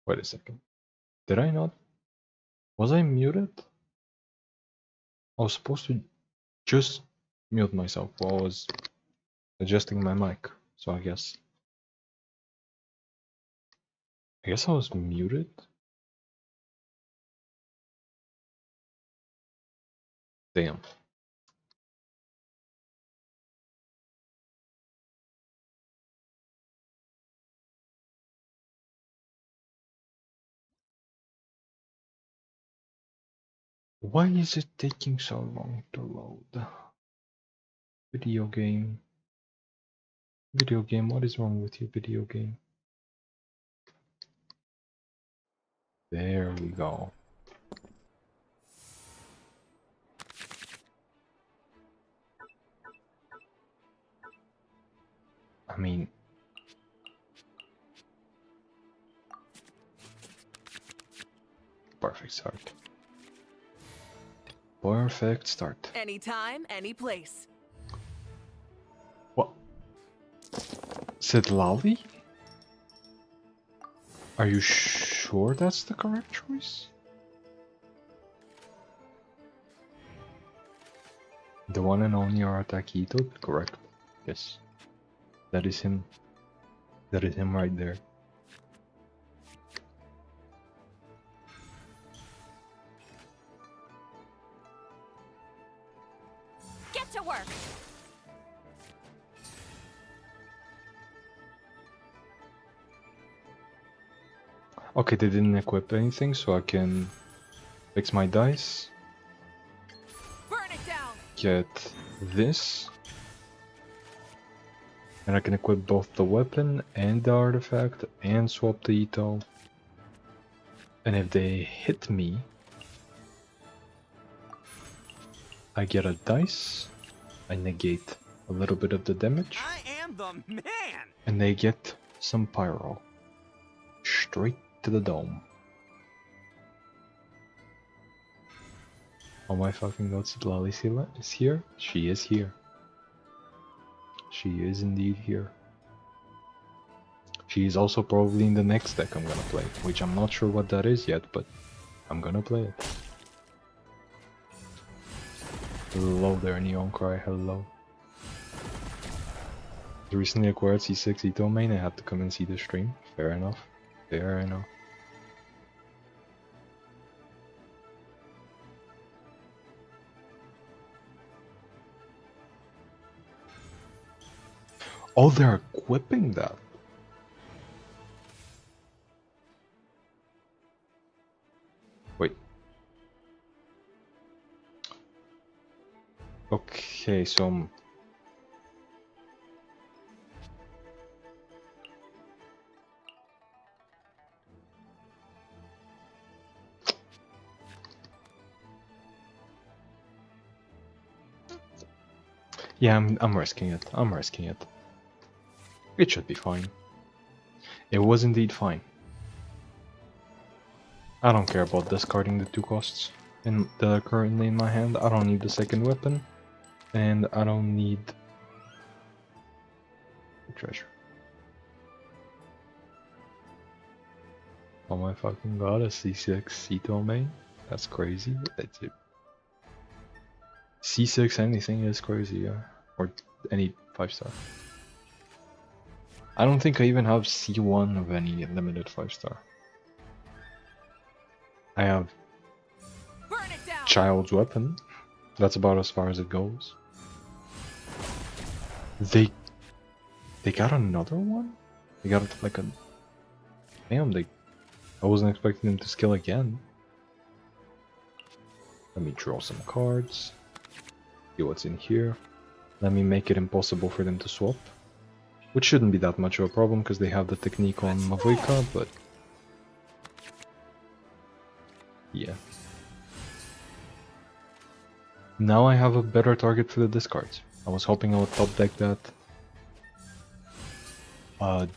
Wait a second. Did I not? Was I muted? I was supposed to just mute myself while I was adjusting my mic. So I guess I was muted. Damn. Why is it taking so long to load? Video game. Video game, what is wrong with you, video game? There we go. I mean... Perfect start. Perfect start. Anytime, any place. What? Said Lali? Are you sure that's the correct choice? The one and only arataki itto? Correct. Yes. That is him. That is him right there. Get to work. Okay, they didn't equip anything, so I can fix my dice. Burn it down. Get this. And I can equip both the weapon and the artifact and swap the itto. And if they hit me, I get a dice. I negate a little bit of the damage. I am the man! And they get some pyro. Straight to the dome. Oh my fucking god, Lali is here? She is here. She is indeed here. She is also probably in the next deck I'm gonna play, which I'm not sure what that is yet, but I'm gonna play it. Hello there, Neon Cry, hello. I recently acquired C6 itto main, I had to come and see the stream. Fair enough. Fair enough. Oh, they're equipping that. Wait. Okay, so... yeah, I'm risking it. I'm risking it. It should be fine. It was indeed fine. I don't care about discarding the 2 costs that are currently in my hand. I don't need the second weapon. And I don't need the treasure. Oh my fucking god, a C6 itto main? That's crazy. That's it. C6 anything is crazy, yeah. Or any 5-star. I don't think I even have C1 of any limited 5-star. I have Child's Weapon. That's about as far as it goes. They got another one? They got like a... Damn, I wasn't expecting them to skill again. Let me draw some cards. See what's in here. Let me make it impossible for them to swap. Which shouldn't be that much of a problem because they have the technique on Mavuika, but... yeah. Now I have a better target for the discards. I was hoping I would top deck that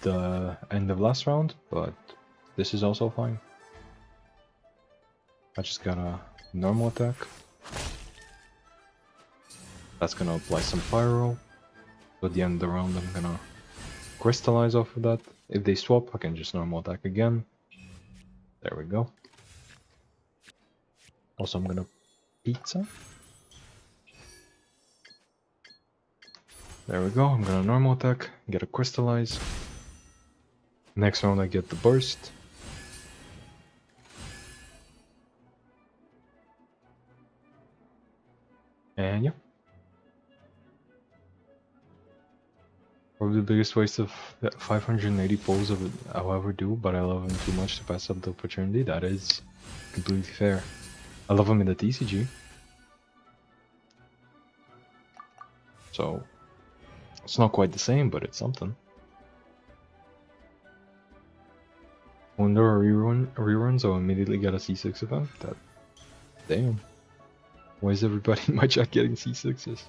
the end of last round, but this is also fine. I just got a normal attack. That's gonna apply some pyro. At the end of the round I'm gonna crystallize off of that. If they swap, I can just normal attack again. There we go. Also, I'm gonna pizza. There we go. I'm gonna normal attack, get a crystallize. Next round, I get the burst. And yeah. Probably the biggest waste of 580 pulls of it I'll ever do, but I love him too much to pass up the opportunity. That is completely fair. I love him in the TCG. So, it's not quite the same, but it's something. When there are reruns, I'll immediately get a C6 of him. That, damn. Why is everybody in my chat getting C6s?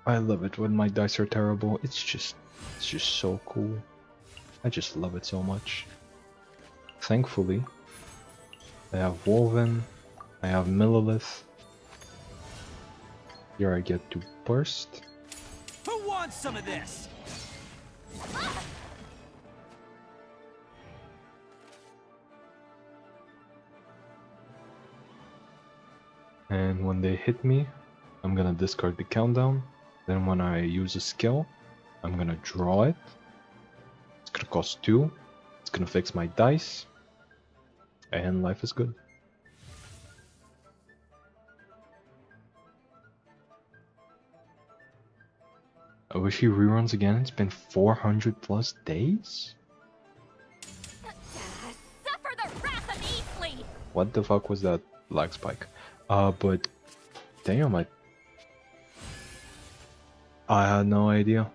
I love it when my dice are terrible. It's just so cool. I just love it so much. Thankfully, I have Woven, I have Millilith. Here I get to burst. Who wants some of this? And when they hit me, I'm gonna discard the countdown. Then when I use a skill, I'm gonna draw it. It's gonna cost 2. It's gonna fix my dice. And life is good. I wish he reruns again. It's been 400 plus days? Suffer the wrath of Eastleigh! What the fuck was that lag spike? But damn, I had no idea.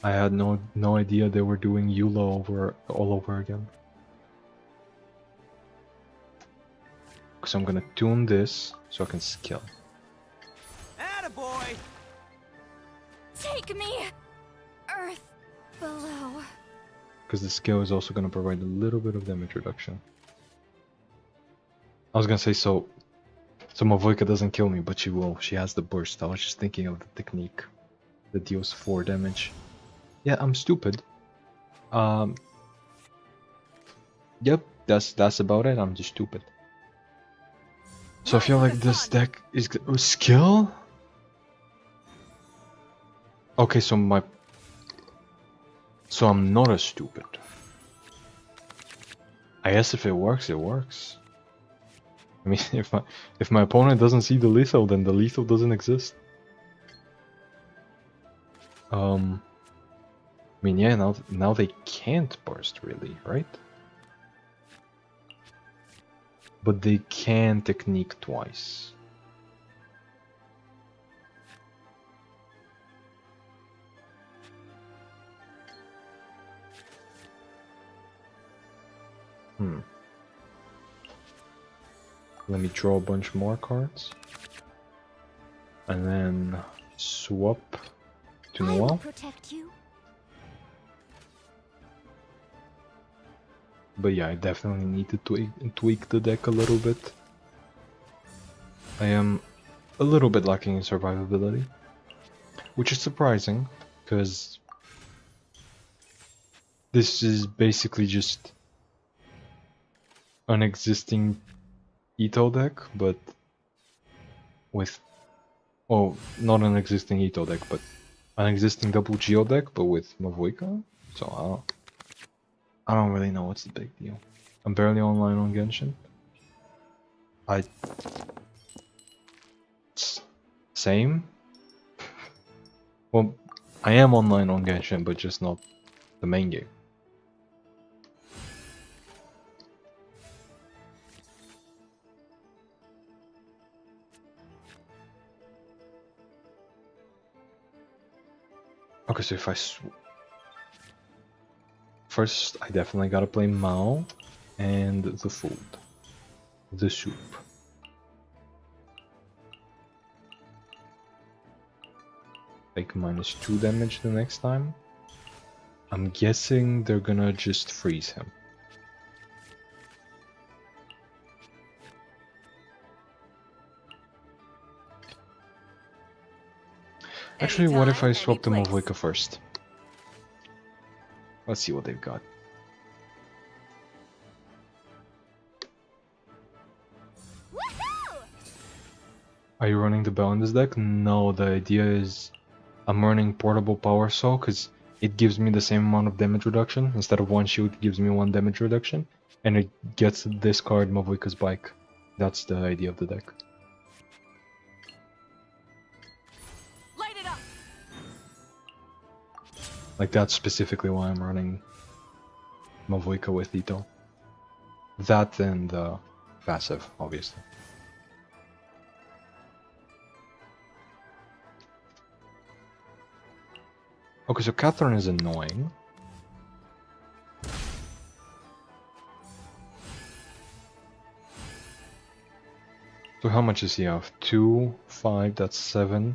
I had no idea they were doing EULA all over again. So I'm gonna tune this so I can skill. Attaboy! Take me! Earth below. Because the skill is also gonna provide a little bit of damage reduction. I was gonna say so Mavoika doesn't kill me, but she will. She has the burst. I was just thinking of the technique that deals 4 damage. Yeah, I'm stupid. Yep, that's about it. I'm just stupid. So I feel like this deck is skill. Okay, so I'm not as stupid. I guess if it works, it works. I mean, if my opponent doesn't see the lethal, then the lethal doesn't exist. I mean, yeah, now they can't burst really, right? But they can technique twice. Let me draw a bunch more cards. And then swap to I will Noel. protect you. But yeah, I definitely need to tweak the deck a little bit. I am a little bit lacking in survivability, which is surprising, because this is basically just an existing itto deck, but with... Oh, not an existing itto deck, but an existing double Geo deck, but with Mavoika. So I don't really know what's the big deal. I'm barely online on Genshin. Same? Well, I am online on Genshin, but just not the main game. Okay, so if I first, I definitely gotta play Mao and the food. The soup. Take -2 damage the next time. I'm guessing they're gonna just freeze him. Actually, what if I swap the Movlika first? Let's see what they've got. Are you running the bell in this deck? No, the idea is I'm running Portable Power Saw because it gives me the same amount of damage reduction. Instead of one shield, it gives me one damage reduction. And it gets to discard Movlika's Bike. That's the idea of the deck. Light it up. Like, that's specifically why I'm running Movlika with Itto. That and passive, obviously. Okay, so Catherine is annoying. So how much does he have? 2, 5, that's 7.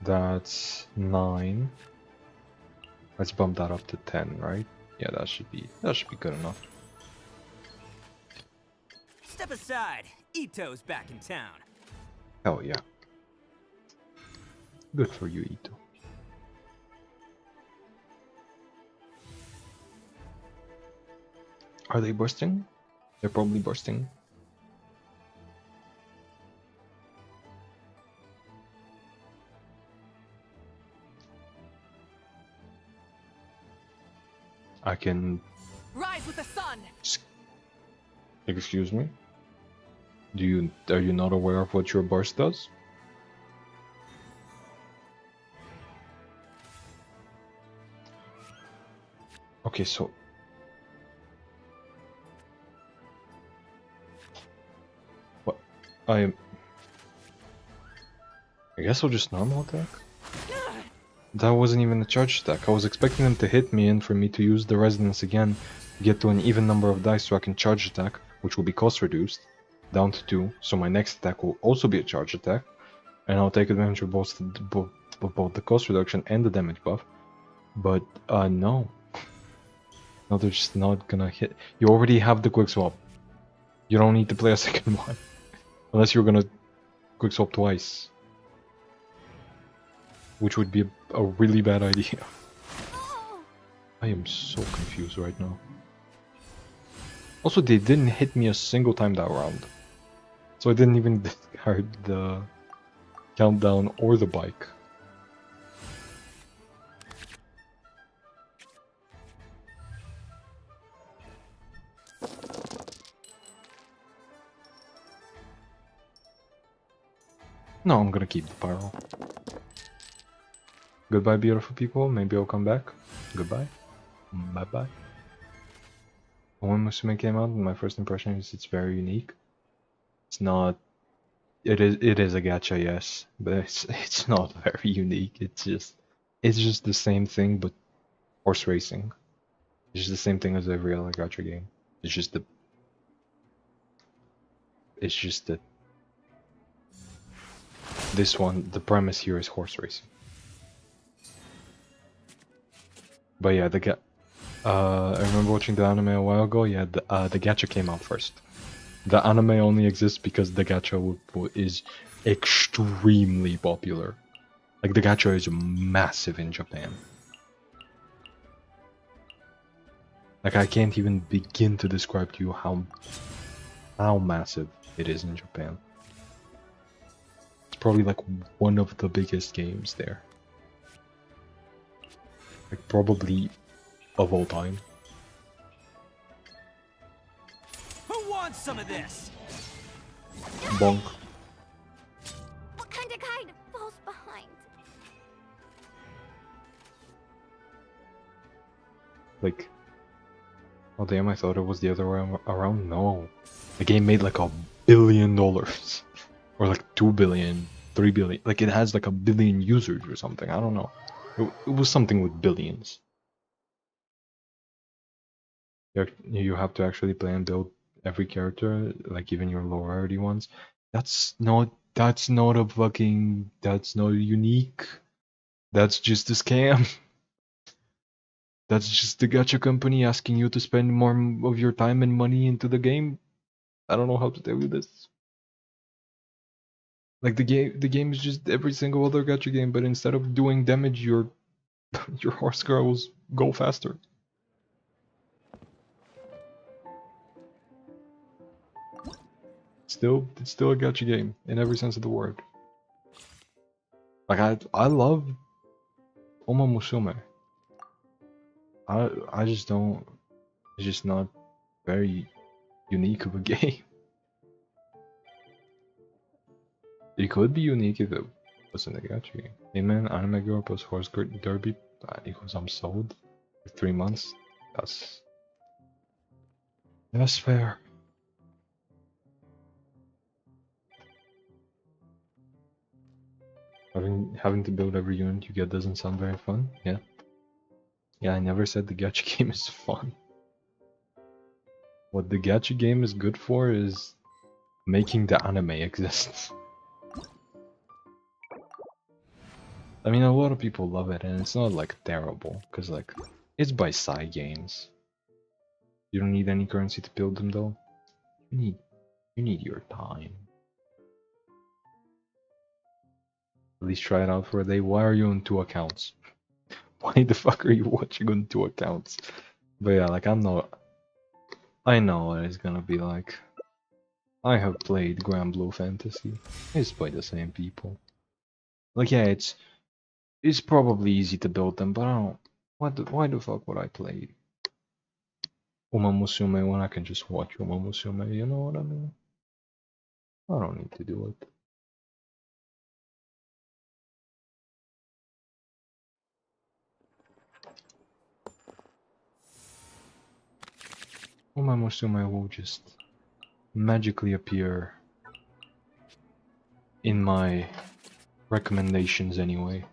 That's 9. Let's bump that up to 10, right? Yeah, that should be good enough. Step aside. Itto's back in town. Hell yeah. Good for you, Itto. Are they bursting? They're probably bursting. I can... Rise with the sun. Excuse me? Are you not aware of what your burst does? Okay, so... What? I guess I'll just normal attack? That wasn't even a charge attack. I was expecting them to hit me and for me to use the resonance again, get to an even number of dice so I can charge attack, which will be cost reduced, down to 2, so my next attack will also be a charge attack, and I'll take advantage of both the cost reduction and the damage buff. But, no. No, they're just not gonna hit. You already have the quick swap. You don't need to play a second one. Unless you're gonna quick swap twice. Which would be a really bad idea. I am so confused right now. Also, they didn't hit me a single time that round. So I didn't even discard the countdown or the bike. No, I'm gonna keep the pyro. Goodbye, beautiful people. Maybe I'll come back. Goodbye. Bye-bye. When Musume came out, my first impression is it's very unique. It's not... It is a gacha, yes. But it's not very unique. It's just the same thing, but horse racing. It's just the same thing as every other gacha game. It's just that this one, the premise here is horse racing. But yeah, I remember watching the anime a while ago. Yeah, the gacha came out first. The anime only exists because the gacha is extremely popular. Like, the gacha is massive in Japan. Like, I can't even begin to describe to you how massive it is in Japan. It's probably like one of the biggest games there. Like, probably of all time. Who wants some of this? Bonk. What kind of guide falls behind? Like, oh damn, I thought it was the other way around. No. The game made like $1 billion. Or like 2 billion, 3 billion. Like, it has like 1 billion users or something. I don't know. It was something with billions. You have to actually play and build every character, like even your low rarity ones. That's not unique. That's just a scam. That's just the gacha company asking you to spend more of your time and money into the game. I don't know how to tell you this. Like the game is just every single other gacha game, but instead of doing damage, your your horse girls go faster. It's still a gacha game in every sense of the word. Like I love Oma Musume. I just don't. It's just not very unique of a game. It could be unique if it wasn't a gacha game. Hey man, anime girl plus horse derby equals I'm sold for 3 months. That's fair. Having to build every unit you get doesn't sound very fun. Yeah. Yeah, I never said the gacha game is fun. What the gacha game is good for is making the anime exist. I mean, a lot of people love it, and it's not like terrible, cause like it's by Cygames. You don't need any currency to build them though. You need your time. At least try it out for a day. Why are you on 2 accounts? Why the fuck are you watching on 2 accounts? But yeah, like I know what it's gonna be like. I have played Grand Blue Fantasy. It's by the same people. Like yeah, it's probably easy to build them, but I don't. Why the fuck would I play Uma Musume when I can just watch Uma Musume? You know what I mean? I don't need to do it. Uma Musume will just magically appear in my recommendations anyway.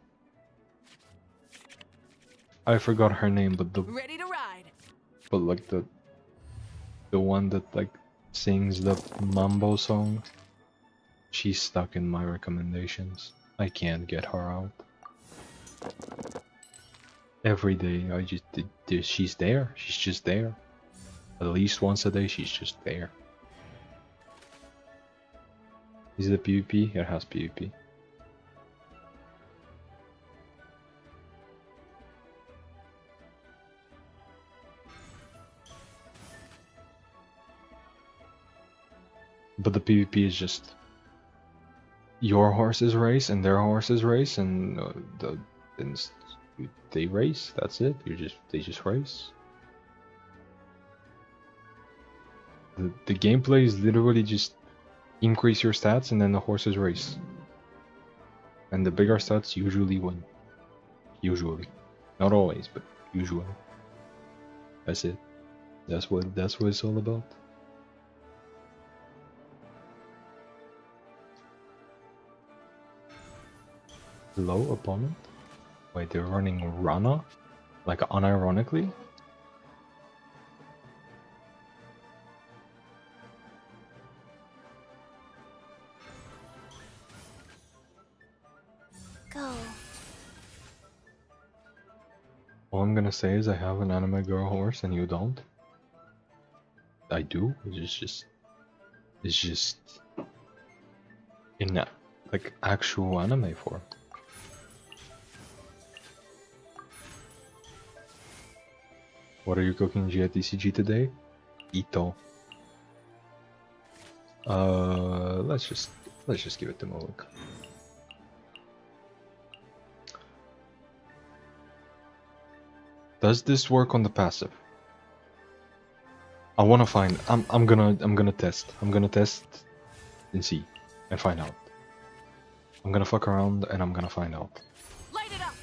I forgot her name, but Ready to ride. But like the one that like sings the mambo song, she's stuck in my recommendations. I can't get her out. Every day she's there. She's just there. At least once a day she's just there. Is it PvP? It has PvP. But the PvP is just your horses race and their horses race, and they race. That's it. They just race. The gameplay is literally just increase your stats and then the horses race, and the bigger stats usually win. Usually, not always, but usually. That's it. That's what it's all about. Low opponent? Wait, they're running Rana? Like unironically? Go. All I'm gonna say is I have an anime girl horse and you don't. I do. It's just in that like actual anime form. What are you cooking GITCG today? Itto. Let's just give it to Moloch. Does this work on the passive? I wanna find. I'm gonna test. I'm gonna test and see and find out. I'm gonna fuck around and I'm gonna find out. Light it up.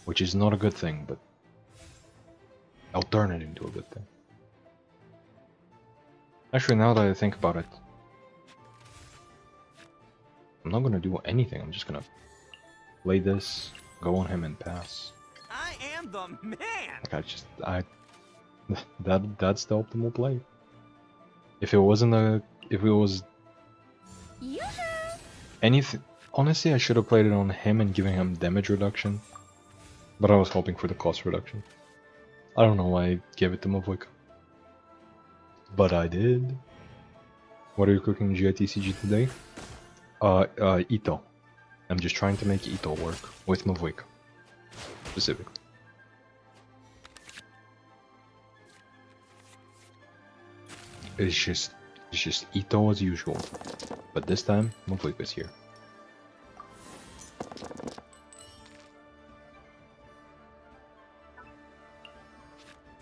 Which is not a good thing, but I'll turn it into a good thing. Actually, now that I think about it, I'm not gonna do anything. I'm just gonna play this, go on him and pass. I am the man. Like that's the optimal play. If it was Yoo-hoo! anything, honestly, I should have played it on him and giving him damage reduction. But I was hoping for the cost reduction. I don't know why I gave it to Mavik. But I did. What are you cooking GITCG today? Itto. I'm just trying to make Itto work with Mavik. Specifically. It's just Itto as usual. But this time, Mavik is here.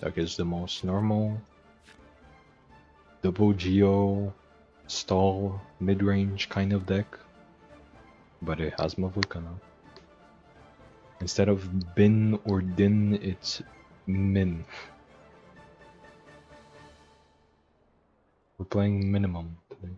That is the most normal double geo stall mid-range kind of deck, but it has Mavuka now. Instead of bin or din, it's min. We're playing minimum today.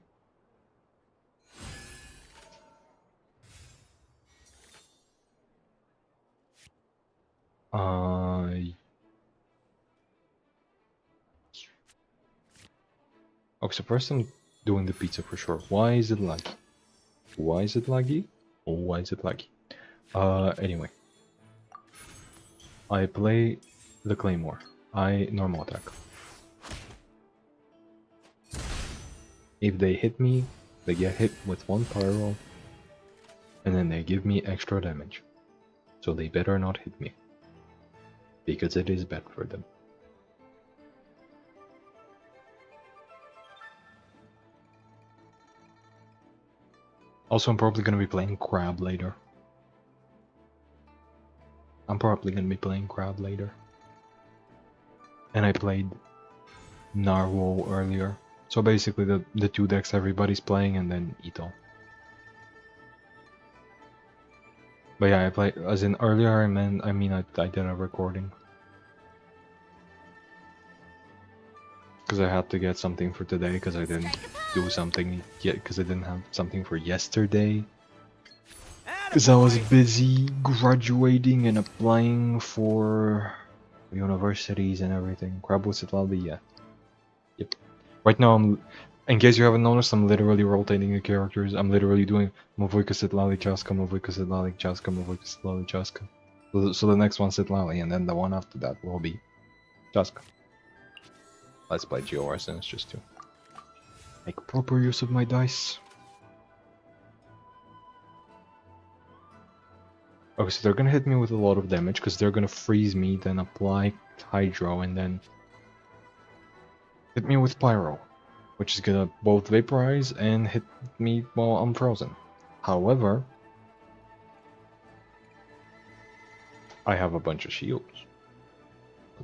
Okay, so first I'm doing the pizza for sure. Why is it laggy? Why is it laggy? Why is it laggy? Anyway. I play the Claymore. I normal attack. If they hit me, they get hit with 1 pyro, and then they give me extra damage. So they better not hit me, because it is bad for them. Also, I'm probably gonna be playing Crab later. And I played Narwhal earlier. So basically the 2 decks everybody's playing and then Itto. But yeah, I played, as in earlier I mean I did a recording. Because I had to get something for today, because I didn't do something yet, because I didn't have something for yesterday. Because I was busy graduating and applying for universities and everything. Crabwood Sitlali, yeah. Yep. Right now in case you haven't noticed, I'm literally rotating the characters. I'm literally doing Mavika Sitlali Chaska, Mavika Sitlali Chaska, Mavika Sitlali Chaska. So the next one's Sitlali, and then the one after that will be Chaska. Let's play Geo Arsonist just to make proper use of my dice. Okay, so they're gonna hit me with a lot of damage because they're gonna freeze me, then apply Hydro, and then hit me with Pyro, which is gonna both vaporize and hit me while I'm frozen. However, I have a bunch of shields.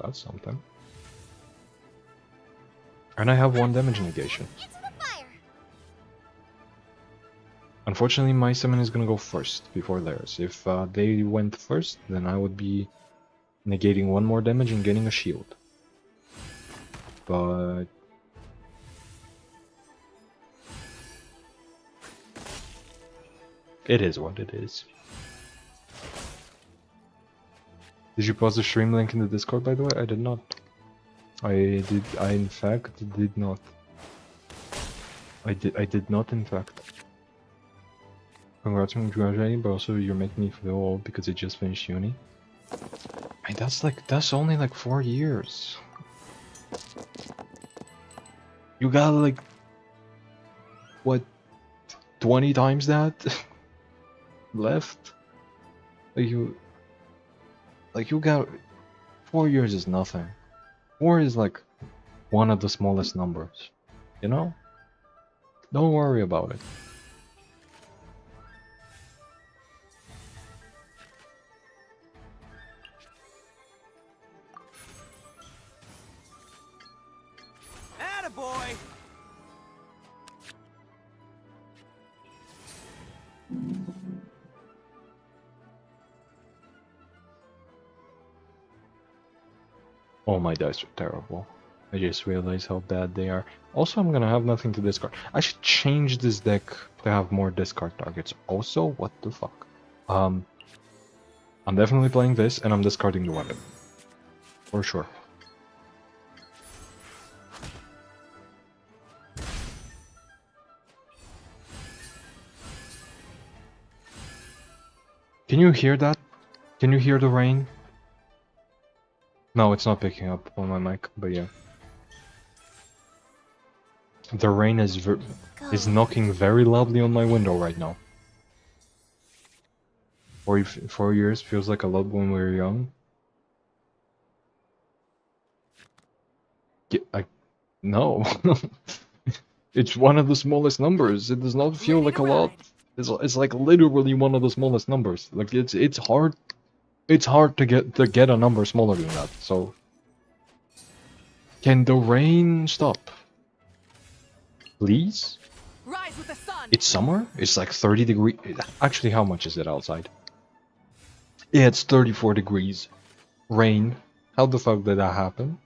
That's something. And I have 1 damage negation. Unfortunately, my summon is gonna go first before theirs. If they went first, then I would be negating 1 more damage and getting a shield. But it is what it is. Did you post the stream link in the Discord, by the way? I did not. I in fact did not. I did not, in fact. Congrats on graduating, but also you're making me feel old because I just finished uni. I mean, that's only like 4 years. You got like, what, 20 times that left? Like you got 4 years is nothing. 4 is like one of the smallest numbers, you know? Don't worry about it. Attaboy! Oh, my dice are terrible. I just realized how bad they are. Also, I'm gonna have nothing to discard. I should change this deck to have more discard targets. Also, what the fuck? I'm definitely playing this, and I'm discarding the weapon. For sure. Can you hear that? Can you hear the rain? No, it's not picking up on my mic, but yeah. The rain is knocking very loudly on my window right now. 4 years feels like a lot when we were young. Yeah, no. It's one of the smallest numbers. It does not feel Ready like to a lot. ride. It's like literally one of the smallest numbers. Like it's hard. It's hard to get a number smaller than that. So can the rain stop, please? Rise with the sun. It's summer. It's like 30 degrees. Actually, how much is it outside? Yeah, it's 34 degrees. Rain. How the fuck did that happen?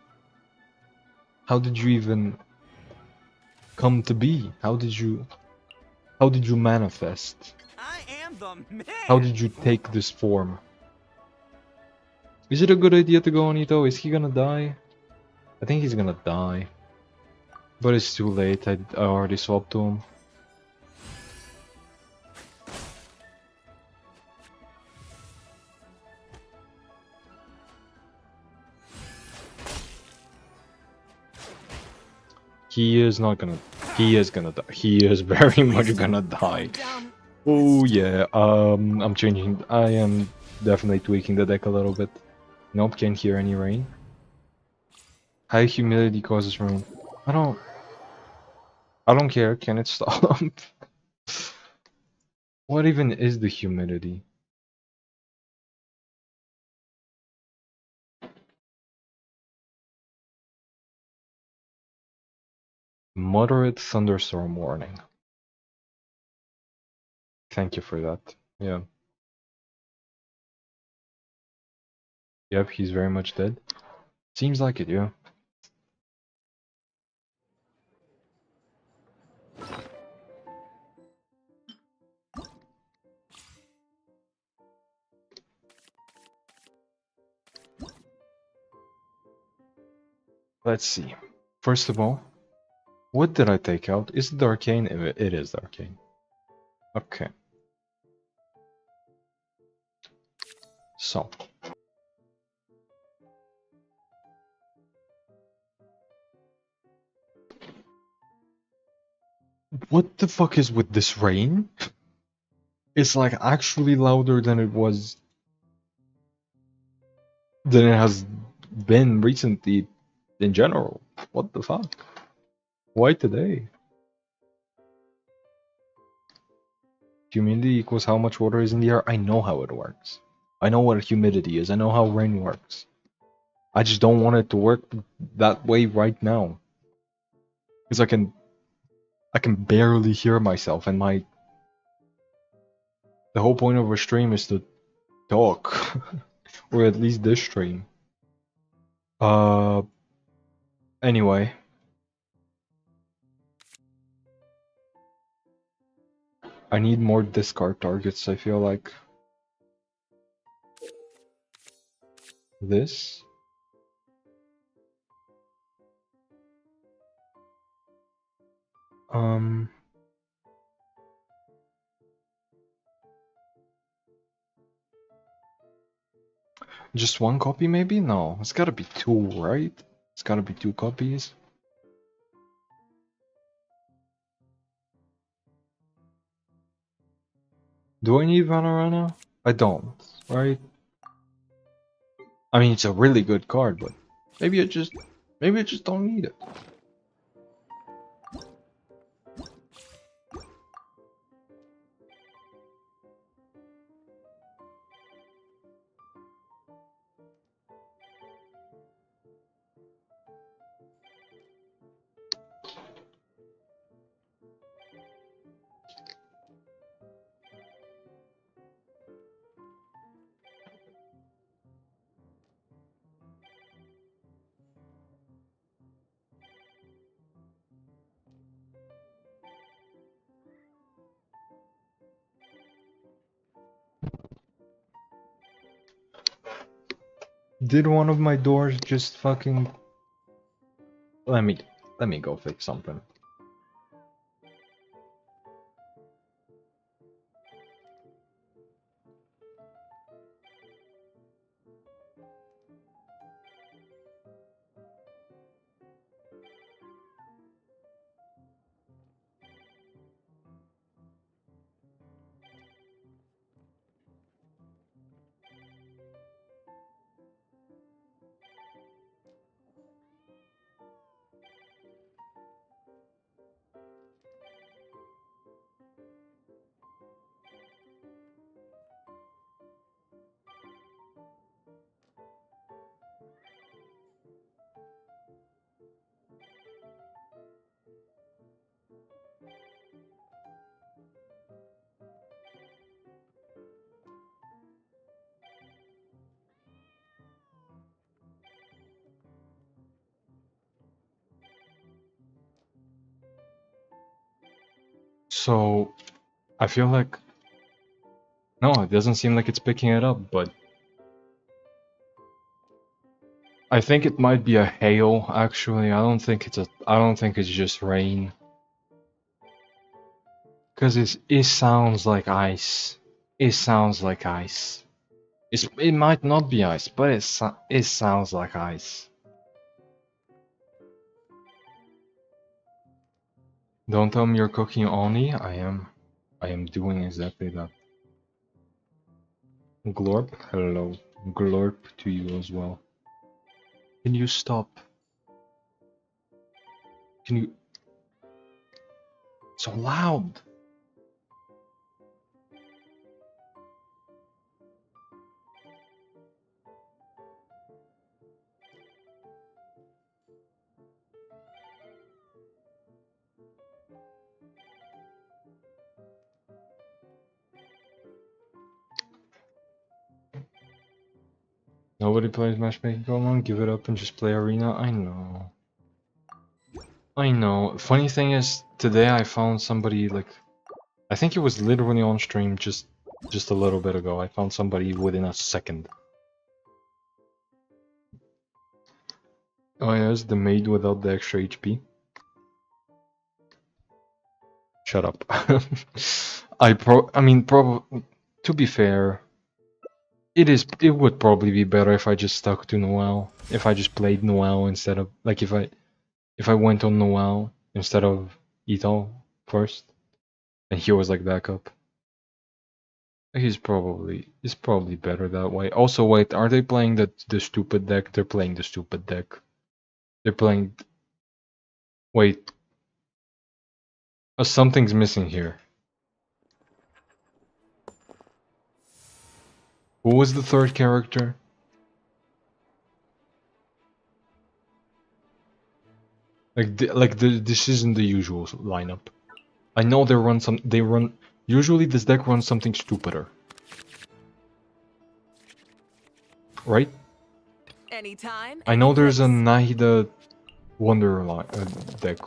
How did you even come to be? How did you manifest? I am the man. How did you take this form? Is it a good idea to go on Itto? Is he gonna die? I think he's gonna die. But it's too late. I already swapped to him. He is not gonna. He is gonna die. He is very much gonna die. Down. Oh yeah. I'm changing. I am definitely tweaking the deck a little bit. Nope, can't hear any rain. High humidity causes rain. I don't care. Can it stop? What even is the humidity? Moderate thunderstorm warning. Thank you for that. Yeah. Yep, he's very much dead. Seems like it, yeah. Let's see. First of all, what did I take out? Is it the arcane? It is the arcane. Okay. So. What the fuck is with this rain? It's like actually louder than it has been recently in general. What the fuck? Why today? Humidity equals how much water is in the air. I know how it works. I know what humidity is. I know how rain works. I just don't want it to work that way right now. Because I can barely hear myself, and the whole point of a stream is to talk. Or at least this stream. Anyway. I need more discard targets, I feel like. This. Just one copy maybe? No, it's gotta be two, right? It's gotta be two copies. Do I need Vanarana? I don't, right? I mean, it's a really good card, but maybe I just don't need it. Did one of my doors just fucking... Let me go fix something. So I feel like no, it doesn't seem like it's picking it up, but I think it might be a hail. Actually, I don't think it's just rain. Cause it sounds like ice. It sounds like ice. It might not be ice, but it sounds like ice. Don't tell me you're cooking oni. I am doing exactly that. Glorp, hello. Glorp to you as well. Can you stop? Can you? So loud. Nobody plays matchmaking going on. Give it up and just play arena. I know. I know. Funny thing is, today I found somebody like, I think it was literally on stream just a little bit ago. I found somebody within a second. Oh yes, the maid without the extra HP. Shut up. I mean, probably. To be fair, it would probably be better if I just stuck to Noel. If I just played Noel instead of like if I went on Noel instead of Itto first, and he was like backup. He's probably better that way. Also, wait, are they playing the stupid deck? They're playing the stupid deck. They're playing. Wait, something's missing here. Who was the third character? This isn't the usual lineup. I know they run usually this deck runs something stupider. Right? Anytime. I know there's a Nahida Wanderer deck.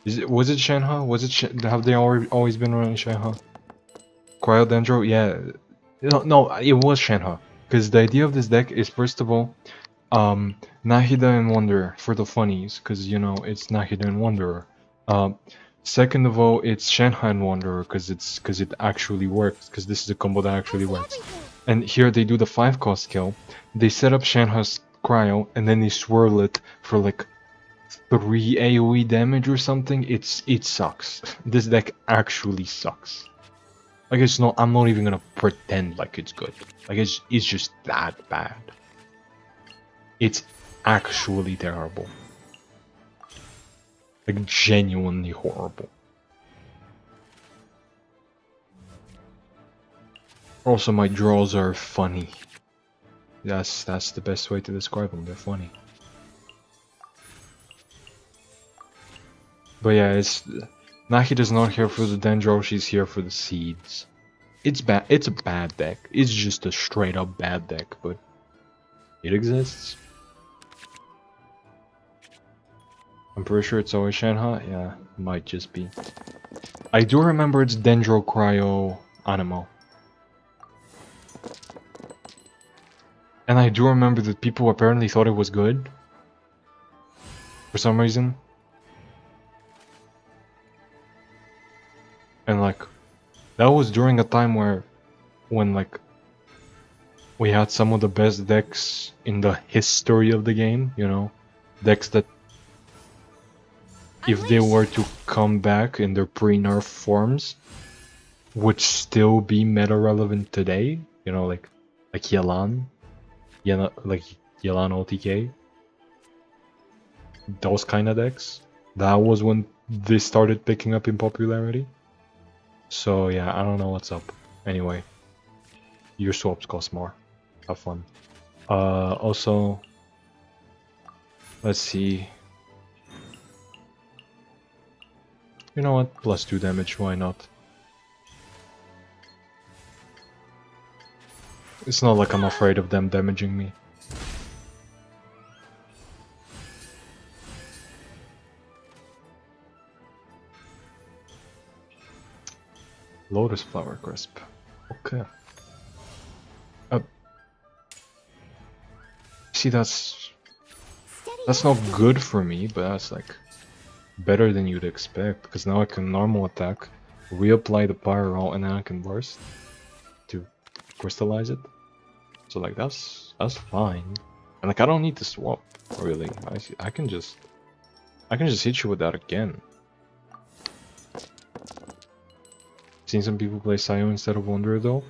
Was it Shenhe? Have they always been running Shenhe? Cryodendro? Yeah. No, it was Shenhe. Because the idea of this deck is first of all, Nahida and Wanderer for the funnies, because you know it's Nahida and Wanderer. Second of all, it's Shenhe and Wanderer because it actually works, because this is a combo that actually works. And here they do the 5-cost kill. They set up Shenhe's Cryo and then they swirl it for like 3 AoE damage or something. It sucks. This deck actually sucks. Like it's not. I'm not even gonna pretend like it's good. Like it's just that bad. It's actually terrible. Like genuinely horrible. Also, my draws are funny. That's the best way to describe them. They're funny. But yeah, Nahida's not here for the Dendro. She's here for the seeds. It's bad. It's a bad deck. It's just a straight up bad deck, but it exists. I'm pretty sure it's always Shenhe. Yeah, might just be. I do remember it's Dendro Cryo Animo. And I do remember that people apparently thought it was good. For some reason. And like, that was during a time when like, we had some of the best decks in the history of the game, you know? Decks that, if they were to come back in their pre-nerf forms, would still be meta relevant today. You know, like Yelan. Like Yelan OTK. Those kind of decks. That was when they started picking up in popularity. So yeah, I don't know what's up. Anyway, your swaps cost more. Have fun. Also, let's see. You know what? +2 damage, why not? It's not like I'm afraid of them damaging me. Lotus Flower Crisp. Okay. See, that's not good for me, but that's like better than you'd expect, because now I can normal attack, reapply the pyro, and then I can burst to crystallize it. So like that's fine, and like I don't need to swap really. I can just hit you with that again. Seen some people play Sayo instead of Wanderer though.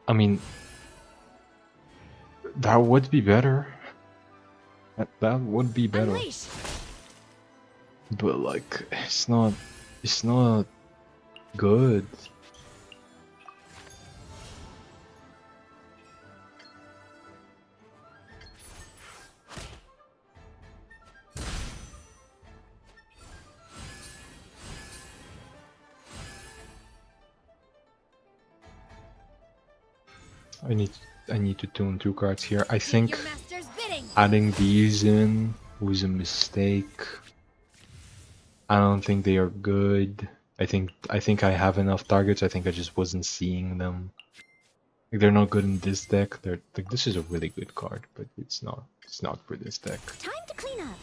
I mean, that would be better. That would be better. Unleash. But like, it's not good. I need to tune 2 cards here. I think Your master's bidding. adding these in was a mistake. I don't think they are good. I think I have enough targets. I think I just wasn't seeing them. Like, they're not good in this deck. They're like, this is a really good card, but it's not for this deck. Time to clean up.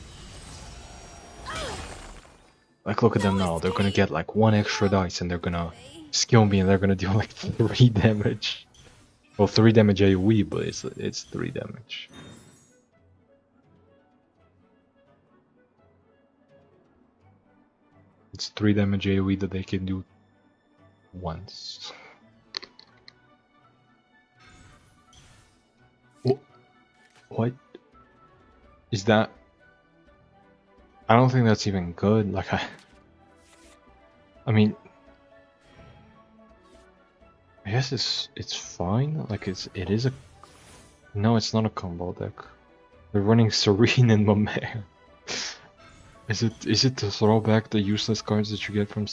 Like, look at them now. They're gonna get like 1 extra dice and they're gonna skill me and they're gonna deal like 3 damage. Well, 3 damage AoE, but it's 3 damage. It's 3 damage AoE that they can do once. Oh, what is that? I don't think that's even good. Like I mean, I guess it's fine. Like it is a. No, it's not a combo deck. They're running Serene and Mamere. Is it to throw back the useless cards that you get from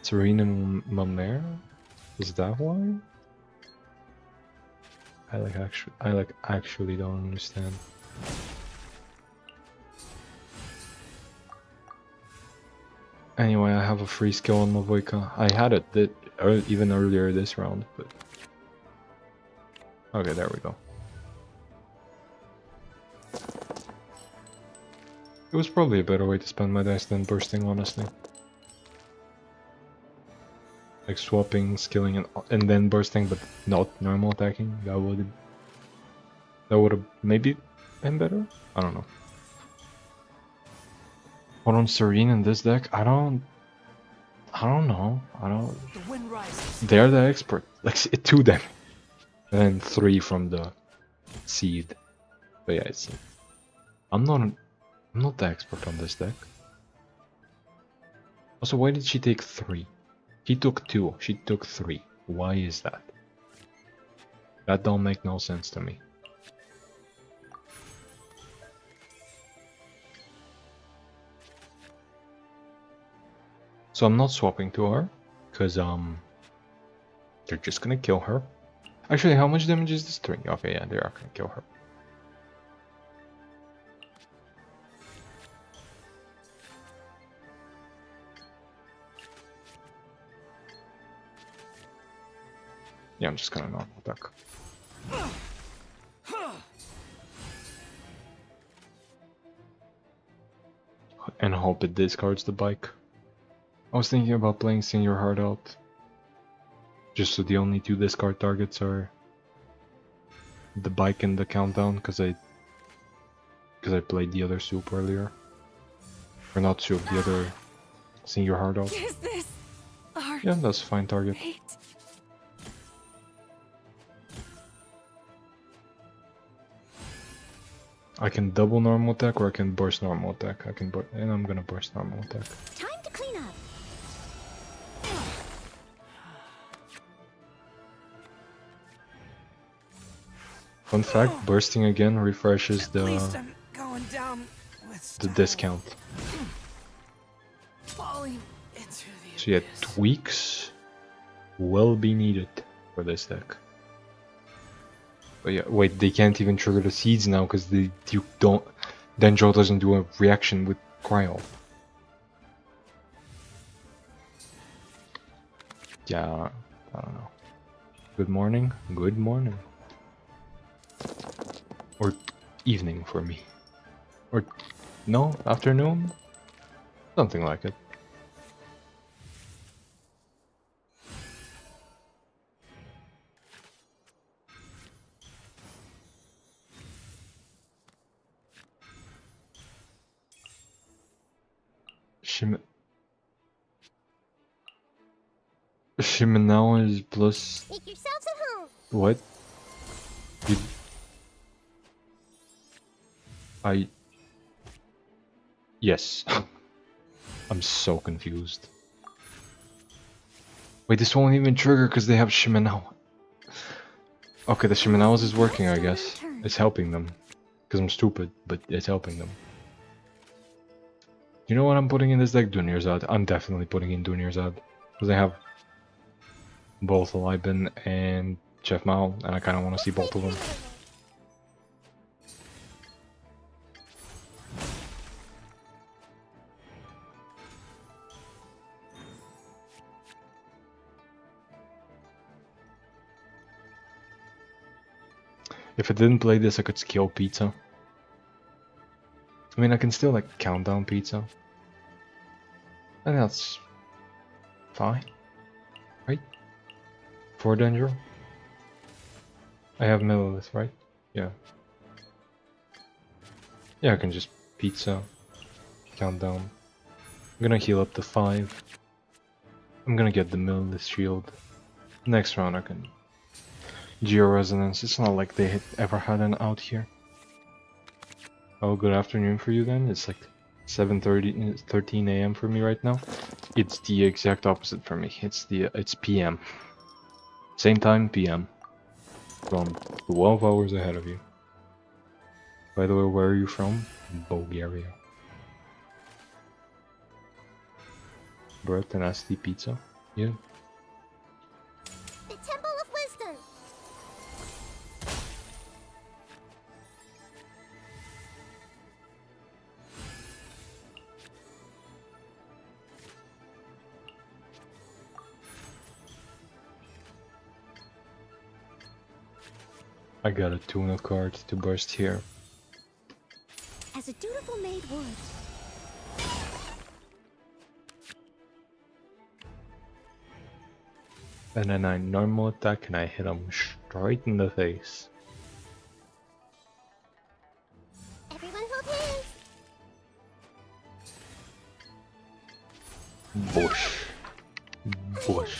Serene and Mamere? Is that why? I actually don't understand. Anyway, I have a free skill on Mavoika. I had it even earlier this round, but okay, there we go. It was probably a better way to spend my dice than bursting, honestly. Like swapping, skilling, and then bursting, but not normal attacking. That would have maybe been better. I don't know. But on Serene in this deck, I don't know. The wind rises. They're the expert. Like 2 damage, and then 3 from the seed. But yeah, I'm not the expert on this deck. Also, why did she take 3? He took 2. She took 3. Why is that? That don't make no sense to me. So I'm not swapping to her, because they're just gonna kill her. Actually, how much damage is this 3? Okay, yeah, they are gonna kill her. Yeah, I'm just gonna normal attack. And hope it discards the bike. I was thinking about playing Sing Your Heart Out. Just so the only 2 discard targets are the bike and the countdown, because I played the other soup earlier. Or not soup, the other Sing Your Heart Out. Is this our Yeah, that's a fine target. fate? I can double normal attack or I can burst normal attack. And I'm gonna burst normal attack. Time to clean up. Fun fact, bursting again refreshes At least I'm going down with the style. discount. Falling into the So yeah, abyss. tweaks will be needed for this deck. But yeah, wait, they can't even trigger the seeds now because Denjo doesn't do a reaction with Cryo. Yeah, I don't know. Good morning. Good morning. Or evening for me. Or no, afternoon? Something like it. Shimanao is plus Make yourselves at home. what? You, I yes. I'm so confused. Wait, this won't even trigger because they have Shimanao. Okay, the Shimanaos is working, I guess. It's helping them. Because I'm stupid, but it's helping them. You know what I'm putting in this deck? Dunyarzad. I'm definitely putting in Dunyarzad. Because they have both Libin and Chef Mao, and I kind of want to see both of them. If I didn't play this, I could skill Pizza. I mean, I can still like count down Pizza. And that's fine. Right? For Danger. I have Millilith, right? Yeah. Yeah, I can just Pizza. Count down. I'm gonna heal up to 5. I'm gonna get the Millilith shield. Next round I can Geo Resonance. It's not like they ever had an out here. Oh, good afternoon for you then. It's like 7:30, 13 a.m. for me right now. It's the exact opposite for me. It's PM. Same time, PM. From 12 hours ahead of you. By the way, where are you from? Bulgaria. Bread and Asti pizza? Yeah. The Temple of Wisdom. I got a tuna card to burst here. As a dutiful maid would. And then I normal attack and I hit him straight in the face. Everyone hold hands. Bush. Bush.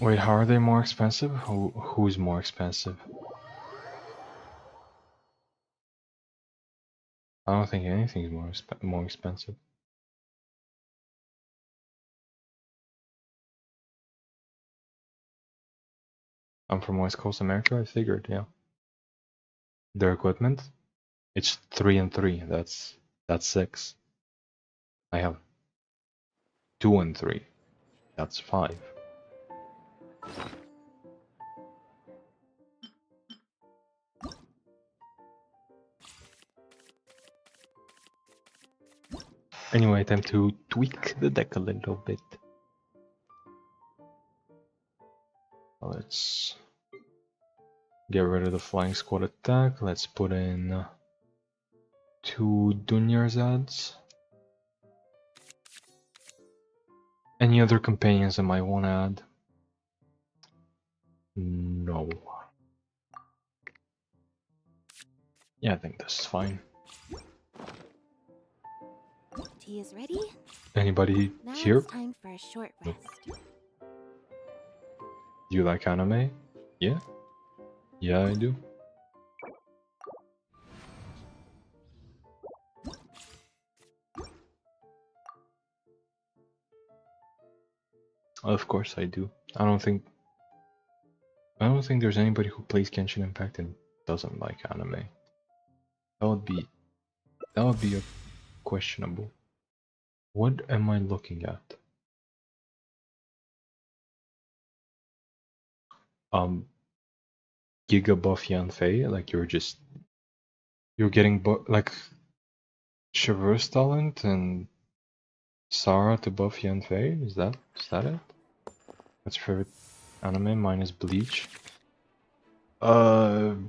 Wait, how are they more expensive? Who's more expensive? I don't think anything's more expensive. I'm from West Coast America, I figured, yeah. Their equipment? It's 3 and 3, that's 6. I have 2 and 3, that's 5. Anyway, time to tweak the deck a little bit. Let's get rid of the flying squad attack. Let's put in 2 Dunyarzads. Any other companions I might want to add? No. Yeah, I think this is fine. Tea is ready. Anybody Now here? it's time for a short rest. Do you like anime? Yeah? Yeah, I do. Of course I do. I don't think there's anybody who plays Genshin Impact and doesn't like anime. That would be a questionable. What am I looking at? Giga buff Yanfei, like you're getting like Traverse talent and Sarah to Buffy and Faye? Is that it? What's your favorite anime? Mine is Bleach. Probably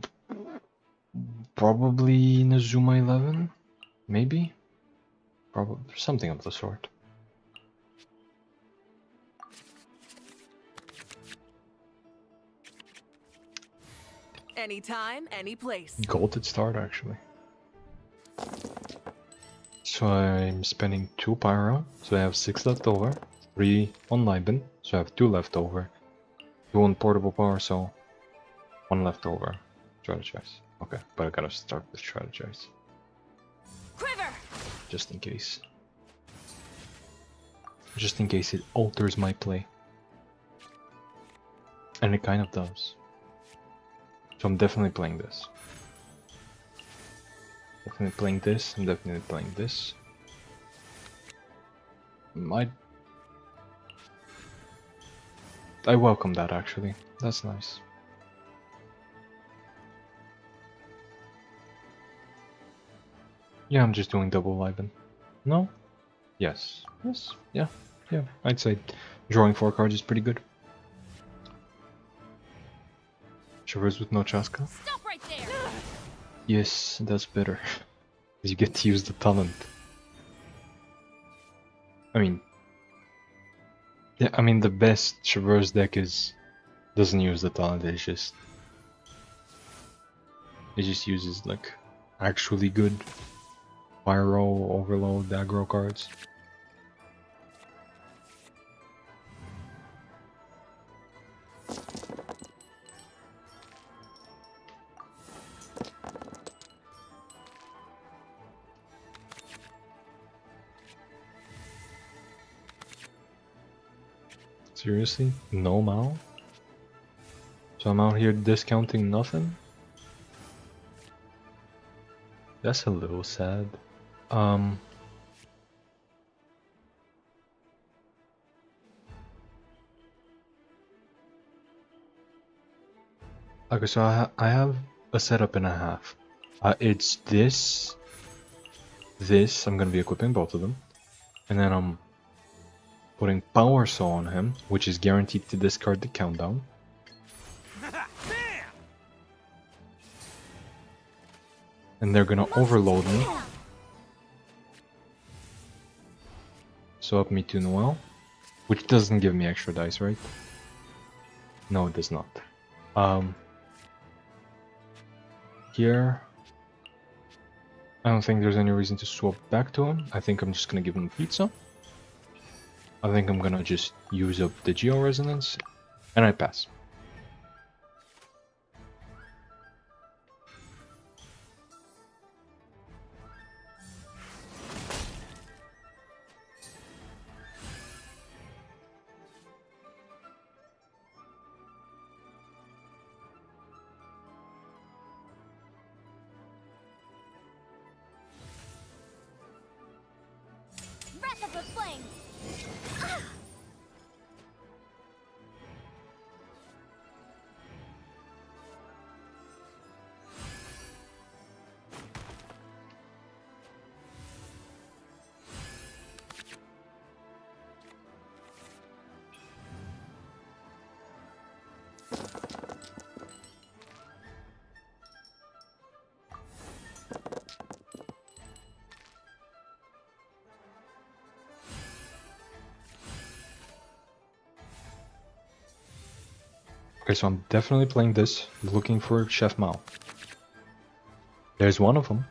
Inazuma 11? Maybe? Probably something of the sort. Anytime, any place. Golden start actually. So I'm spending 2 pyro, so I have 6 left over, 3 on Liben, so I have 2 left over, 2 on portable power, so 1 left over. Strategize. Okay, but I gotta start with strategize. Quiver! Just in case. Just in case it alters my play. And it kind of does. So I'm definitely playing this. Definitely playing this, I'm definitely playing this. I welcome that actually. That's nice. Yeah, I'm just doing double Liben. No? Yes. Yes. Yeah. Yeah. I'd say drawing 4 cards is pretty good. Traverse with no Chaska? Stop right there! Yes, that's better. You get to use the talent. I mean... Yeah, I mean the best Traverse deck doesn't use the talent, it just uses like actually good Pyro, Overload, aggro cards. Seriously? No Mao? So I'm out here discounting nothing? That's a little sad. Okay, so I have a setup and a half. It's this, I'm gonna be equipping both of them. And then I'm putting Power Saw on him, which is guaranteed to discard the countdown. And they're gonna overload me. So up me to Noel. Which doesn't give me extra dice, right? No, it does not. Here... I don't think there's any reason to swap back to him. I think I'm just gonna give him pizza. I think I'm gonna just use up the Geo Resonance. And I pass. Wrath of the Flame! Okay, so I'm definitely playing this, looking for Chef Mao. There's one of them.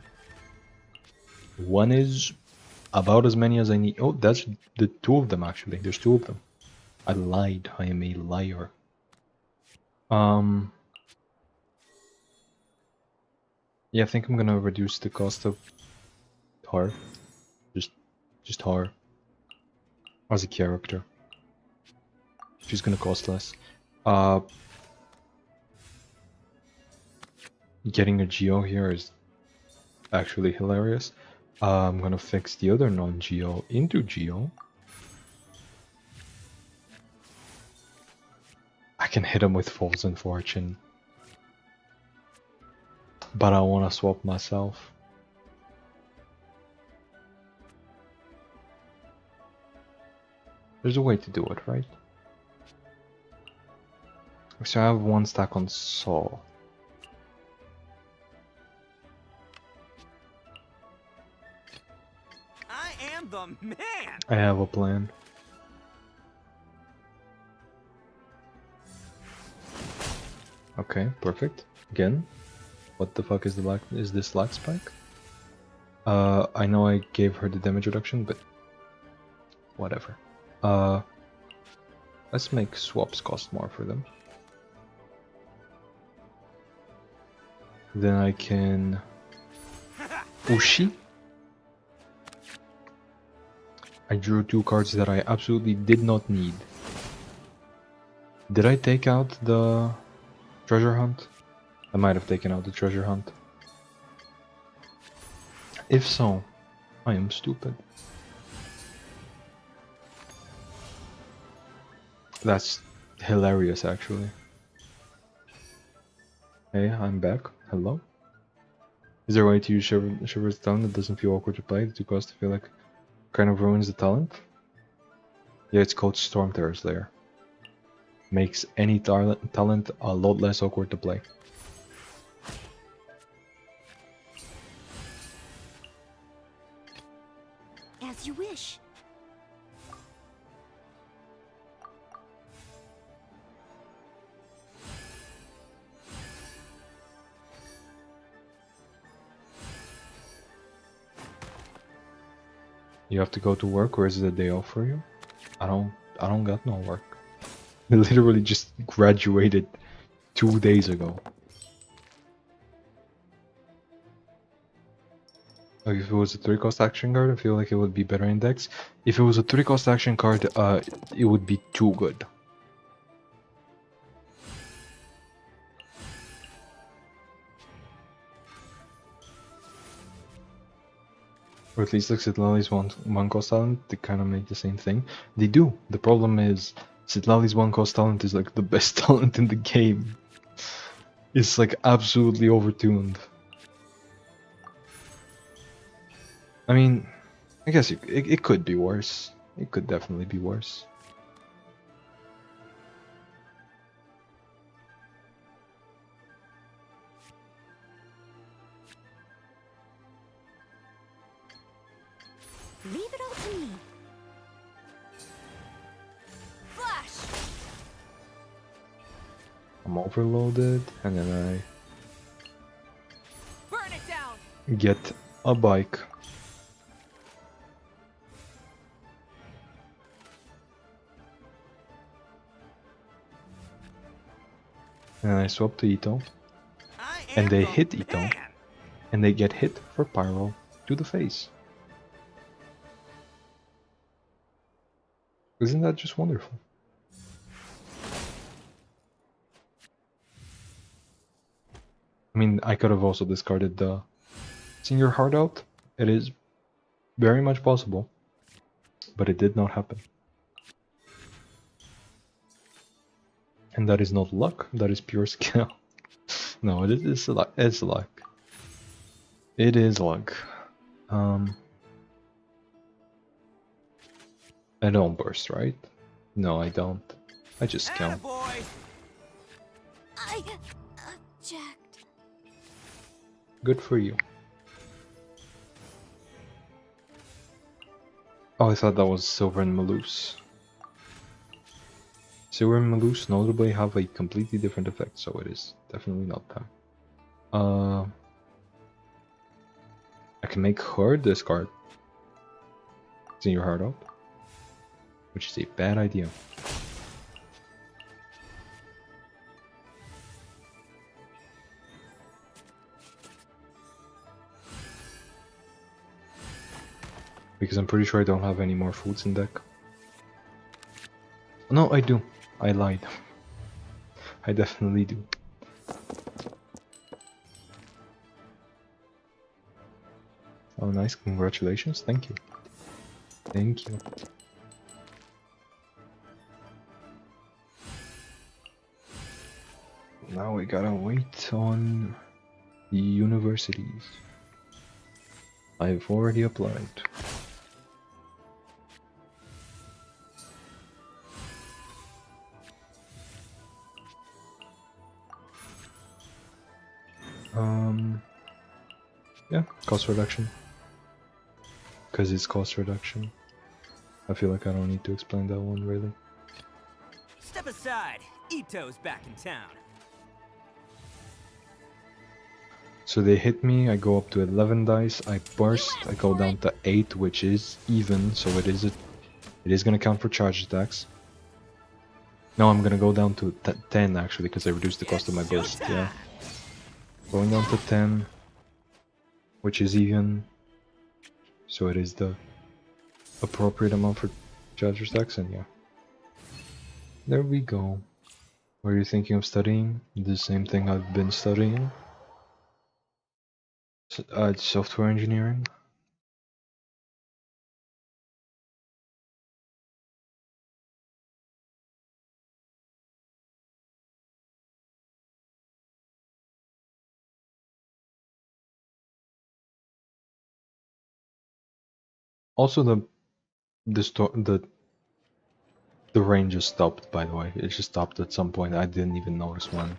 One is about as many as I need. Oh, that's the 2 of them actually. There's 2 of them. I lied. I am a liar. Yeah, I think I'm gonna reduce the cost of her. Just her. As a character. She's gonna cost less. Getting a Geo here is actually hilarious. I'm gonna fix the other non-Geo into Geo. I can hit him with Falls and Fortune. But I wanna swap myself. There's a way to do it, right? So I have 1 stack on saw. I am the man. I have a plan. Okay, perfect. Again, what the fuck is this lag spike? I know I gave her the damage reduction, but whatever. Let's make swaps cost more for them. Then I can Ushi. I drew 2 cards that I absolutely did not need. Did I take out the treasure hunt? I might have taken out the treasure hunt. If so, I am stupid. That's hilarious, actually. Hey, I'm back. Hello? Is there a way to use Shiver's talent that doesn't feel awkward to play? The 2 costs to feel like kind of ruins the talent? Yeah, it's called Storm Terror's Lair. Makes any talent a lot less awkward to play. As you wish. You have to go to work, or is it a day off for you? I don't got no work. I literally just graduated 2 days ago. Like if it was a 3-cost action card, I feel like it would be better in decks. If it was a 3-cost action card, it would be too good. Or at least like Citlali's 1-cost talent, they kind of make the same thing. They do. The problem is, Citlali's 1-cost talent is like the best talent in the game. It's like absolutely overtuned. I mean, I guess it could be worse. It could definitely be worse. Leave it all to me. Flash! I'm overloaded, and then Burn it down. I get a bike. And I swap to Itto, I and am they the hit Itto, man. and they get hit for Pyro to the face. Isn't that just wonderful? I mean, I could have also discarded the Sing Your Heart Out. It is very much possible, but it did not happen. And that is not luck, that is pure skill. No, it's luck. It's luck. It is luck. I don't burst, right? No, I don't. I just count. Attaboy. I object. Good for you. Oh, I thought that was Silver and Maloose. Silver and Maloose notably have a completely different effect, so it is definitely not them. I can make her discard Sing Your Heart Out, which is a bad idea. Because I'm pretty sure I don't have any more foods in deck. No, I do. I lied. I definitely do. Oh, nice. Congratulations. Thank you. Thank you. Now we gotta wait on the universities. I've already applied. Yeah, cost reduction. Because it's cost reduction. I feel like I don't need to explain that one really. Step aside. Itto's back in town. So they hit me, I go up to 11 dice, I burst, I go down to 8, which is even, so it is gonna count for charge attacks. No, I'm gonna go down to 10 actually, because I reduced the cost of my burst, yeah. Going down to 10, which is even, so it is the appropriate amount for charge attacks, and yeah. There we go. Were you thinking of studying the same thing I've been studying? Software engineering? Also the rain just stopped, by the way. It just stopped at some point. I didn't even notice when.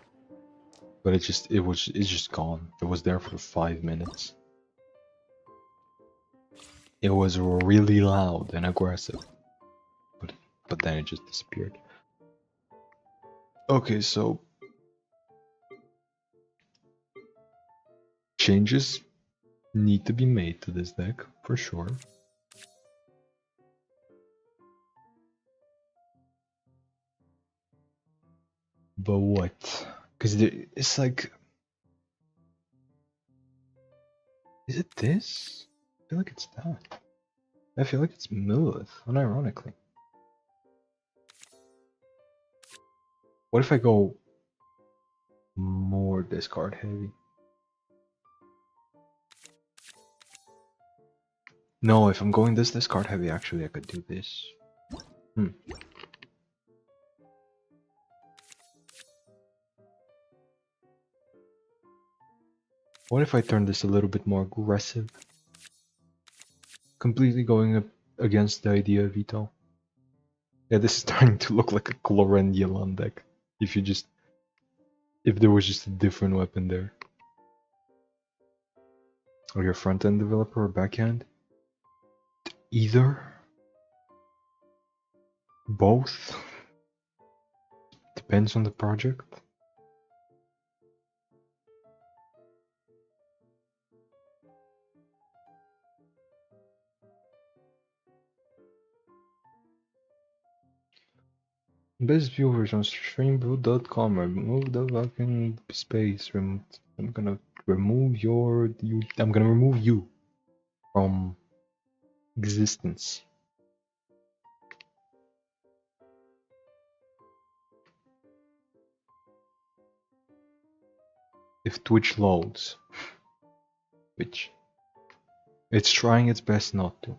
But it's just gone. It was there for 5 minutes. It was really loud and aggressive. But then it just disappeared. Okay, so changes need to be made to this deck for sure. But what? Because it's like, is it this? I feel like it's that. I feel like it's Millith, unironically. What if I go more discard heavy? No, if I'm going this discard heavy, actually I could do this. What if I turn this a little bit more aggressive? Completely going up against the idea of Itto. Yeah, this is starting to look like a Chlorendulon deck. If there was just a different weapon there. Or your front-end developer or backhand? Either? Both? Depends on the project. Best viewers on streamboot.com. Remove the fucking space. I'm gonna remove I'm gonna remove you from existence. If Twitch loads, which it's trying its best not to.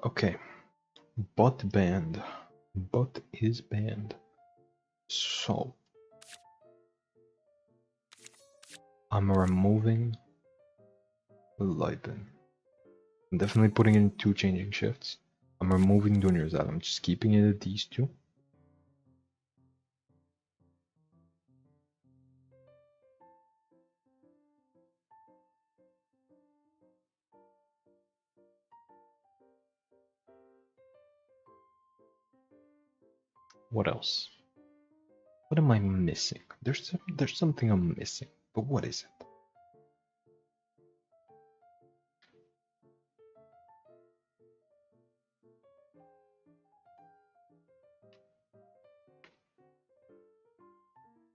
Okay, bot banned. Bot is banned. So I'm removing Lipen. I'm definitely putting in 2 changing shifts. I'm removing Dunya's out. I'm just keeping it at these 2. What else? What am I missing? There's something I'm missing, but what is it?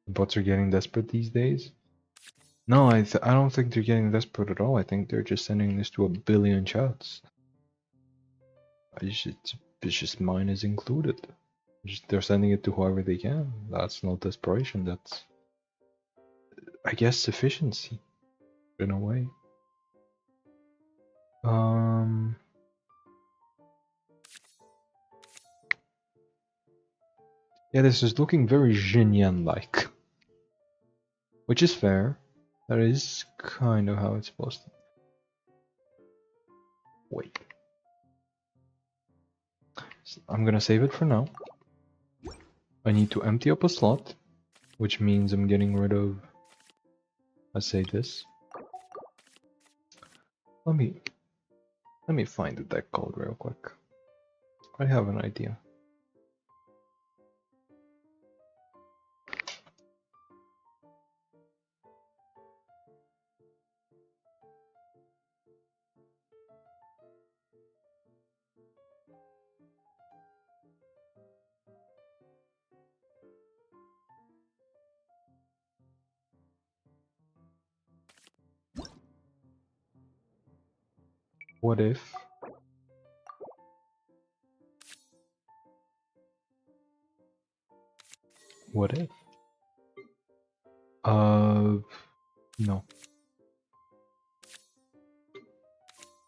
Bots are getting desperate these days? No, I don't think they're getting desperate at all. I think they're just sending this to a billion chats. It's just mine is included. They're sending it to whoever they can. That's not desperation. That's I guess efficiency, in a way. Yeah, this is looking very Jinyan-like. Which is fair. That is kind of how it's supposed to. Wait. I'm gonna save it for now. I need to empty up a slot, which means I'm getting rid of, let's say, this. Let me find the deck code real quick. I have an idea. What if? What if? No.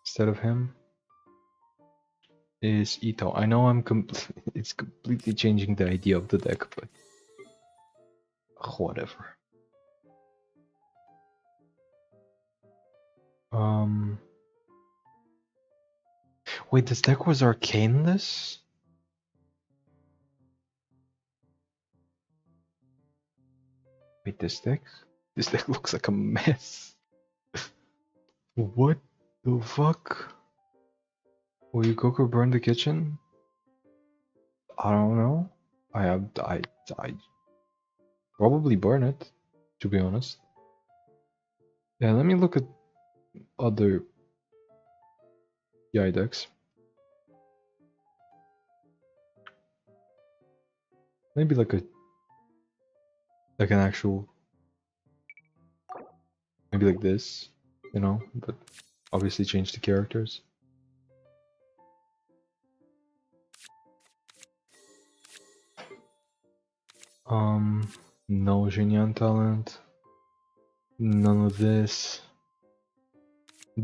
Instead of him is Itto. I know it's completely changing the idea of the deck, but whatever. Wait, this deck was arcaneless? Wait, this deck looks like a mess. What the fuck? Will you cook or burn the kitchen? I don't know. I probably burn it, to be honest. Yeah, let me look at other Yai decks. Maybe like an actual, maybe like this, you know, but obviously change the characters. No Jinyan talent. None of this.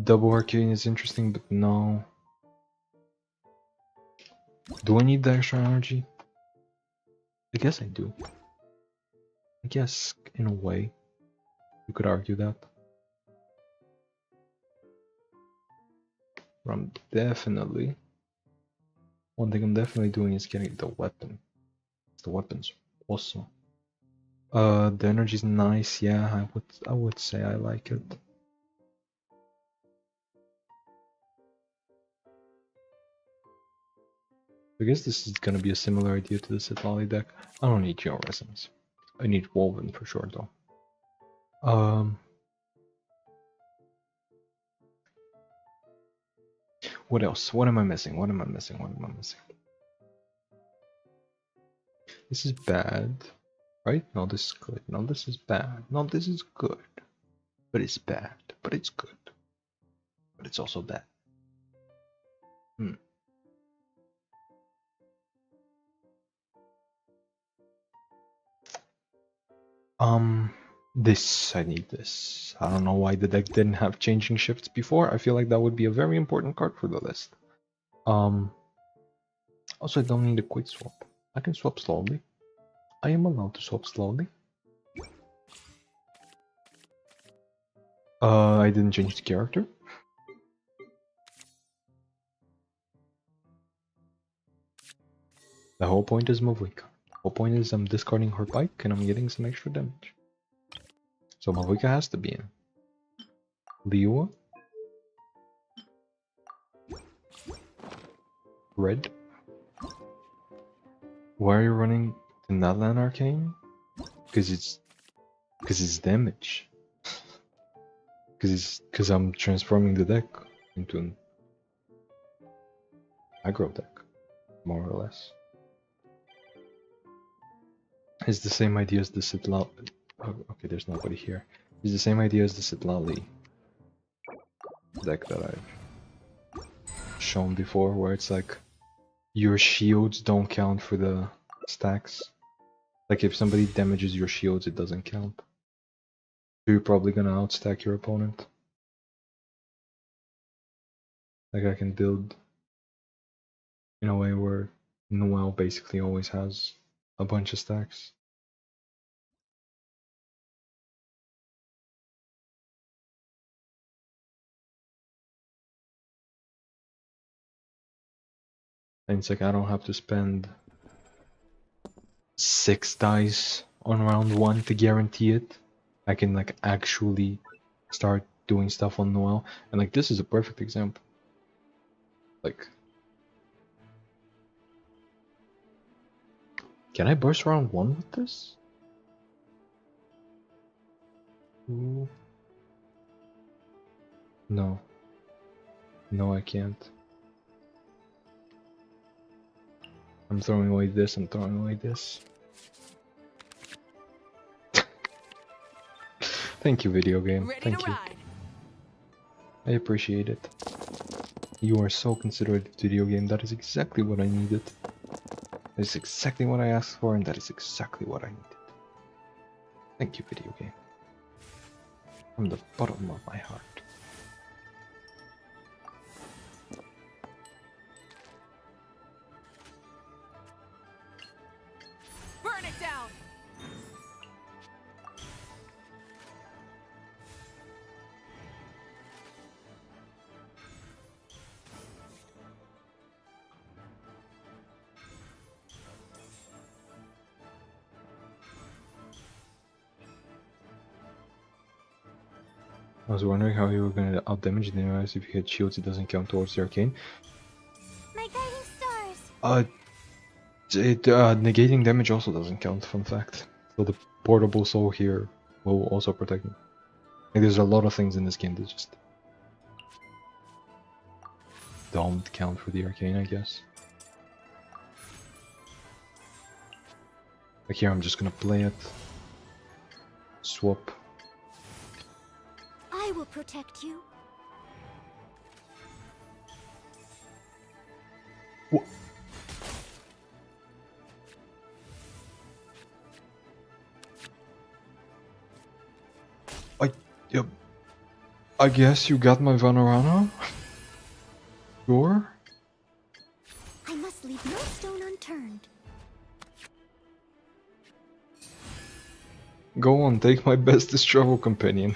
Double Arcane is interesting, but no. Do I need the extra energy? I guess I do. I guess, in a way, you could argue that. But I'm definitely... One thing I'm definitely doing is getting the weapon. The weapon's awesome. The energy's nice, yeah, I would say I like it. I guess this is gonna be a similar idea to the Sitlali deck. I don't need Geo Resonance. I need Woven for sure though. What else? What am I missing? What am I missing? What am I missing? This is bad, right? No, this is good. No, this is bad. No, this is good. But it's bad. But it's good. But it's also bad. This, I need this. I don't know why the deck didn't have changing shifts before. I feel like that would be a very important card for the list. Also, I don't need a quick swap. I can swap slowly. I am allowed to swap slowly. I didn't change the character. The whole point is Mavuika. The whole point is I'm discarding her bike and I'm getting some extra damage. So Mavuika has to be in. Liua. Red. Why are you running the Natlan Arcane? Because it's damage. Because I'm transforming the deck into an aggro deck, more or less. It's the same idea as the Sitlali. Oh, okay, there's nobody here. It's the same idea as the Sitlali deck that I've shown before, where it's like your shields don't count for the stacks. Like if somebody damages your shields, it doesn't count. You're probably gonna outstack your opponent. Like I can build in a way where Noel basically always has a bunch of stacks. And it's like I don't have to spend 6 dice on round 1 to guarantee it. I can like actually start doing stuff on Noel. And like this is a perfect example. Like, can I burst round 1 with this? Ooh. No. No, I can't. I'm throwing away this, I'm throwing away this. Thank you, video game. Ready Thank to you. ride. I appreciate it. You are so considerate, video game. That is exactly what I needed. That is exactly what I asked for, and that is exactly what I needed. Thank you, video game. From the bottom of my heart. Burn it down. I was wondering how you were gonna outdamage the enemies if you hit shields. It doesn't count towards the arcane. My guiding stars. Negating damage also doesn't count. Fun fact. So the portable soul here will also protect me. Like, there's a lot of things in this game that just don't count for the arcane, I guess. Like here, I'm just gonna play it. Swap. I will protect you. What? Yep. I guess you got my Vanarana? Sure? I must leave no stone unturned. Go on, take my bestest travel companion.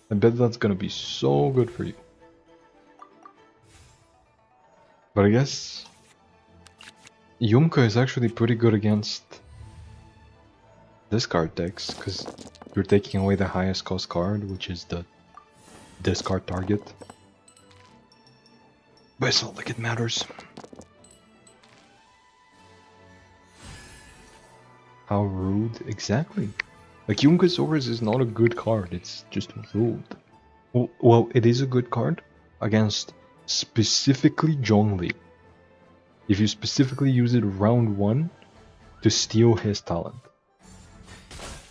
I bet that's gonna be so good for you. But I guess Yumka is actually pretty good against this card decks, because you're taking away the highest cost card, which is the discard target. But it's not like it matters. How rude? Exactly. Like, Yunkasaurus is not a good card, it's just rude. Well, it is a good card against specifically Zhongli. If you specifically use it round 1 to steal his talent.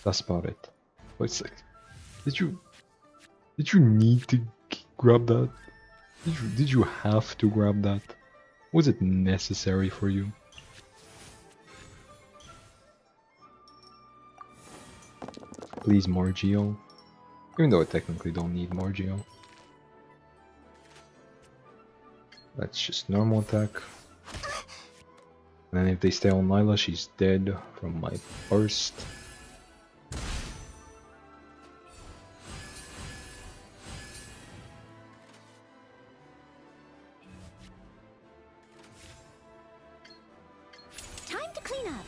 That's about it. But it's like, did you need to grab that? Did you have to grab that? Was it necessary for you? Please, more Geo. Even though I technically don't need more Geo. That's just normal attack. And then if they stay on Nyla, she's dead from my burst. Time to clean up.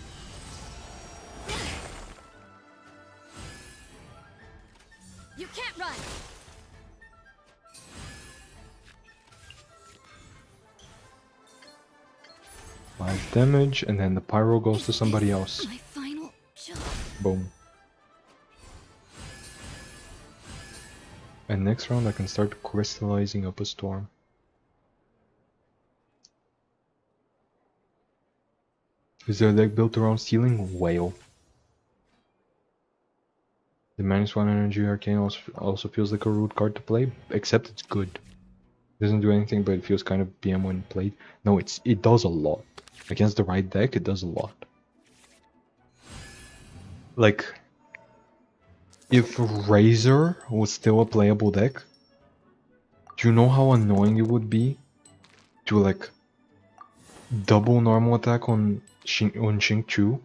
You can't run. 5 damage, and then the pyro goes to somebody else. My final job. Boom. And next round I can start crystallizing up a storm. Is their deck built around stealing? Whale. The -1 energy arcane also feels like a rude card to play, except it's good. It doesn't do anything, but it feels kind of BM when played. No, it does a lot. Against the right deck, it does a lot. Like, If Razor was still a playable deck, do you know how annoying it would be to like double normal attack on Xing Chu?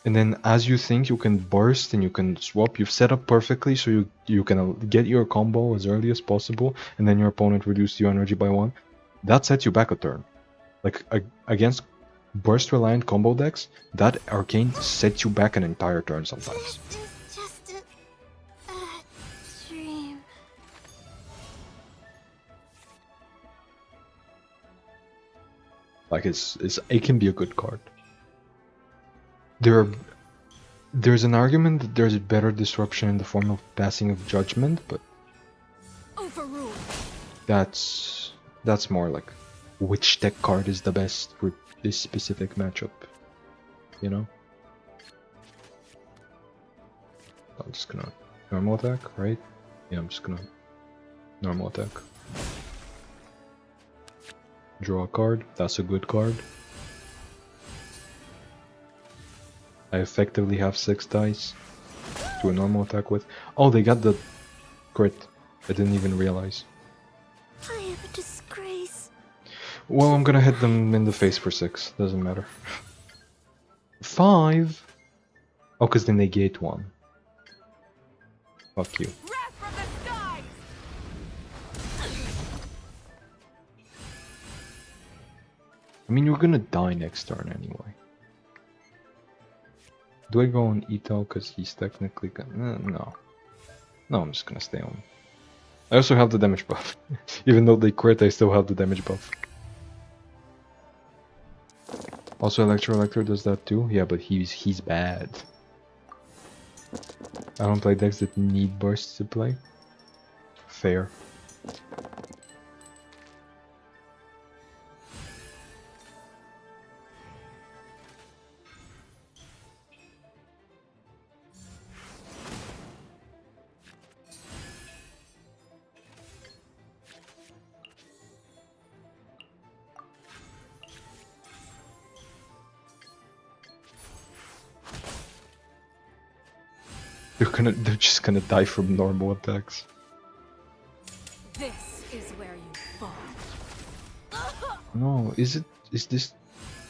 And then as you think you can burst and you can swap, you've set up perfectly so you can get your combo as early as possible, and then your opponent reduces your energy by 1. That sets you back a turn. Like against burst reliant combo decks, that arcane sets you back an entire turn sometimes. This is just a dream. Like it can be a good card. There's an argument that there's a better disruption in the form of Passing of Judgment, but Overruled. that's more like which deck card is the best for this specific matchup, you know? I'm just gonna normal attack, right? Yeah, I'm just gonna normal attack. Draw a card, that's a good card. I effectively have 6 dice to a normal attack with. Oh, they got the crit. I didn't even realize. I am a disgrace. Well, I'm gonna hit them in the face for 6. Doesn't matter. 5? Oh, because they negate 1. Fuck you. Wrath from the skies! I mean, you're gonna die next turn anyway. Do I go on Itto because he's technically gonna... no. No, I'm just gonna stay on. I also have the damage buff. Even though they crit, I still have the damage buff. Also, Electro does that too. Yeah, but he's bad. I don't play decks that need bursts to play. Fair. They're just gonna die from normal attacks. This is where you fall. No, is this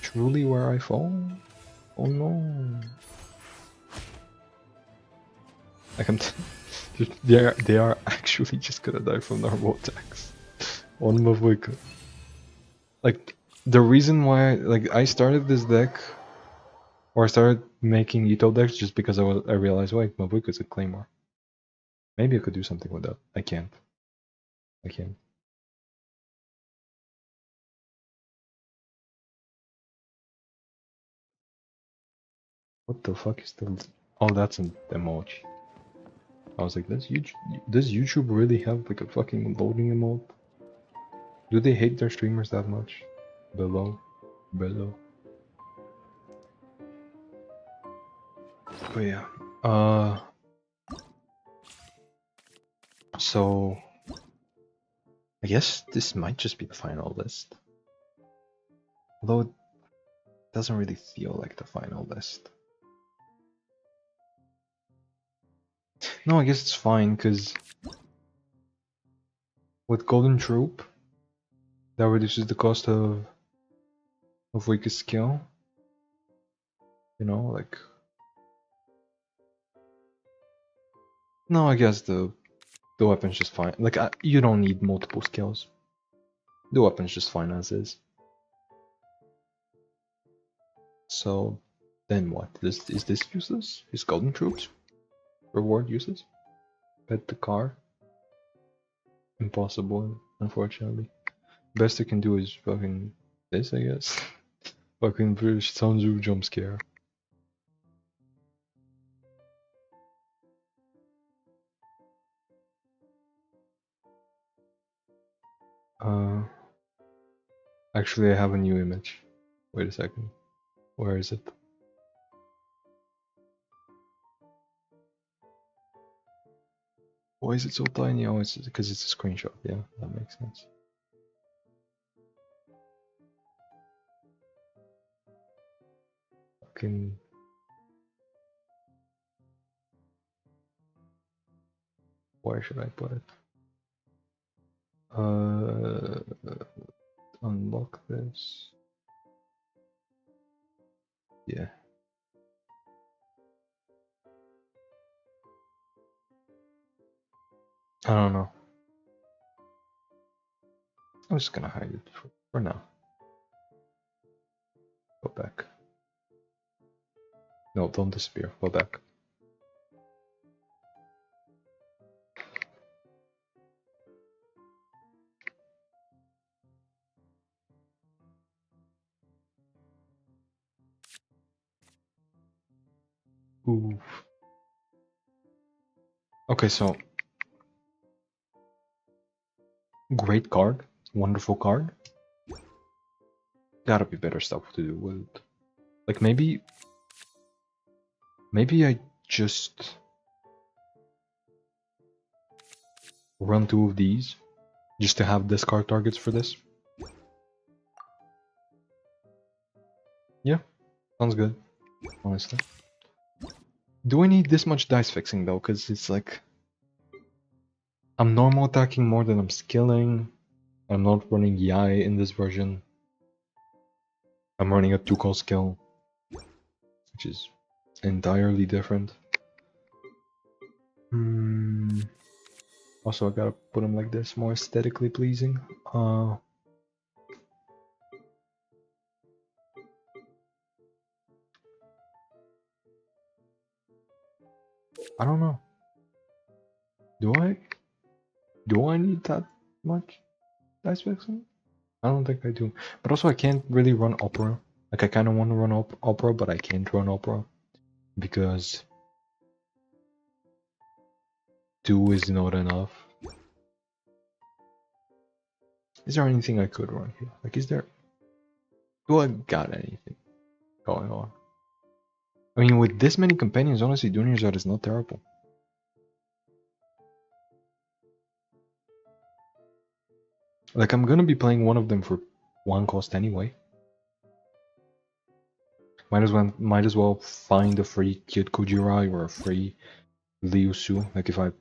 truly where I fall? Oh no. Like they are actually just gonna die from normal attacks. On Mavuika. Like the reason why I started this deck, or I started making Itto decks just because I realized, wait, Mavuika's a claymore. Maybe I could do something with that. I can't. I can't. What the fuck is the... Oh, that's an emoji. I was like, does YouTube really have like a fucking loading emote? Do they hate their streamers that much? Below. But yeah. So I guess this might just be the final list. Although it doesn't really feel like the final list. No, I guess it's fine, because with Golden Troop, that reduces the cost of weakest skill. You know, like... No, I guess the weapon's just fine. Like, you don't need multiple skills. The weapon's just fine as is. So, then what? Is this useless? Is Golden Troops reward useless? Pet the car? Impossible, unfortunately. Best I can do is fucking this, I guess. Fucking British Sanju jump scare. Actually I have a new image. Wait a second. Where is it? Why is it so tiny? Oh, it's because it's a screenshot. Yeah, that makes sense. Fucking... Where should I put it? Unlock this. Yeah. I don't know. I'm just gonna hide it for now. Go back. No, don't disappear. Go back. Oof. Okay, so great card, wonderful card. Gotta be better stuff to do with it. Like maybe I just run 2 of these just to have discard targets for this. Yeah, sounds good, honestly. Do I need this much dice fixing though? Because it's like I'm normal attacking more than I'm skilling. I'm not running Yai in this version. I'm running a 2-call skill, which is entirely different. Also, I gotta put them like this, more aesthetically pleasing. I don't know. Do I need that much dice fixing? I don't think I do. But also, I can't really run opera. Like, I kind of want to run opera, but I can't run opera because 2 is not enough. Is there anything I could run here? Like, do I got anything going on? I mean, with this many companions, honestly, Dunyarzad is not terrible. Like, I'm gonna be playing one of them for 1 cost anyway. Might as well find a free Kid Kujirai or a free Liu Su. Like, if I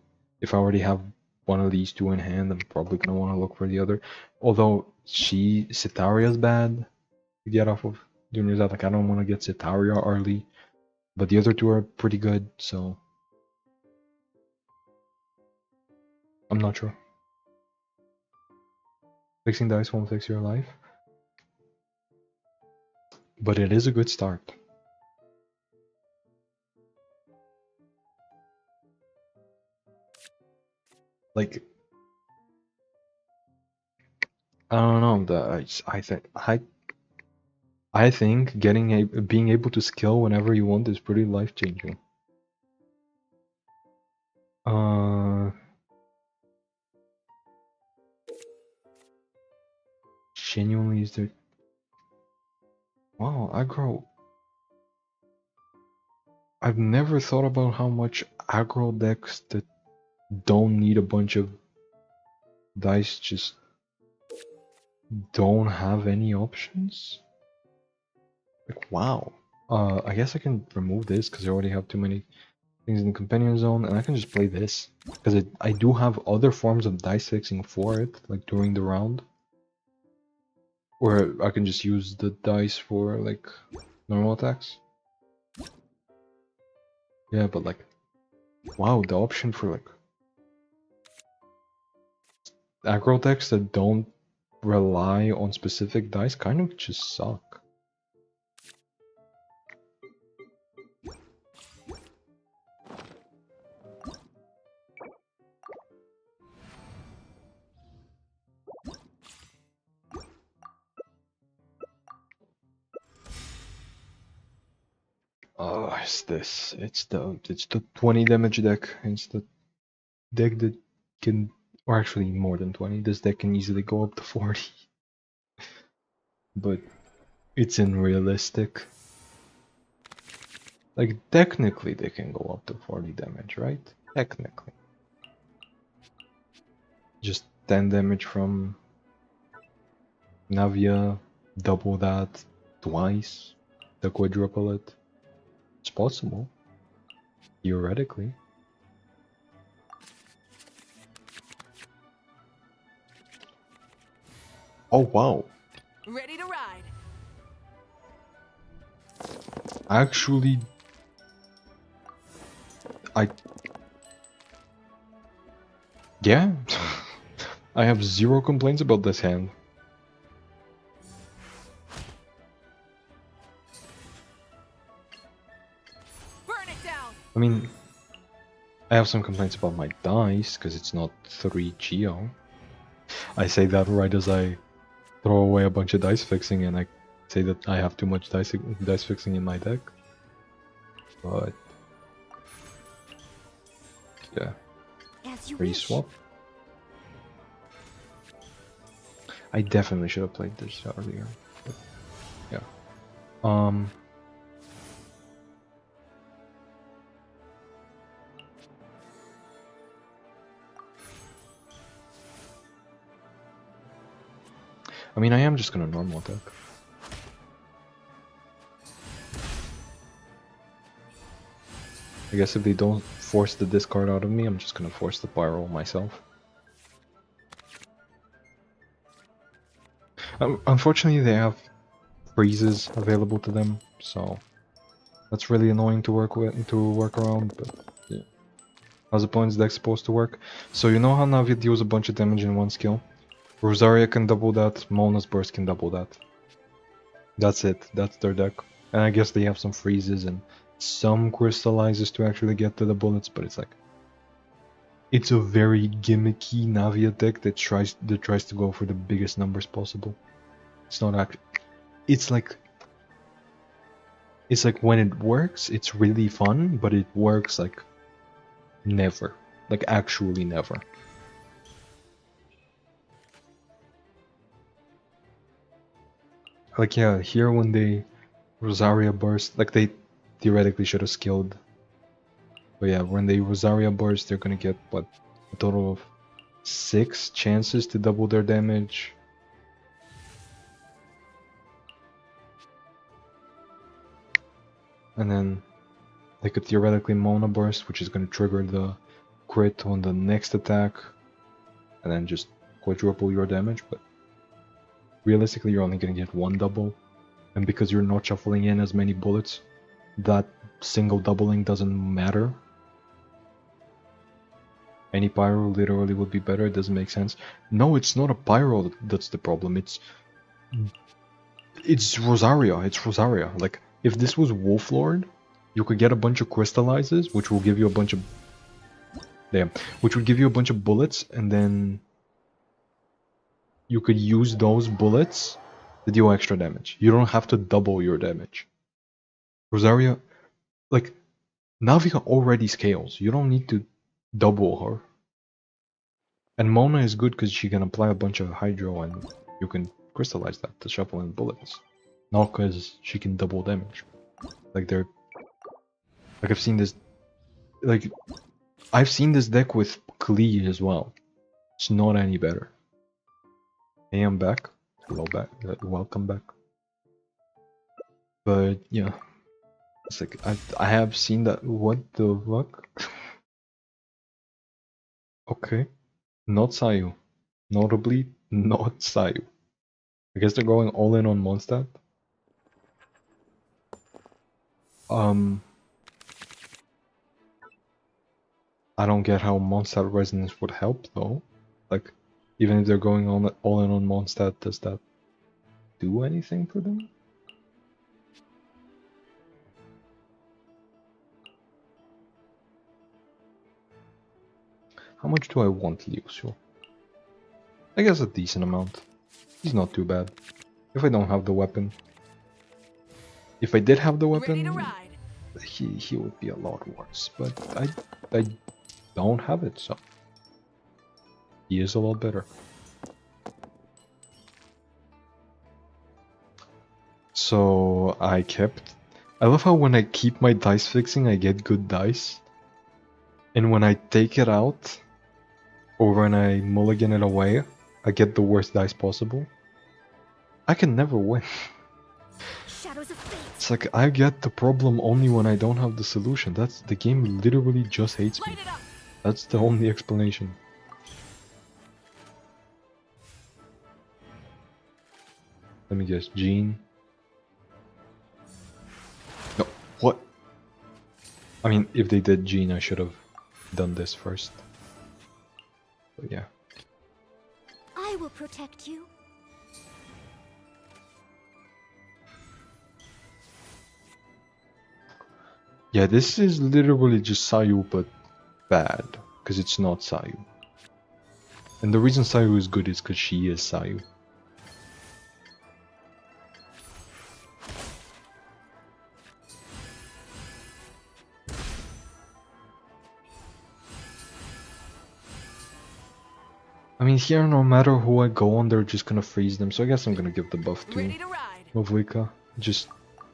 already have one of these 2 in hand, I'm probably gonna want to look for the other. Although Cetaria's bad to get off of Dunyarzad. Like, I don't want to get Cetaria early, but the other 2 are pretty good, so I'm not sure. Fixing dice won't fix your life, but it is a good start. Like, I don't know. I think being able to skill whenever you want is pretty life changing. Genuinely, is there? Wow, aggro. I've never thought about how much aggro decks that don't need a bunch of dice just don't have any options. Like, wow. I guess I can remove this because I already have too many things in the companion zone, and I can just play this because I do have other forms of dice fixing for it, like during the round, or I can just use the dice for like normal attacks. Yeah, but like, wow, the option for like aggro decks that don't rely on specific dice kind of just suck. Oh, it's this. It's the 20 damage deck. It's the deck that can, or actually more than 20. This deck can easily go up to 40. But it's unrealistic. Like, technically they can go up to 40 damage, right? Technically. Just 10 damage from Navia, double that twice, the quadruple it. It's possible. Theoretically. Oh wow. Ready to ride. Actually, yeah. I have zero complaints about this hand. Burn it down. I mean, I have some complaints about my dice, because it's not 3 Geo. I say that right as I throw away a bunch of dice fixing, and I say that I have too much dice fixing in my deck. But yeah, As you free wish. swap. I definitely should have played this earlier. But yeah. I mean, I am just gonna normal attack. I guess if they don't force the discard out of me, I'm just gonna force the pyro myself. Unfortunately, they have freezes available to them, so that's really annoying to work around. But yeah, how's opponent's deck supposed to work? So you know how Navia deals a bunch of damage in one skill? Rosaria can double that. Mona's burst can double that. That's it. That's their deck. And I guess they have some freezes and some crystallizes to actually get to the bullets, but it's like it's a very gimmicky Navia deck that tries to go for the biggest numbers possible. It's not actually. It's like when it works, it's really fun, but it works like never, like actually never. Like yeah, here when they Rosaria burst, like they theoretically should have skilled. But yeah, when they Rosaria burst, they're gonna get what, a total of 6 chances to double their damage. And then they could theoretically Mona burst, which is gonna trigger the crit on the next attack, and then just quadruple your damage. But realistically, you're only gonna get 1 double, and because you're not shuffling in as many bullets, that single doubling doesn't matter. Any pyro literally would be better. It doesn't make sense. No, it's not a pyro that's the problem. It's Rosaria. It's Rosaria. Like if this was Wolflord, you could get a bunch of crystallizes, which will give you a bunch of which would give you a bunch of bullets, and then you could use those bullets to deal extra damage. You don't have to double your damage. Rosaria, like Navia already scales. You don't need to double her. And Mona is good because she can apply a bunch of Hydro and you can crystallize that to shuffle in bullets. Not because she can double damage. Like I've seen this deck with Klee as well. It's not any better. Hey, I'm back. Hello back. Welcome back. But yeah. It's like I have seen that. What the fuck? Okay. Not Sayu. Notably, not Sayu. I guess they're going all in on Mondstadt. I don't get how Mondstadt Resonance would help though. Like, even if they're going all in on Mondstadt, does that do anything for them? How much do I want Liusio? I guess a decent amount. He's not too bad. If I don't have the weapon. If I did have the weapon, he would be a lot worse. But I don't have it, so he is a lot better. So I love how when I keep my dice fixing, I get good dice. And when I take it out, or when I mulligan it away, I get the worst dice possible. I can never win. Shadows of fate. It's like I get the problem only when I don't have the solution. That's the game literally just hates me. That's the only explanation. Let me guess, Jean. No, what? I mean, if they did Jean, I should have done this first. But yeah. I will protect you. Yeah, this is literally just Sayu, but bad. Because it's not Sayu. And the reason Sayu is good is because she is Sayu. I mean, here, no matter who I go on, they're just gonna freeze them. So I guess I'm gonna give the buff to Ready to ride. Mavuika. Just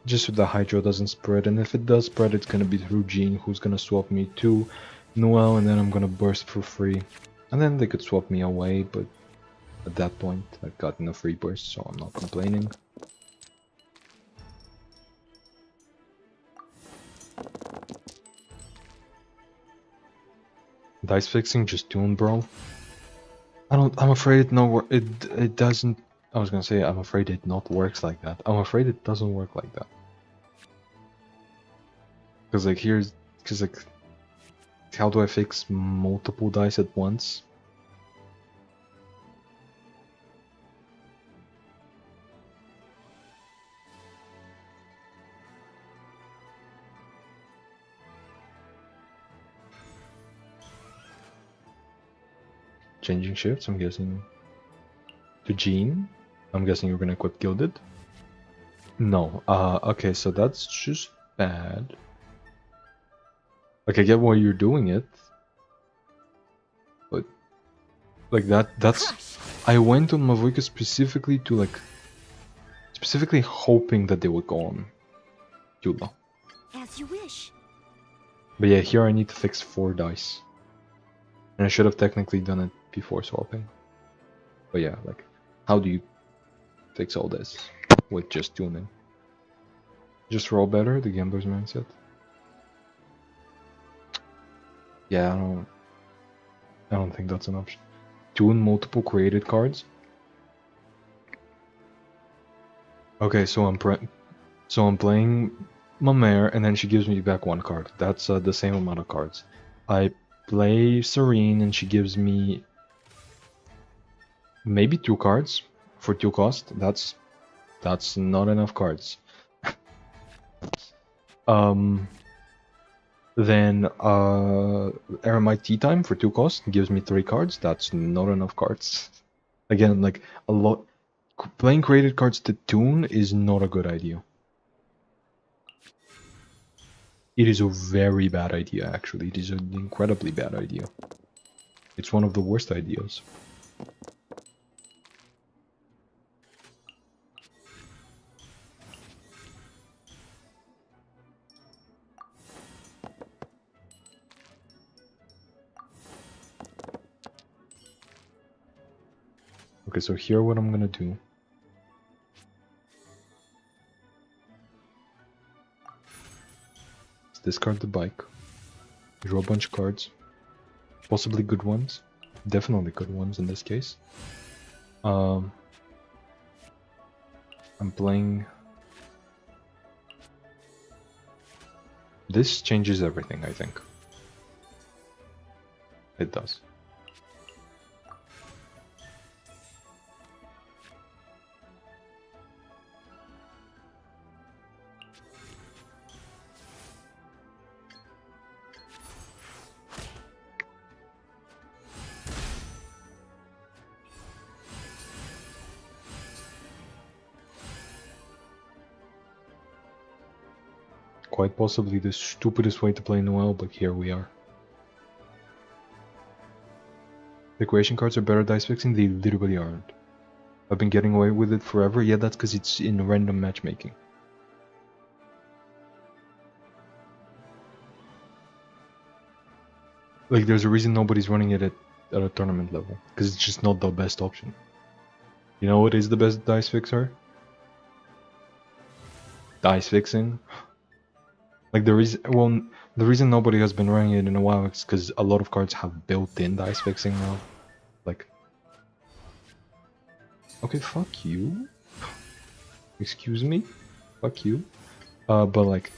so the Hydro doesn't spread. And if it does spread, it's gonna be through Jean, who's gonna swap me to Noel, and then I'm gonna burst for free. And then they could swap me away, but at that point, I've gotten a free burst, so I'm not complaining. Dice fixing, just tune, bro. I'm afraid it doesn't. I was gonna say, I'm afraid it not works like that. I'm afraid it doesn't work like that. Cause like how do I fix multiple dice at once? Changing shifts, I'm guessing. To Jean? I'm guessing you're gonna equip Gilded? No. Okay, so that's just bad. Like, I get why you're doing it. But, like, that's... I went on Mavuika specifically to, like... Specifically hoping that they would go on Yula. As you wish. But yeah, here I need to fix 4 dice. And I should have technically done it before swapping. But yeah, like, how do you fix all this with just tuning? Just roll better, the gambler's mindset. Yeah, I don't think that's an option. Tune multiple created cards. Okay, so I'm playing my mare, and then she gives me back 1 card. That's the same amount of cards. I play Serene, and she gives me maybe 2 cards for 2 cost. That's not enough cards. Then Aramite Tea Time for 2 cost gives me 3 cards. That's not enough cards. Again, like a lot. Playing created cards to tune is not a good idea. It is a very bad idea, actually. It is an incredibly bad idea. It's one of the worst ideas. Okay, so here what I'm gonna do. Is discard the bike. Draw a bunch of cards. Possibly good ones. Definitely good ones in this case. I'm playing... This changes everything, I think. It does. Quite possibly the stupidest way to play Noel, but here we are. Decoration cards are better dice fixing? They literally aren't. I've been getting away with it forever. Yeah, that's because it's in random matchmaking. Like, there's a reason nobody's running it at a tournament level. Because it's just not the best option. You know what is the best dice fixer? Dice fixing? Like, the reason nobody has been running it in a while is because a lot of cards have built-in dice fixing now. Like... Okay, fuck you. Excuse me? Fuck you. But like,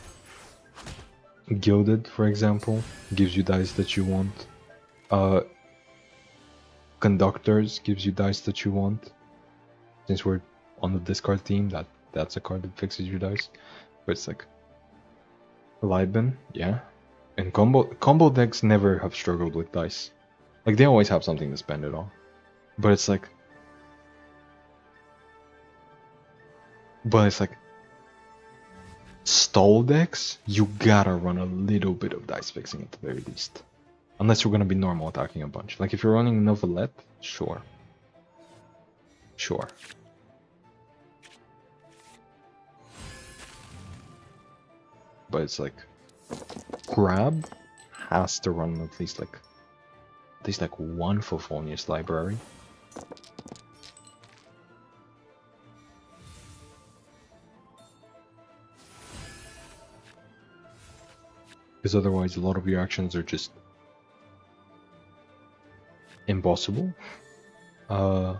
Gilded, for example, gives you dice that you want. Conductors gives you dice that you want. Since we're on the discard theme, that's a card that fixes your dice. But it's like Lightbin, yeah. And combo decks never have struggled with dice. Like they always have something to spend it on. But it's like stall decks, you gotta run a little bit of dice fixing at the very least. Unless you're gonna be normal attacking a bunch. Like if you're running Novelette, sure. Sure. But it's like Grab has to run at least like one Fofonius library. Because otherwise a lot of your actions are just impossible. Oh,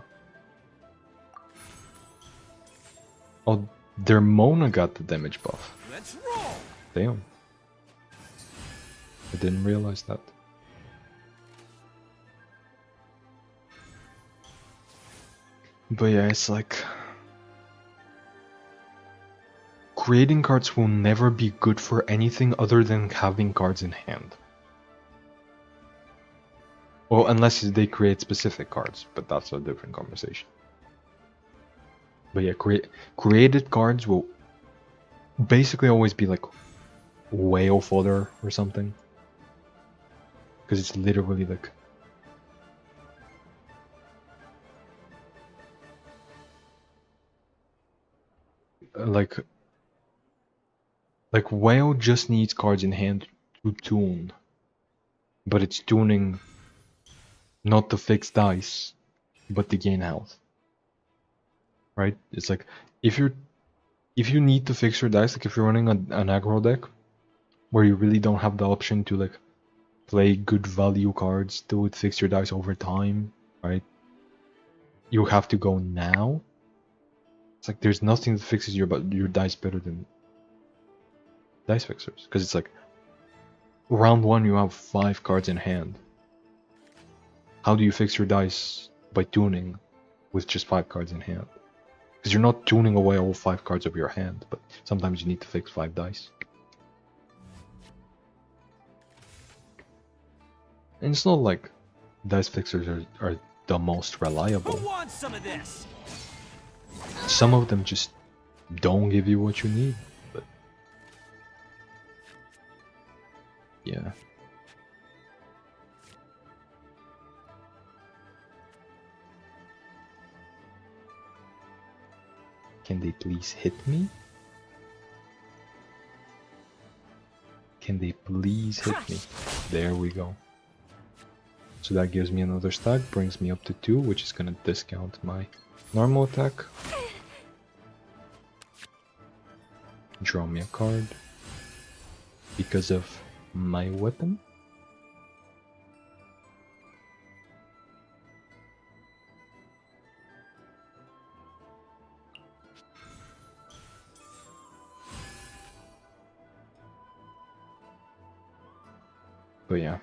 their Mona got the damage buff. Let's roll. Damn. I didn't realize that. But yeah, it's like creating cards will never be good for anything other than having cards in hand. Well, unless they create specific cards, but that's a different conversation. But yeah, created cards will basically always be like whale fodder or something. Because it's literally like whale just needs cards in hand to tune. But it's tuning not to fix dice, but to gain health. Right? It's like if you need to fix your dice, like if you're running an aggro deck where you really don't have the option to like play good value cards to fix your dice over time, right? You have to go now. It's like there's nothing that fixes your dice better than dice fixers, because it's like round 1 you have 5 cards in hand. How do you fix your dice by tuning with just 5 cards in hand? Because you're not tuning away all 5 cards of your hand, but sometimes you need to fix 5 dice. And it's not like dice fixers are the most reliable. Who wants some of this? Some of them just don't give you what you need, but yeah. Can they please hit me? Can they please hit me? There we go. So that gives me another stack, brings me up to 2, which is gonna discount my normal attack. Draw me a card because of my weapon. But yeah.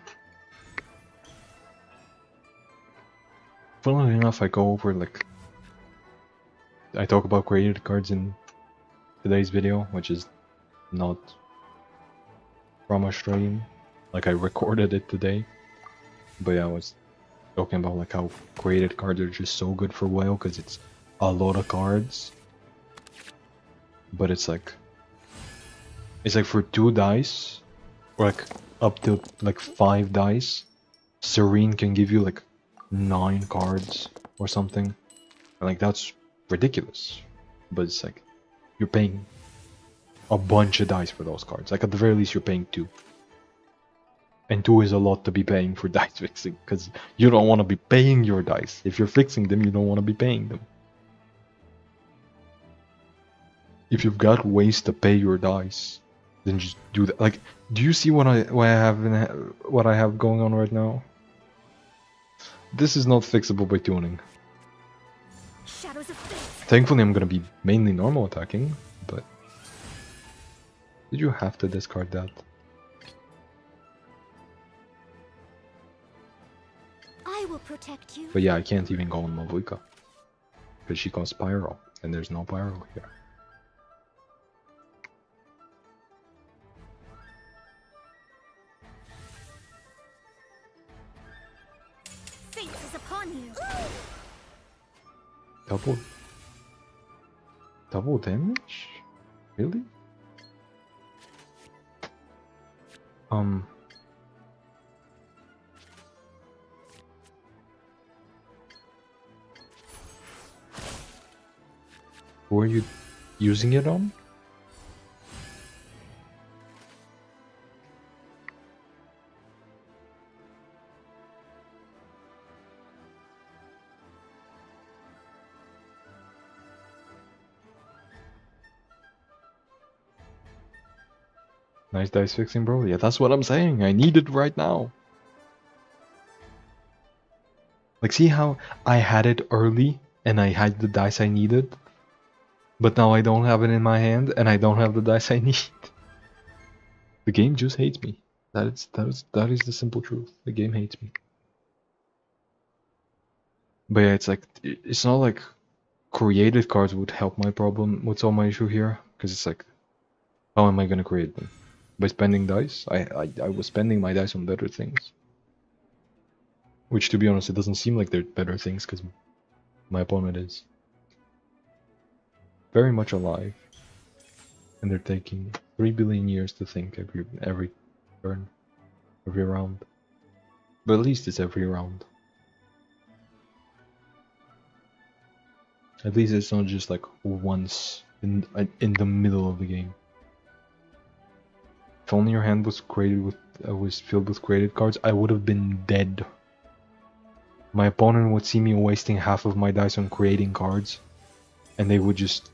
Funnily enough, I go over I talk about created cards in today's video, which is not from a stream. Like I recorded it today. But yeah, I was talking about like how created cards are just so good for whale because it's a lot of cards. But it's like for 2 dice, or like up to like 5 dice, Serene can give you like 9 cards or something. And like that's ridiculous. But it's like you're paying a bunch of dice for those cards. Like at the very least you're paying 2. And 2 is a lot to be paying for dice fixing, because you don't want to be paying your dice. If you're fixing them, you don't want to be paying them. If you've got ways to pay your dice, then just do that. Like, do you see what I have going on right now? This is not fixable by tuning. Shadows of fate. Thankfully, I'm gonna be mainly normal attacking, but did you have to discard that? I will protect you. But yeah, I can't even go on Mavuika because she caused Pyro, and there's no Pyro here. Fate is upon you. Double damage? Really? Who are you using it on? Nice dice fixing, bro. Yeah, that's what I'm saying. I need it right now. Like, see how I had it early and I had the dice I needed? But now I don't have it in my hand and I don't have the dice I need. The game just hates me. That is the simple truth. The game hates me. But yeah, it's like, it's not like creative cards would help my problem, would solve my issue here. Because it's like, how am I gonna create them? By spending dice? I was spending my dice on better things. Which, to be honest, it doesn't seem like they're better things, because my opponent is very much alive. And they're taking 3 billion years to think every turn, every round. But at least it's every round. At least it's not just like once in the middle of the game. If only your hand was filled with created cards, I would have been dead. My opponent would see me wasting half of my dice on creating cards, and they would just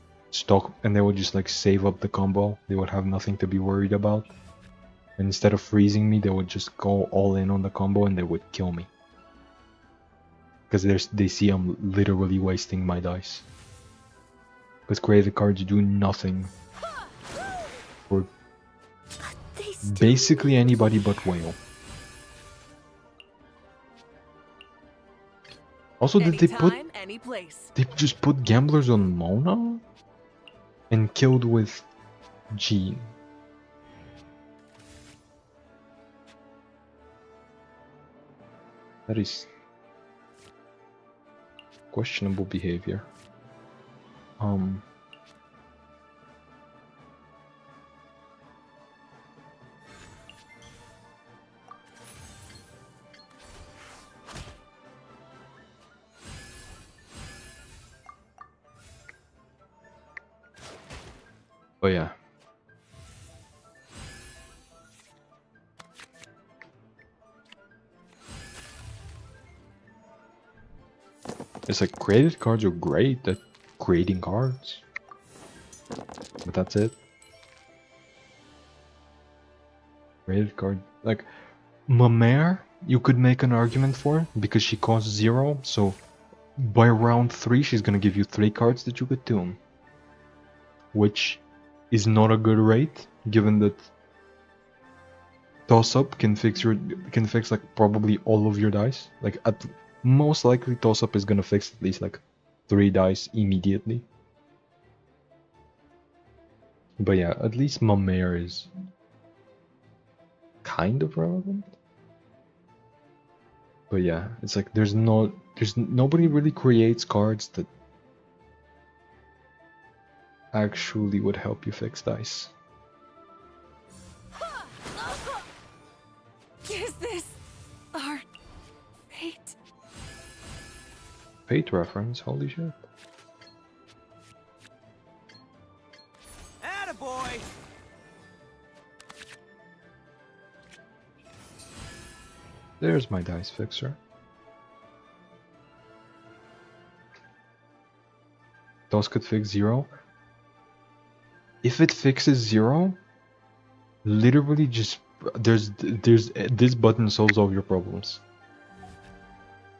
like save up the combo. They would have nothing to be worried about. And instead of freezing me, they would just go all in on the combo and they would kill me. Because they see I'm literally wasting my dice. Because created cards do nothing for basically anybody but Whale. Also, did they put... Anytime, any place. They just put Gamblers on Mona? And killed with Jean. That is questionable behavior. But yeah. It's like created cards are great at creating cards. But that's it. Created card, like Mamere, you could make an argument for because she costs 0, so by round 3 she's gonna give you 3 cards that you could tune. Which is not a good rate, given that Toss Up can fix like probably all of your dice. Like at most likely Toss Up is gonna fix at least like 3 dice immediately. But yeah, at least Mamere is kind of relevant. But yeah, it's like there's nobody really creates cards that actually would help you fix dice. Is this our fate? Fate reference, holy shit. Attaboy! There's my dice fixer. Those could fix 0. If it fixes 0, literally just there's this button solves all your problems.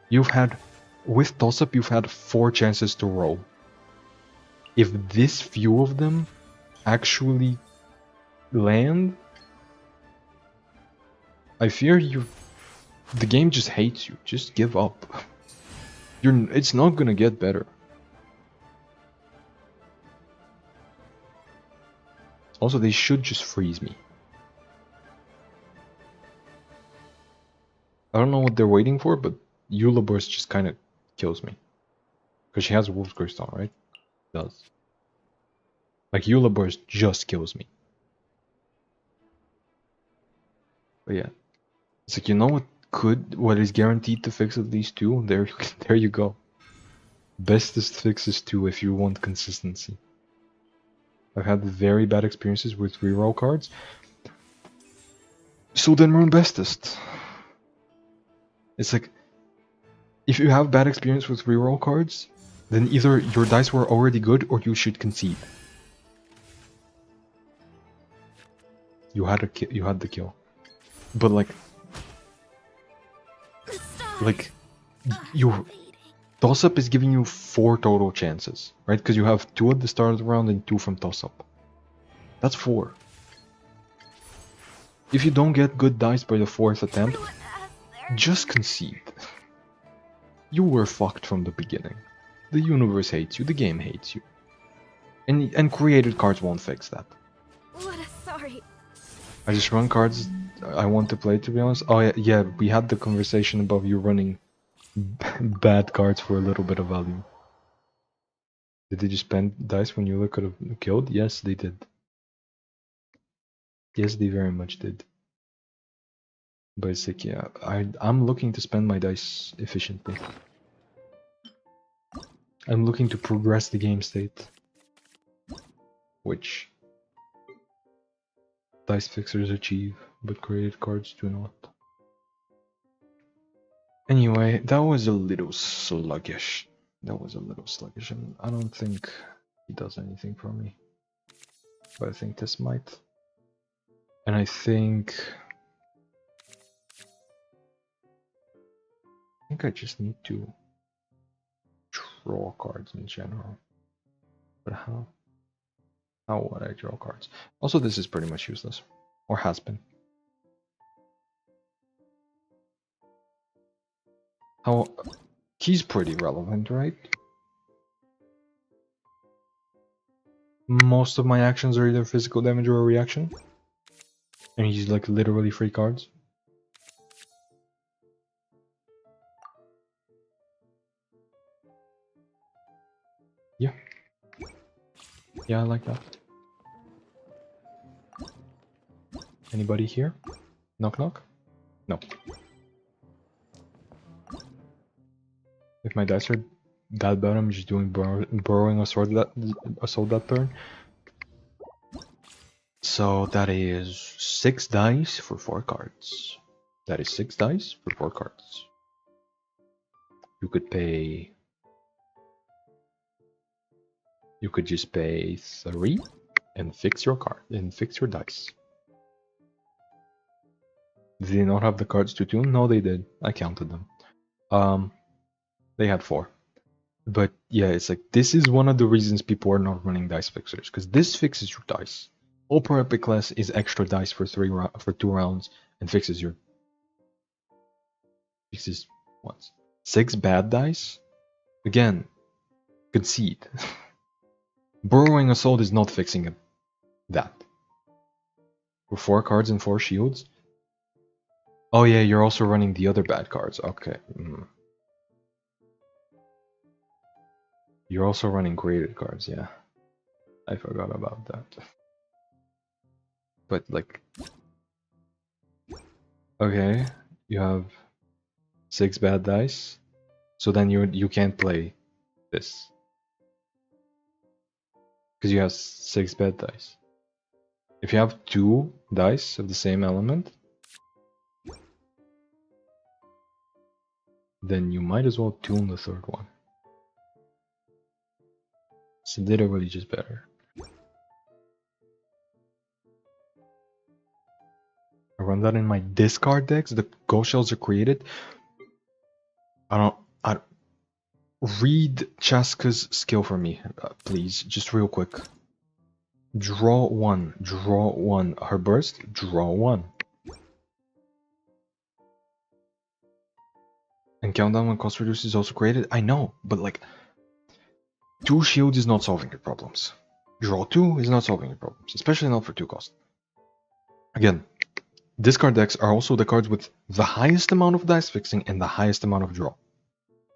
You've had with toss up you've had 4 chances to roll. if this few of them actually land, I fear the game just hates you. Just give up. It's not gonna get better. Also, they should just freeze me. I don't know what they're waiting for, but Eula Burst just kind of kills me. Because she has Wolf's Crystal, right? It does. Like, Eula Burst just kills me. But yeah. It's like, you know what is guaranteed to fix at least 2? There you go. Bestest fixes 2 if you want consistency. I've had very bad experiences with reroll cards. So then run bestest. It's like, if you have bad experience with reroll cards, then either your dice were already good or you should concede. You had the kill. But like your toss-up is giving you 4 total chances, right? Because you have 2 at the start of the round and 2 from toss-up. That's 4. If you don't get good dice by the 4th attempt, just concede. You were fucked from the beginning. The universe hates you, the game hates you. And created cards won't fix that. What a sorry. I just run cards I want to play, to be honest. Oh yeah, we had the conversation about you running bad cards for a little bit of value. Did they just spend dice when you could have killed? Yes, they did. Yes, they very much did. But it's like, yeah, I'm looking to spend my dice efficiently. I'm looking to progress the game state. Which dice fixers achieve, but created cards do not. Anyway, that was a little sluggish. And I don't think he does anything for me. But I think this might. And I think I just need to draw cards in general. But how? How would I draw cards? Also, this is pretty much useless. Or has been. How? He's pretty relevant, right? Most of my actions are either physical damage or a reaction. And he's like literally free cards. Yeah. Yeah, I like that. Anybody here? Knock knock? No. If my dice are that bad, I'm just doing borrowing assault that turn. So that is 6 dice for 4 cards. That is 6 dice for 4 cards. You could pay. You could just pay 3 and fix your card and fix your dice. Did they not have the cards to tune? No, they did. I counted them. They had 4. But yeah, it's like this is one of the reasons people are not running dice fixers, because this fixes your dice. Ultra Epic class is extra dice for 2 rounds and fixes once. 6 bad dice? Again, concede. Burrowing Assault is not fixing it. That. For 4 cards and 4 shields? Oh yeah, you're also running the other bad cards. Okay. You're also running graded cards, yeah. I forgot about that. But like... Okay, you have 6 bad dice. So then you can't play this. Because you have 6 bad dice. If you have 2 dice of the same element, then you might as well tune the 3rd one. It's literally just better. I run that in my discard decks. The ghost shells are created. read Chaska's skill for me, please, just real quick. Draw one. Her burst, draw one. And countdown when cost reduce is also created. I know, but like 2 shields is not solving your problems. Draw 2 is not solving your problems, especially not for 2 cost. Again, discard decks are also the cards with the highest amount of dice fixing and the highest amount of draw.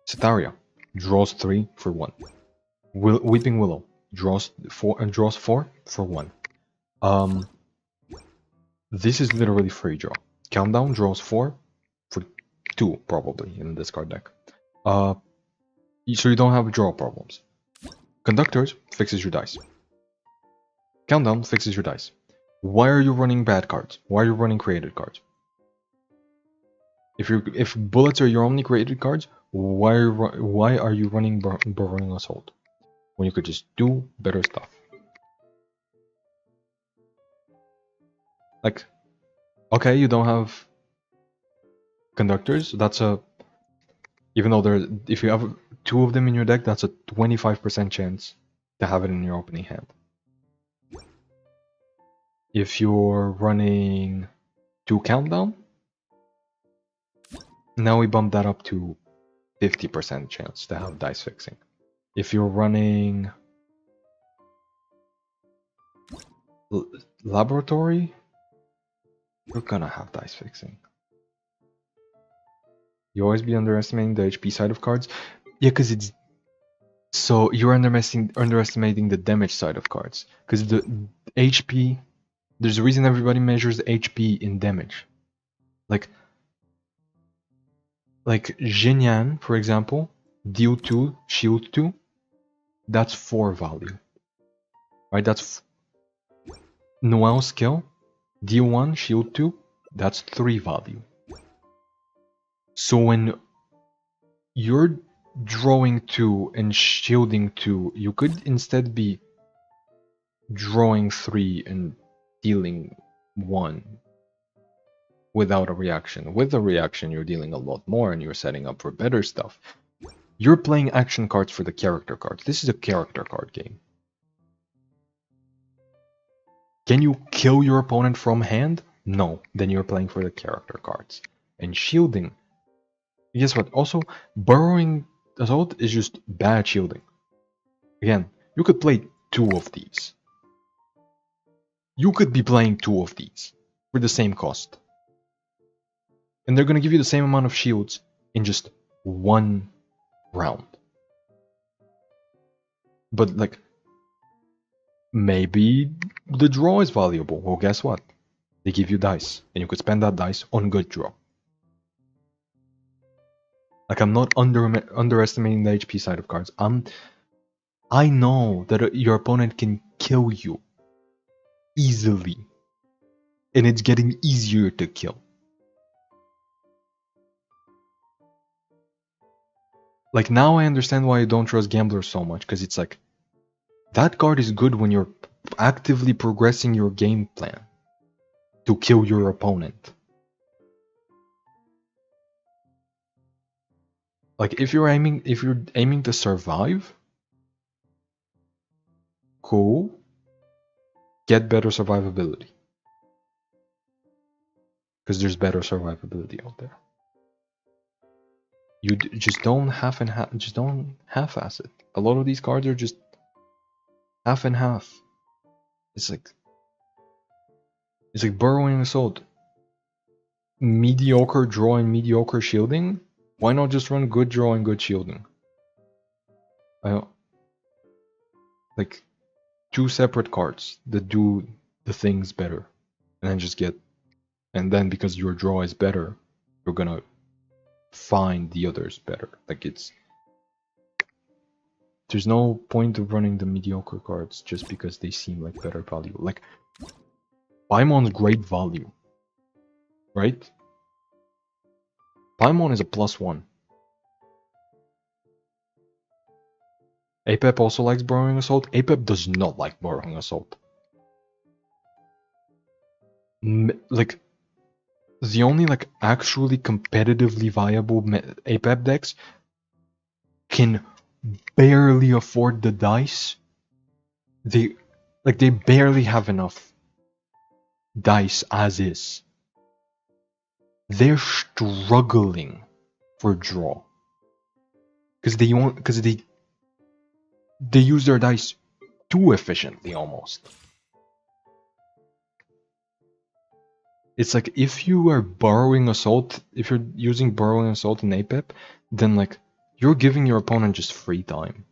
Cetaria draws 3 for 1. Weeping Willow draws 4 for 1. This is literally free draw. Countdown draws 4 for 2 probably in the discard deck. So you don't have draw problems. Conductors fixes your dice. Countdown fixes your dice. Why are you running bad cards? Why are you running created cards? If bullets are your only created cards, why are you running Burrowing Assault when you could just do better stuff? Like, okay, you don't have conductors. That's a, even though if you have 2 of them in your deck, that's a 25% chance to have it in your opening hand. If you're running 2 countdown, now we bump that up to 50% chance to have dice fixing. If you're running laboratory, you're gonna have dice fixing. You always be underestimating the HP side of cards. Yeah, because it's... So you're underestimating the damage side of cards. Because the HP... There's a reason everybody measures HP in damage. Like Jinyan, for example, deal 2, shield 2, that's 4 value. Right, that's... Noel's skill, deal 1, shield 2, that's 3 value. So when you're drawing 2 and shielding 2, you could instead be drawing 3 and dealing 1 without a reaction. With a reaction, you're dealing a lot more and you're setting up for better stuff. You're playing action cards for the character cards. This is a character card game. Can you kill your opponent from hand? No. Then you're playing for the character cards. And shielding. Guess what? Also, Burrowing Assault is just bad shielding. Again, you could play 2 of these. You could be playing 2 of these for the same cost. And they're gonna give you the same amount of shields in just 1 round. But like, maybe the draw is valuable. Well, guess what? They give you dice, and you could spend that dice on good draw. Like, I'm not underestimating the HP side of cards. I know that your opponent can kill you easily, and it's getting easier to kill. Like, now I understand why you don't trust gamblers so much, because it's like, that card is good when you're actively progressing your game plan to kill your opponent. Like, if you're aiming to survive, cool. Get better survivability. Because there's better survivability out there. You just don't half half-ass it. A lot of these cards are just half and half. It's like Burrowing Assault. Mediocre draw and mediocre shielding. Why not just run good draw and good shielding? Like 2 separate cards that do the things better, and then just get, and then because your draw is better, you're gonna find the others better. Like, there's no point of running the mediocre cards just because they seem like better value. Like, Paimon's great value, right? Paimon is a +1. Apep also likes Burrowing Assault. Apep does not like Burrowing Assault. Like, the only actually competitively viable Apep decks can barely afford the dice. They barely have enough dice as is. They're struggling for draw because they use their dice too efficiently almost. It's like if you are borrowing assault, if you're using borrowing assault in APEP, then like you're giving your opponent just free time.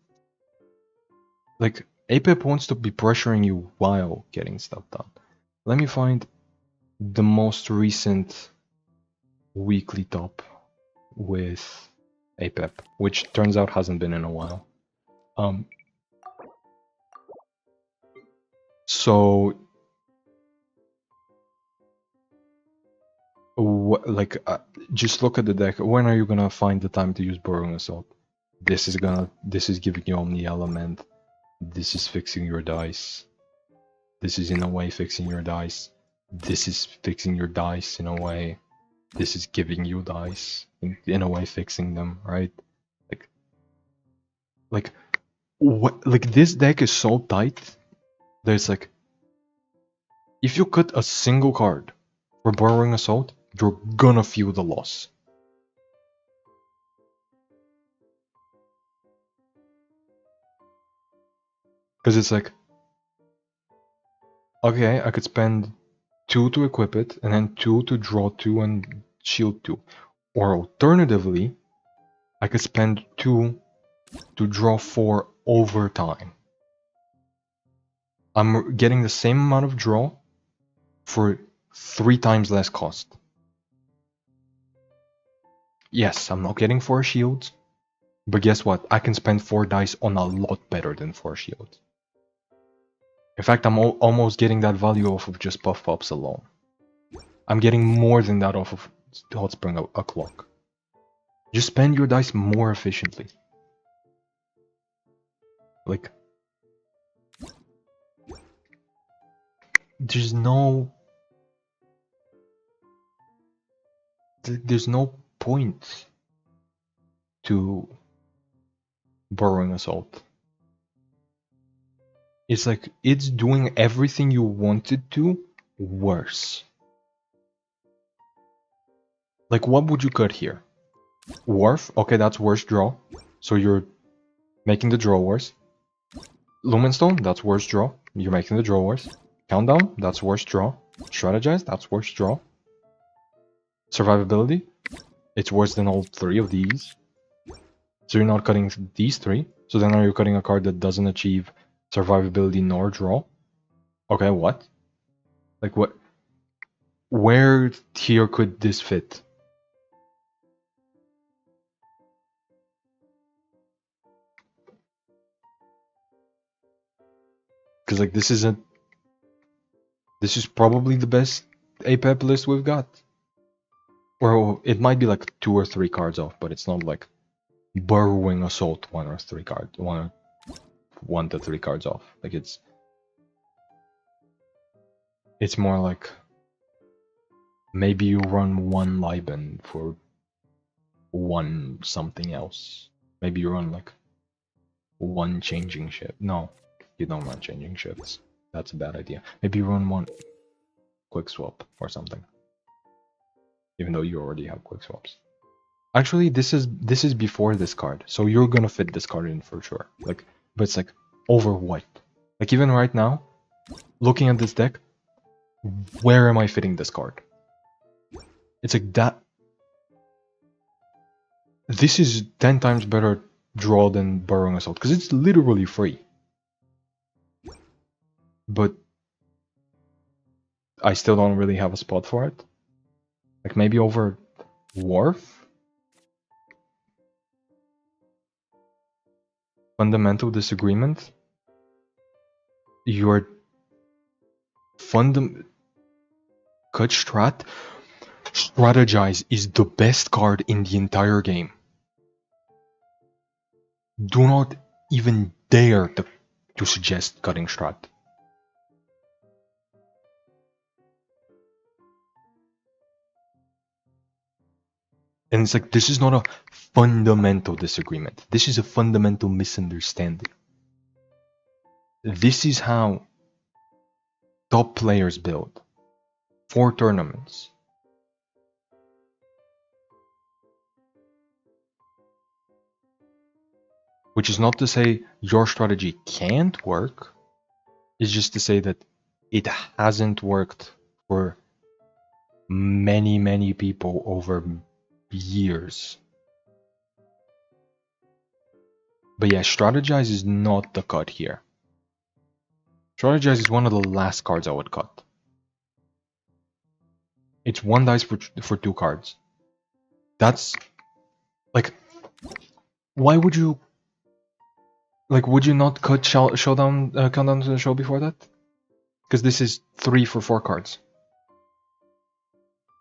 Like APEP wants to be pressuring you while getting stuff done. Let me find the most recent weekly top with APEP, which turns out hasn't been in a while. So just look at the deck. When are you gonna find the time to use borrowing assault? This is giving you Omni Element. This is fixing your dice. This is in a way fixing your dice. This is fixing your dice in a way. This is giving you dice in a way fixing them, right? Like this deck is so tight that it's like if you cut a single card for borrowing assault, you're gonna feel the loss. Because it's like, okay, I could spend 2 to equip it, and then 2 to draw 2 and shield 2. Or alternatively, I could spend 2 to draw 4 over time. I'm getting the same amount of draw for 3 times less cost. Yes, I'm not getting 4 shields, but guess what? I can spend 4 dice on a lot better than 4 shields. In fact, I'm almost getting that value off of just Puff Pups alone. I'm getting more than that off of Hot Spring O'Clock. Just spend your dice more efficiently. Like, there's no point to borrowing assault. It's like it's doing everything you wanted to worse. Like, what would you cut here? Wharf? Okay, that's worse draw. So you're making the draw worse. Lumenstone? That's worse draw. You're making the draw worse. Countdown? That's worse draw. Strategize? That's worse draw. Survivability? It's worse than all 3 of these. So you're not cutting these 3. So then are you cutting a card that doesn't achieve survivability nor draw? Okay, what? Like what? Where here could this fit? Because like this is probably the best APEP list we've got. Or it might be like 2 or 3 cards off, but it's not like Burrowing Assault 1 or 3 cards, 1 to 3 cards off. Like it's more like maybe you run 1 Liben for 1 something else. Maybe you run like 1 changing shift. No, you don't run changing shifts. That's a bad idea. Maybe you run 1 quick swap or something. Even though you already have quick swaps. Actually, this is before this card, so you're gonna fit this card in for sure. Like, but it's like over what? Like even right now, looking at this deck, where am I fitting this card? It's like that. This is 10 times better draw than Burrowing Assault because it's literally free. But I still don't really have a spot for it. Like maybe over Wharf? Fundamental disagreement. Your cut strategize is the best card in the entire game. Do not even dare to suggest cutting strat. And it's like, this is not a fundamental disagreement. This is a fundamental misunderstanding. This is how top players build for tournaments. Which is not to say your strategy can't work. It's just to say that it hasn't worked for many, many people over years. But yeah, strategize is not the cut here. Strategize is one of the last cards I would cut. It's 1 dice for 2 cards. That's like, why would you, like, would you not cut showdown countdown to the show before that? Because this is 3 for 4 cards.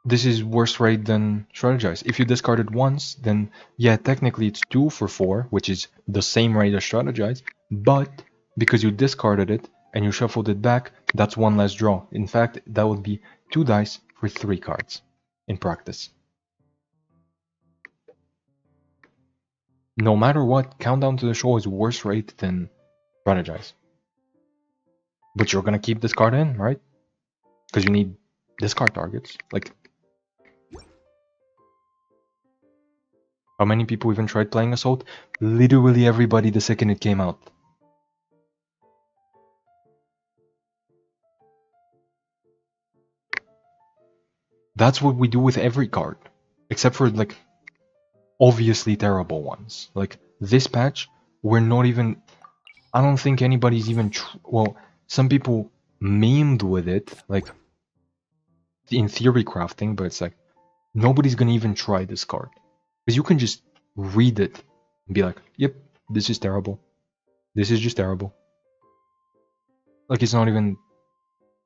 This is worse rate than strategize. If you discard it once, then yeah, technically it's 2 for 4, which is the same rate as strategize, but because you discarded it and you shuffled it back, that's 1 less draw. In fact, that would be 2 dice for 3 cards in practice. No matter what, countdown to the show is worse rate than strategize. But you're gonna keep this card in, right? Because you need discard targets. Like, how many people even tried playing Assault? Literally everybody the second it came out. That's what we do with every card. Except for, like, obviously terrible ones. Like, this patch, we're not even... I don't think anybody's even... well, some people memed with it, like, in theory crafting, but it's like, nobody's gonna even try this card. Because you can just read it and be like, yep, this is terrible. This is just terrible. Like, it's not even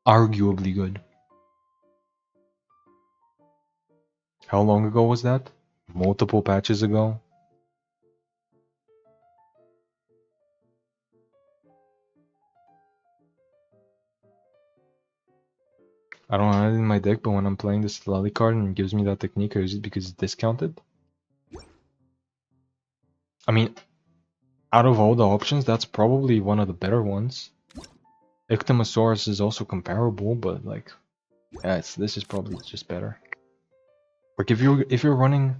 arguably good. How long ago was that? Multiple patches ago? I don't have it in my deck, but when I'm playing this Lally card and it gives me that technique, I use it because it's discounted. I mean, out of all the options, that's probably one of the better ones. Ictomosaurus is also comparable, but like, yeah, this is probably just better. Like if you're running,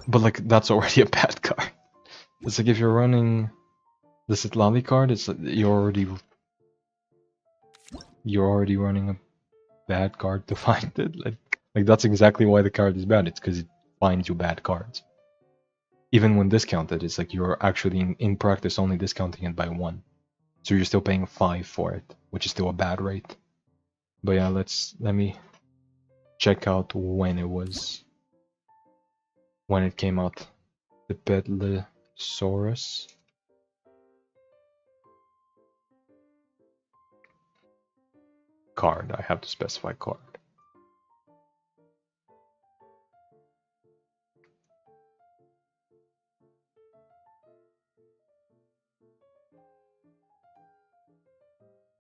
but like that's already a bad card. It's like if you're running the Sitlali card, it's like you're already running a bad card to find it. Like that's exactly why the card is bad. It's because it finds you bad cards. Even when discounted, it's like you're actually in practice only discounting it by 1. So you're still paying 5 for it, which is still a bad rate. But yeah, let me check out when it came out. The Pedlosaurus. Card, I have to specify card.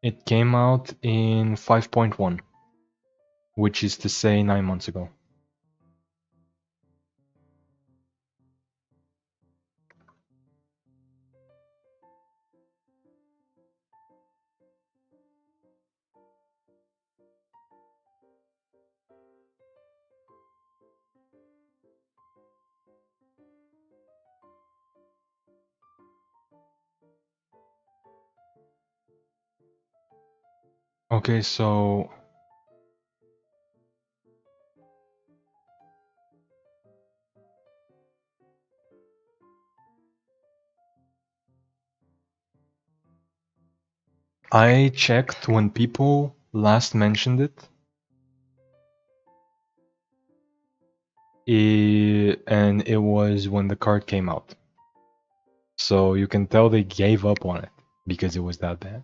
It came out in 5.1, which is to say 9 months ago. Okay, so I checked when people last mentioned it, and it was when the card came out. So you can tell they gave up on it because it was that bad.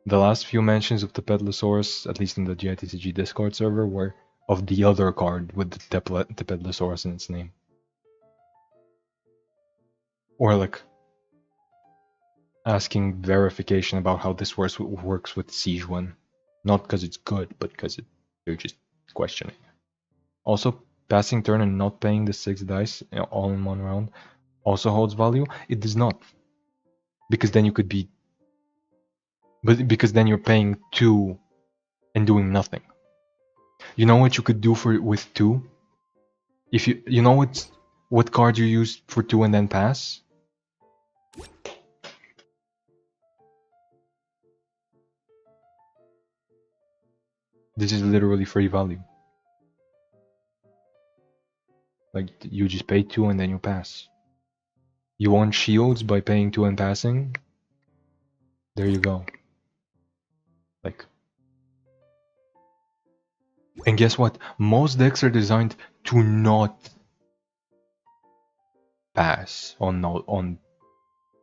The last few mentions of the Pedlosaurus, at least in the GITCG Discord server, were of the other card with the Pedlosaurus in its name. Or like asking verification about how this works with Siege 1. Not because it's good, but because they're just questioning. Also, passing turn and not paying the 6 dice all in one round also holds value? It does not. Because then you could be... But because then you're paying 2 and doing nothing. You know what you could do with 2? If you know what card you use for 2 and then pass? This is literally free value. Like, you just pay 2 and then you pass. You want shields by paying 2 and passing? There you go. Like... And guess what? Most decks are designed to not pass on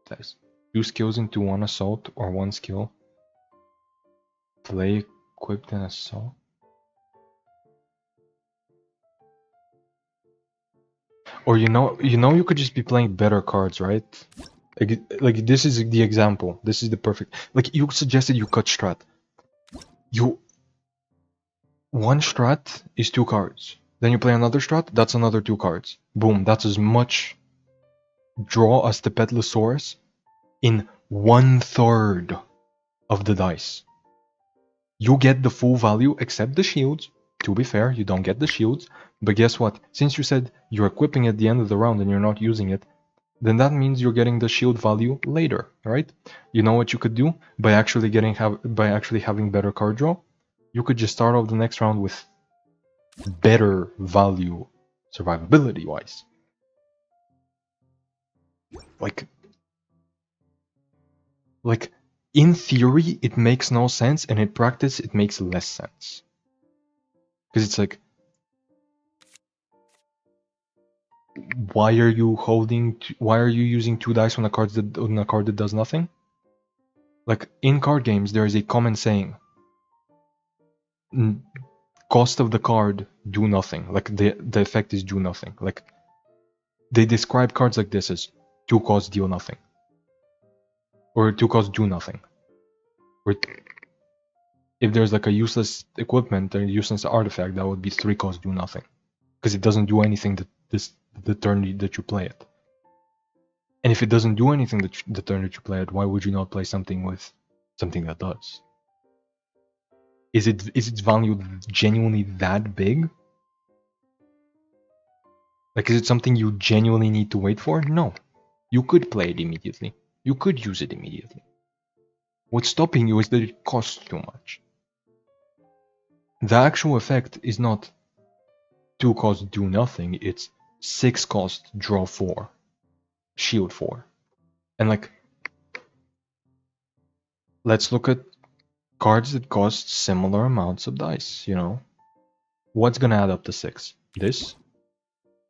this. 2 skills into 1 assault or 1 skill. Play equipped and assault. Or you could just be playing better cards, right? Like this is the example. This is the perfect. Like you suggested you cut strat. One strat is 2 cards. Then you play another strat, that's another 2 cards. Boom, that's as much draw as the Petlosaurus in 1/3 of the dice. You get the full value except the shields. To be fair, you don't get the shields. But guess what? Since you said you're equipping at the end of the round and you're not using it, then that means you're getting the shield value later, right? You know what you could do by actually having better card draw? You could just start off the next round with better value survivability wise. Like in theory it makes no sense, and in practice it makes less sense. Because it's like, why are you using 2 dice on a card that does nothing? Like in card games there is a common saying, cost of the card do nothing. Like the effect is do nothing. Like they describe cards like this as 2 costs deal nothing, or 2 costs do nothing. Or if there's like a useless equipment or a useless artifact, that would be 3 costs do nothing, because it doesn't do anything the turn that you play it. And if it doesn't do anything the turn that you play it, why would you not play something with something that does? Is its value genuinely that big? Like, is it something you genuinely need to wait for? No. You could play it immediately. You could use it immediately. What's stopping you is that it costs too much. The actual effect is not 2 costs do nothing, it's 6 costs draw 4, shield 4. And like, let's look at cards that cost similar amounts of dice, you know? What's gonna add up to 6? This?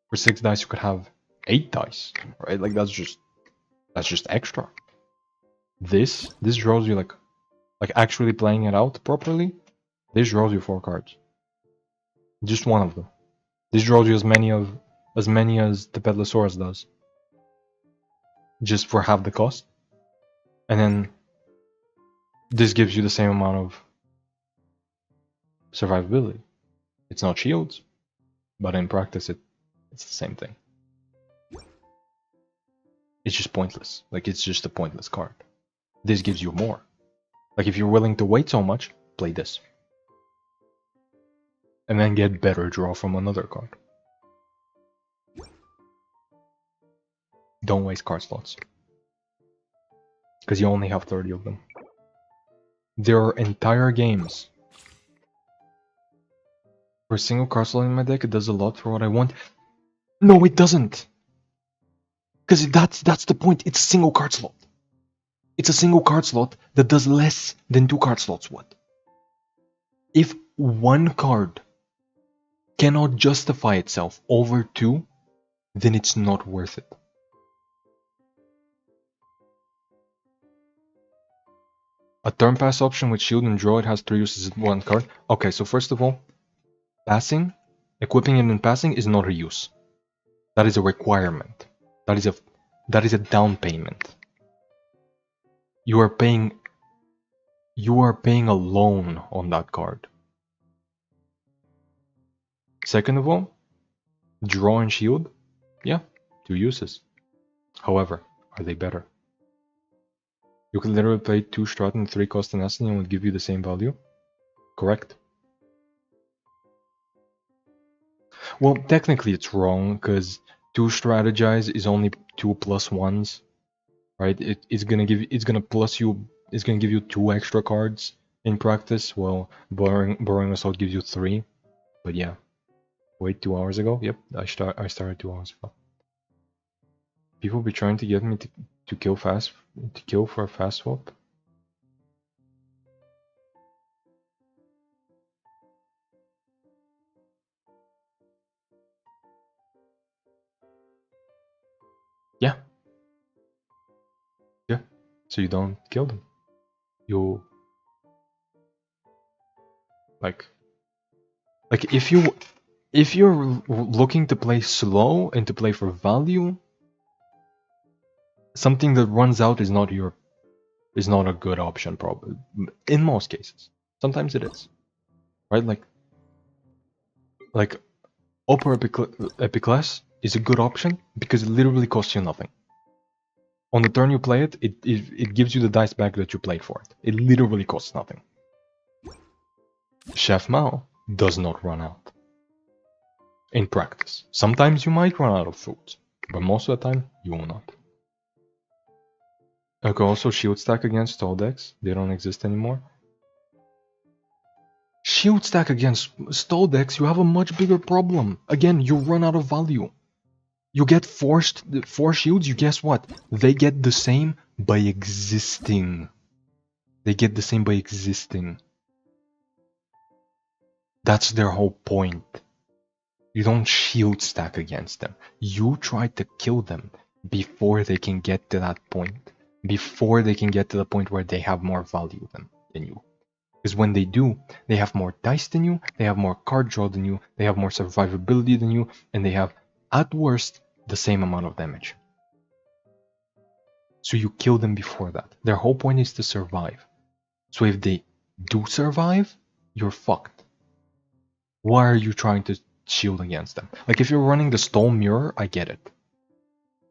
For 6 dice you could have 8 dice, right? Like that's just extra. This draws you like actually playing it out properly, this draws you 4 cards. Just one of them. This draws you as many as the Petlosaurus does. Just for half the cost. And then this gives you the same amount of survivability. It's not shields, but in practice it's the same thing. It's just pointless. Like, it's just a pointless card. This gives you more. Like, if you're willing to wait so much, play this. And then get better draw from another card. Don't waste card slots. Because you only have 30 of them. There are entire games. For a single card slot in my deck, it does a lot for what I want. No, it doesn't! Because that's the point, it's a single card slot. It's a single card slot that does less than 2 card slots would. If one card cannot justify itself over 2, then it's not worth it. A turn pass option with shield and draw, it has 3 uses in 1 card. Okay, so first of all, passing, equipping it in passing is not a use. That is a requirement. That is a down payment. You are paying a loan on that card. Second of all, Draw and shield? Yeah, 2 uses. However, are they better? You could literally play 2 strat and 3 cost tenacity and it would give you the same value. Correct? Well, technically it's wrong, because 2 strategize is only 2 plus 1s. Right? It's gonna give you 2 extra cards in practice. Well, borrowing assault gives you 3. But yeah. Wait, 2 hours ago? Yep, I started 2 hours ago. People be trying to get me to kill for a fast swap. Yeah. Yeah. So you don't kill them. You like if you're looking to play slow and to play for value, something that runs out is not a good option, probably in most cases. Sometimes it is, right? Like upper epiclass is a good option because it literally costs you nothing. On the turn you play it, it gives you the dice back that you played for it. It literally costs nothing. Chef Mao does not run out. In practice. Sometimes you might run out of food, but most of the time you will not. You can also shield stack against stall decks. They don't exist anymore. Shield stack against stall decks, you have a much bigger problem. Again, you run out of value. You get four shields, you guess what? They get the same by existing. They get the same by existing. That's their whole point. You don't shield stack against them. You try to kill them before they can get to that point. Before they can get to the point where they have more value than you. Because when they do, they have more dice than you, they have more card draw than you, they have more survivability than you, and they have, at worst, the same amount of damage. So you kill them before that. Their whole point is to survive. So if they do survive, you're fucked. Why are you trying to shield against them? Like if you're running the Stone Mirror, I get it.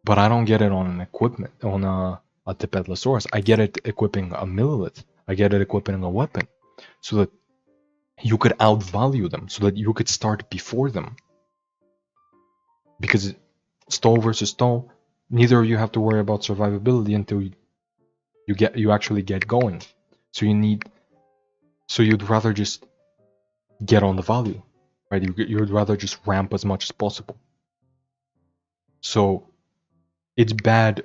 But I don't get it on an equipment, on a Tepetlosaurus. I get it equipping a Millilith. I get it equipping a weapon. So that you could outvalue them. So that you could start before them. Because stall versus stall, neither of you have to worry about survivability until you actually get going. So you'd rather just get on the value, right? You'd rather just ramp as much as possible. So it's bad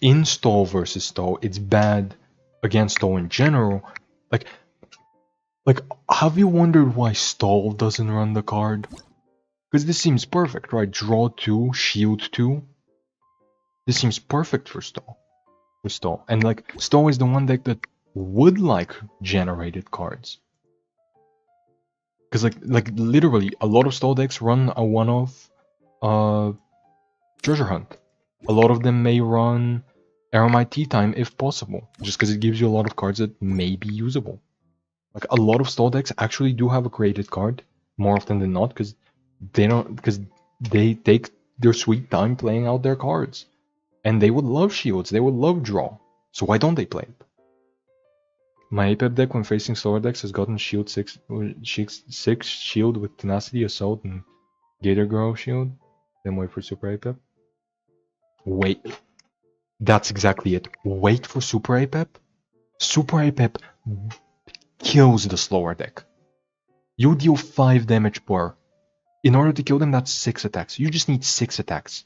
in stall versus stall. It's bad against stall in general. Like, have you wondered why stall doesn't run the card? Because this seems perfect, right? Draw 2, shield 2. This seems perfect for stall. And like, stall is the one deck that would like generated cards. Because like literally, a lot of stall decks run a one-off treasure hunt. A lot of them may run Aramite Tea Time if possible, just because it gives you a lot of cards that may be usable. Like a lot of stall decks actually do have a created card more often than not, because they take their sweet time playing out their cards, and they would love shields. They would love draw. So why don't they play it? My APEP deck when facing slower decks has gotten shield 6 shield with tenacity, assault, and Gator Grow shield. Then wait for super APEP. Wait. That's exactly it. Wait for super APEP. Super APEP kills the slower deck. You deal 5 damage per. In order to kill them, that's 6 attacks. You just need 6 attacks.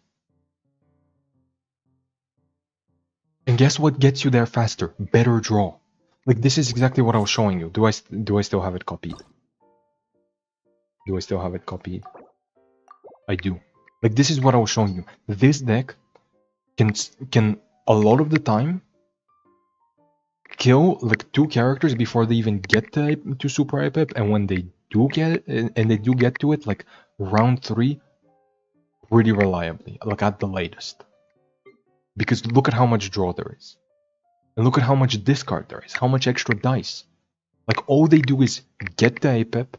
And guess what gets you there faster? Better draw. Like, this is exactly what I was showing you. Do I still have it copied? Do I still have it copied? I do. Like, this is what I was showing you. This deck can a lot of the time kill like 2 characters before they even get to super IPEP, and when they do get it, and they do get to it, like round 3, really reliably, like at the latest. Because look at how much draw there is. And look at how much discard there is, how much extra dice. Like all they do is get the APEP,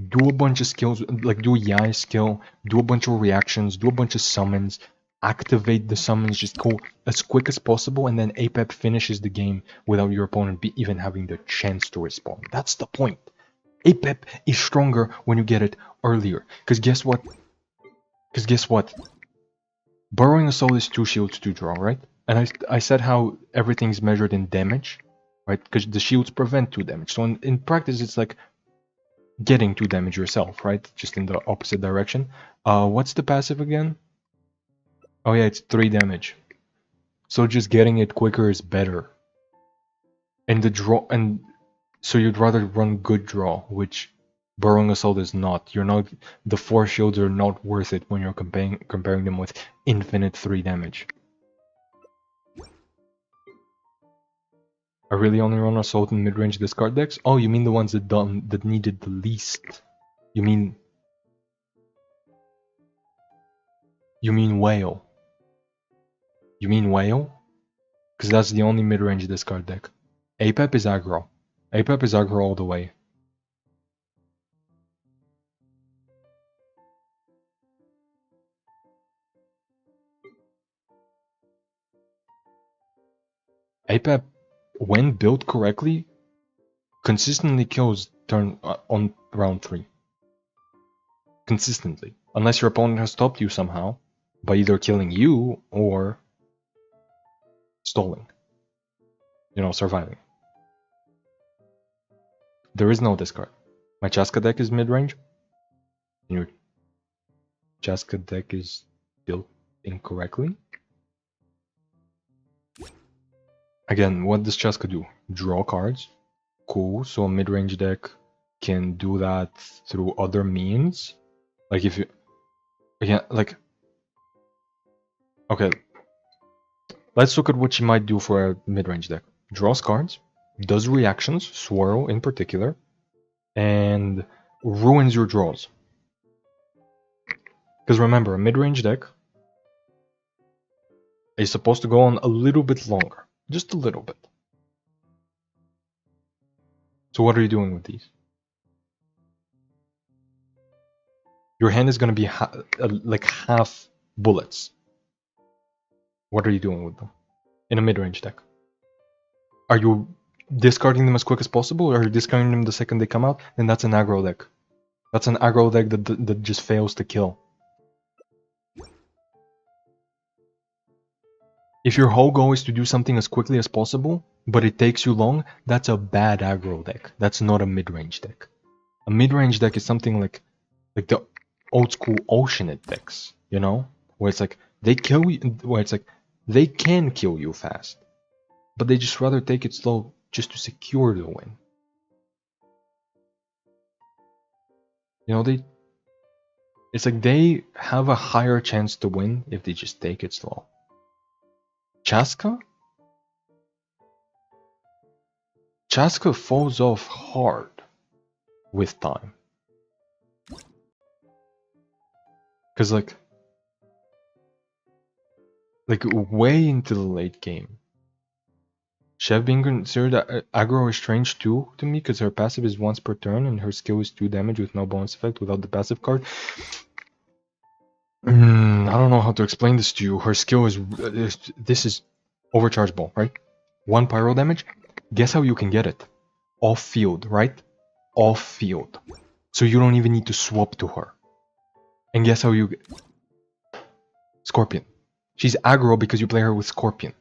do a bunch of skills, like do a Yai skill, do a bunch of reactions, do a bunch of summons, activate the summons, just go as quick as possible, and then Apep finishes the game without your opponent even having the chance to respond. That's the point. Apep is stronger when you get it earlier. Because guess what? Burrowing Assault is 2 shields to draw, right? And I said how everything's measured in damage, right? Because the shields prevent 2 damage. So in practice, it's like getting 2 damage yourself, right? Just in the opposite direction. What's the passive again? Oh yeah, it's 3 damage. So just getting it quicker is better. And the draw, and so you'd rather run good draw, which Burrowing Assault is not. You're not. The 4 shields are not worth it when you're comparing them with infinite 3 damage. I really only run Assault in mid-range discard decks? Oh, you mean the ones that needed the least? You mean Whale? You mean Whale? Because that's the only mid-range discard deck. Apep is aggro. Apep is aggro all the way. Apep, when built correctly, consistently kills turn on round 3. Consistently. Unless your opponent has stopped you somehow by either killing you or stalling. You know, surviving. There is no discard. My Chaska deck is mid-range. Your Chaska deck is built incorrectly. Again, what does Chaska do? Draw cards. Cool, so a mid-range deck can do that through other means. Like if you... Again, like... Okay. Let's look at what she might do for a mid-range deck. Draws cards. Does reactions, Swirl in particular. And ruins your draws. Because remember, a mid-range deck is supposed to go on a little bit longer. Just a little bit. So what are you doing with these? Your hand is going to be like half bullets. What are you doing with them? In a mid-range deck? Are you discarding them as quick as possible, or are you discarding them the second they come out? Then that's an aggro deck. That's an aggro deck that just fails to kill. If your whole goal is to do something as quickly as possible, but it takes you long, that's a bad aggro deck. That's not a mid-range deck. A mid-range deck is something like the old school Oceanid decks, you know? Where it's like, they kill you, where it's like, they can kill you fast. But they just rather take it slow just to secure the win. You know, it's like they have a higher chance to win if they just take it slow. Chaska falls off hard with time. Because like way into the late game, Chef being considered aggro is strange too to me, because her passive is once per turn and her skill is 2 damage with no bonus effect without the passive card. I don't know how to explain this to you. Her skill is... this is Overcharge Ball, right? 1 pyro damage. Guess how you can get it? Off field, right? Off field. So you don't even need to swap to her. And guess how you get... Scorpion. She's aggro because you play her with Scorpion.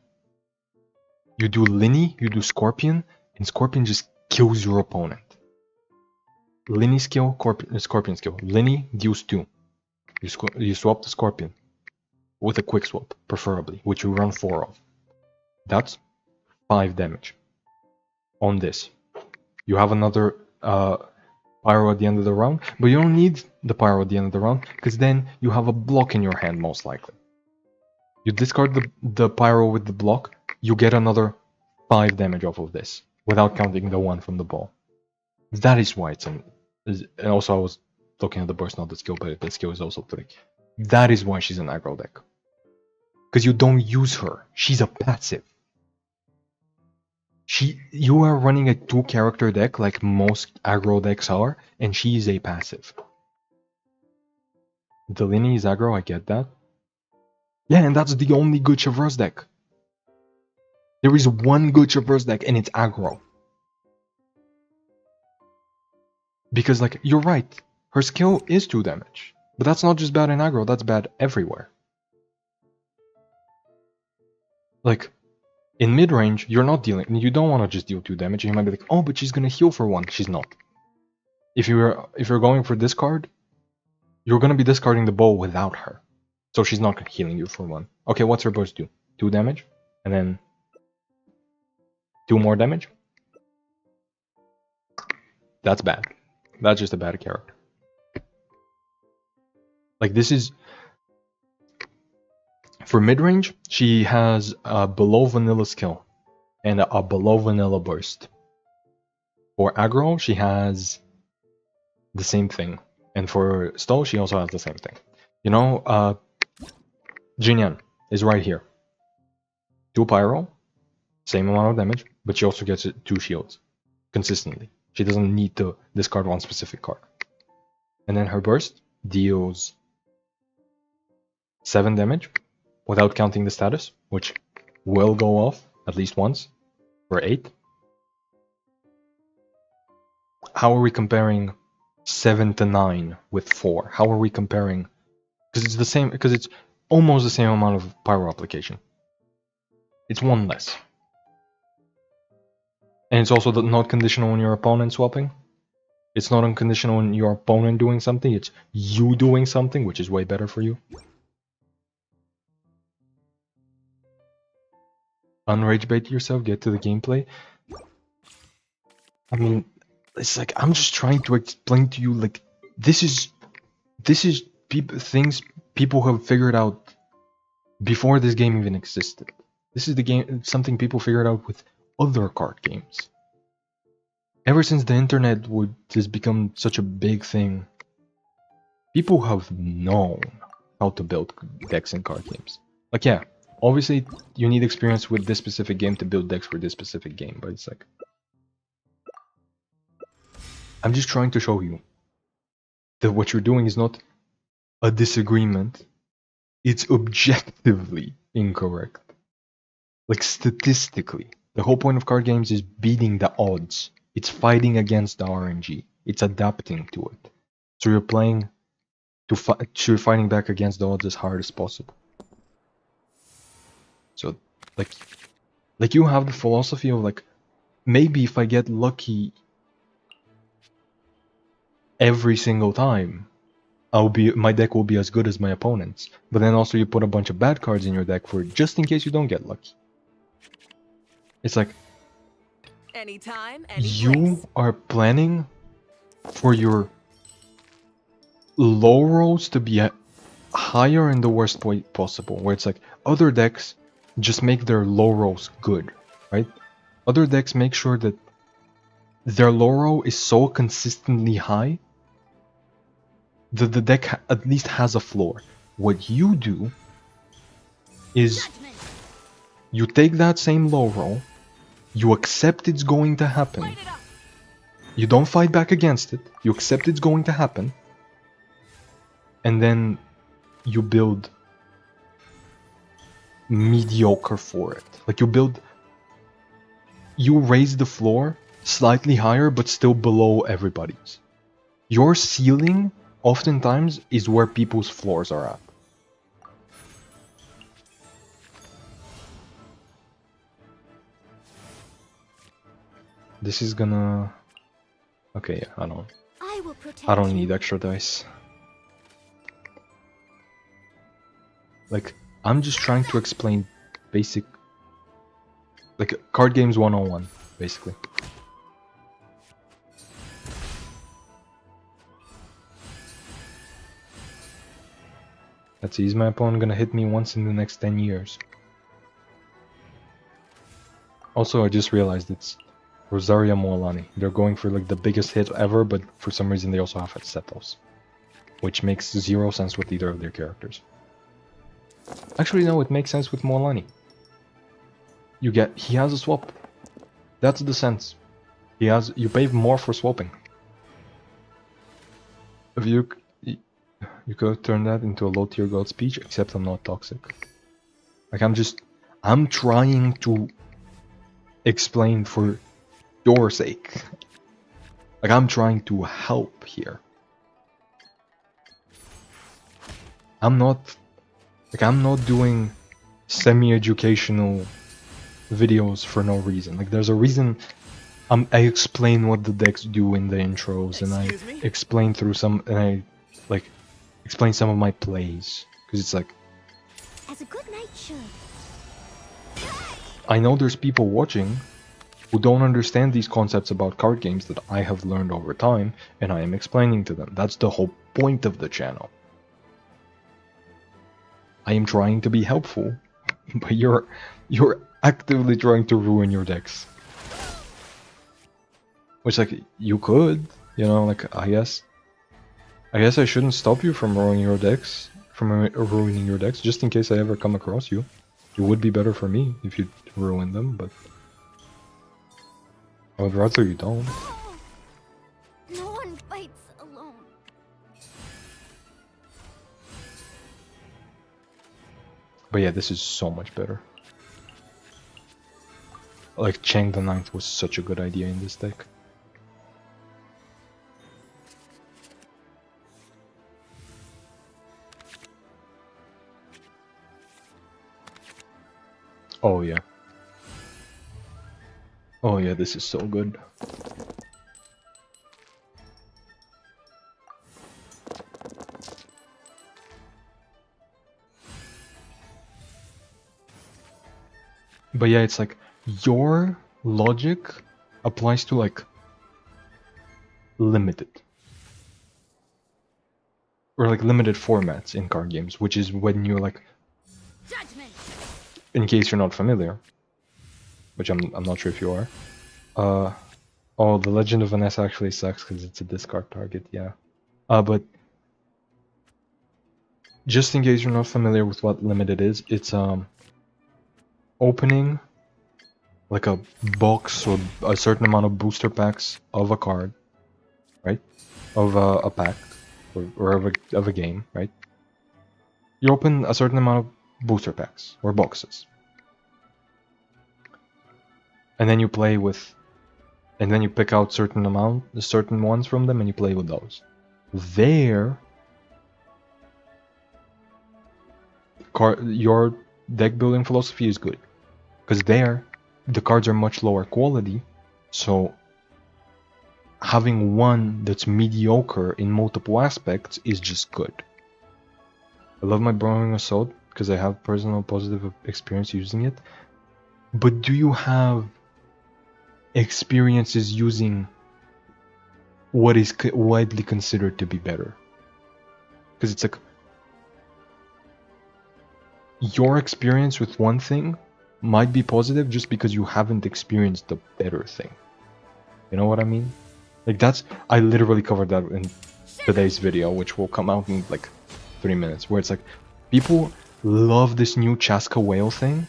You do Linny, you do Scorpion, and Scorpion just kills your opponent. Linny skill, Scorpion skill. Linny, deals 2. You swap the Scorpion with a quick swap, preferably, which you run 4 of. That's 5 damage on this. You have another pyro at the end of the round, but you don't need the pyro at the end of the round, because then you have a block in your hand, most likely. You discard the pyro with the block, you get another 5 damage off of this, without counting the 1 from the ball. That is why it's and also I was looking at the burst, not the skill, but the skill is also 3. That is why she's an aggro deck. Because you don't use her. She's a passive. You are running a 2-character deck like most aggro decks are, and she is a passive. Delinea is aggro, I get that. Yeah, and that's the only good Traverse deck. There is one good Traverse deck, and it's aggro. Because, like, you're right. Her skill is 2 damage. But that's not just bad in aggro, that's bad everywhere. Like, in mid-range, you're not dealing... You don't want to just deal 2 damage. You might be like, oh, but she's gonna heal for 1. She's not. If you're going for discard, you're gonna be discarding the bow without her. So she's not healing you for 1. Okay, what's her burst do? 2 damage? And then... 2 more damage? That's bad. That's just a bad character. Like, this is... For mid-range, she has a below vanilla skill and a below vanilla burst. For aggro, she has the same thing. And for stall, she also has the same thing. You know, Jinyan is right here. 2 pyro, same amount of damage, but she also gets 2 shields consistently. She doesn't need to discard 1 specific card. And then her burst deals 7 damage without counting the status, which will go off at least once for 8. How are we comparing 7 to 9 with 4? How are we comparing? Because it's the same. Because it's almost the same amount of pyro application. It's 1 less. And it's also not conditional on your opponent swapping. It's not unconditional on your opponent doing something. It's you doing something, which is way better for you. Unrage bait yourself, get to the gameplay. I mean, it's like, I'm just trying to explain to you, like, this is things people have figured out before this game even existed. This is the game, something people figured out with other card games. Ever since the internet has become such a big thing, people have known how to build decks in card games. Like, yeah, obviously you need experience with this specific game to build decks for this specific game, but it's like, I'm just trying to show you that what you're doing is not a disagreement, it's objectively incorrect. Like, statistically. The whole point of card games is beating the odds. It's fighting against the RNG. It's adapting to it. So you're playing you're fighting back against the odds as hard as possible. So, like you have the philosophy of, like, maybe if I get lucky every single time, my deck will be as good as my opponent's. But then also you put a bunch of bad cards in your deck for just in case you don't get lucky. It's like, Anytime, any you place. are planning for your low rolls to be higher in the worst way possible. Where it's like, other decks just make their low rolls good, right? Other decks make sure that their low roll is so consistently high that the deck at least has a floor. What you do is you take that same low roll, you accept it's going to happen. Light it up. You don't fight back against it. You accept it's going to happen. And then you build mediocre for it. Like, you raise the floor slightly higher but still below everybody's. Your ceiling oftentimes is where people's floors are at. This is gonna... Okay, yeah, I don't need extra dice. Like, I'm just trying to explain basic... Like, card games 101, basically. Let's see, is my opponent gonna hit me once in the next 10 years? Also, I just realized it's Rosaria Moalani. They're going for, like, the biggest hit ever, but for some reason they also have Setos. Which makes 0 sense with either of their characters. Actually, no, it makes sense with Moalani. He has a swap. That's the sense. You pay more for swapping. If you could turn that into a low tier god speech, except I'm not toxic. Like I'm trying to explain for your sake. Like I'm trying to help here. I'm not doing semi-educational videos for no reason. Like there's a reason I explain what the decks do in the intros, and I explain through some, and I like explain some of my plays, because it's like As a good knight should. I know there's people watching who don't understand these concepts about card games that I have learned over time, and I am explaining to them. That's the whole point of the channel. I am trying to be helpful, but you're actively trying to ruin your decks. Which, like, you could, you know, like, I guess I shouldn't stop you from ruining your decks, just in case I ever come across you. It would be better for me if you ruin them, but I would rather you don't. No one fights alone. But yeah, this is so much better. Like, Chang the Ninth was such a good idea in this deck. Oh yeah. Oh yeah, this is so good. But yeah, it's like your logic applies to like limited or like limited formats in card games, which is when you're like, Judgment. in case you're not familiar, which I'm not sure if you are. Oh, the Legend of Vanessa actually sucks because it's a discard target, yeah. But just in case you're not familiar with what limited is, it's opening like a box or a certain amount of booster packs of a card, right? Of a pack or of a game, right? You open a certain amount of booster packs or boxes, and then you play with, and then you pick out certain ones from them, and you play with those. Your deck building philosophy is good, because the cards are much lower quality, so having one that's mediocre in multiple aspects is just good. I love my Burrowing Assault because I have personal positive experience using it, but do you have experiences using what is widely considered to be better? Because it's like your experience with one thing might be positive just because you haven't experienced the better thing. You know what I mean? Like I literally covered that in today's video, which will come out in like 3 minutes, where it's like people love this new Chaska whale thing,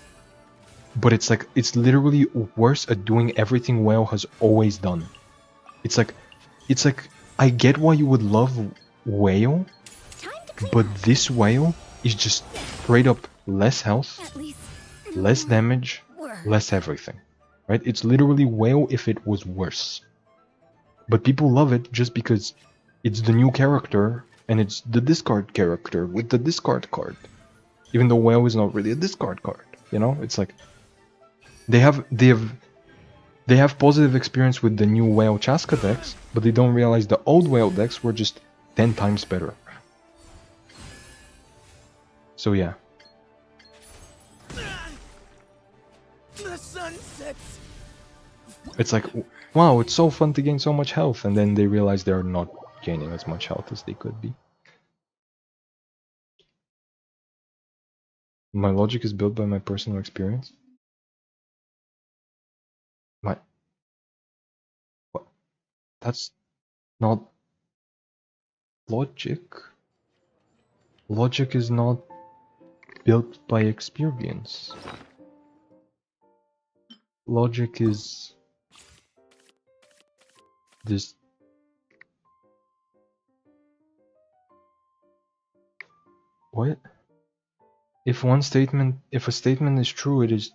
but it's like it's literally worse at doing everything whale has always done. It's like I get why you would love whale, but this whale is just straight up less health, less damage, less everything, right? It's literally whale if it was worse. But people love it just because it's the new character and it's the discard character with the discard card. Even though whale is not really a discard card, you know? It's like they have positive experience with the new whale Chaska decks, but they don't realize the old whale decks were just 10 times better. So yeah. The sun sets. It's like, wow, it's so fun to gain so much health, and then they realize they're not gaining as much health as they could be. My logic is built by my personal experience. What? That's not logic. Logic is not built by experience. Logic is this. What? If a statement is true, it is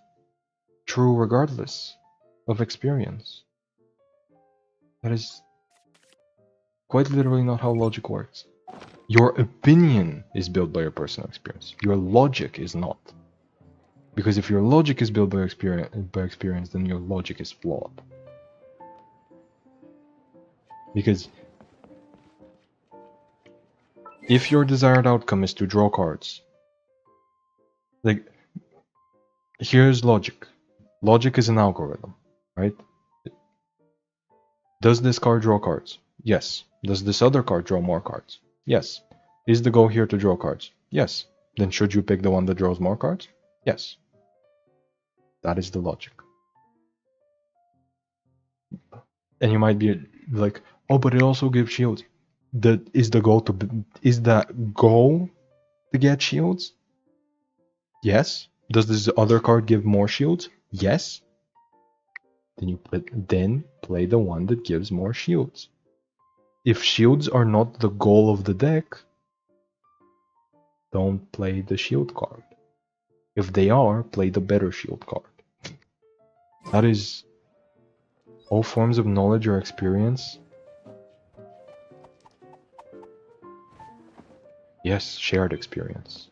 true regardless of experience. That is quite literally not how logic works. Your opinion is built by your personal experience. Your logic is not. Because if your logic is built by experience, then your logic is flawed. Because if your desired outcome is to draw cards, like, here's logic. Logic is an algorithm, right? Does this card draw cards? Yes. Does this other card draw more cards? Yes. Is the goal here to draw cards? Yes. Then should you pick the one that draws more cards? Yes. That is the logic. And you might be like, oh, but it also gives shields. Is the goal to get shields? Yes. Does this other card give more shields? Yes. Then play the one that gives more shields. If shields are not the goal of the deck, don't play the shield card. If they are, play the better shield card. That is all forms of knowledge or experience. Yes, shared experience.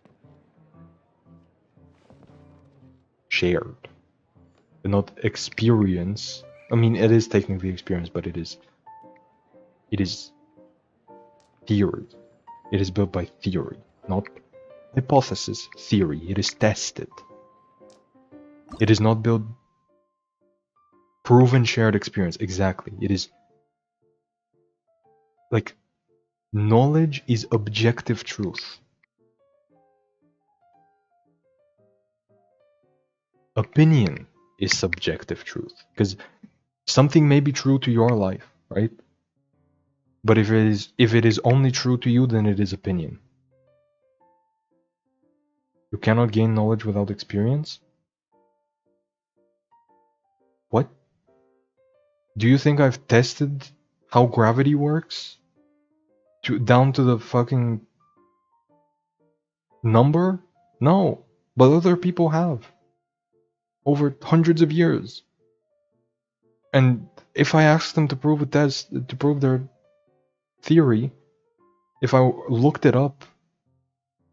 Shared. But not experience. I mean, it is technically experience, but it is theory. It is built by theory, not hypothesis, theory. It is tested. It is not built proven shared experience. Exactly. It is like knowledge is objective truth. Opinion is subjective truth, because something may be true to your life, right? But if it is only true to you, then it is opinion. You cannot gain knowledge without experience? What? Do you think I've tested how gravity works? Down to the fucking number? No. But other people have. Over hundreds of years. And if I asked them to prove their theory, if I looked it up,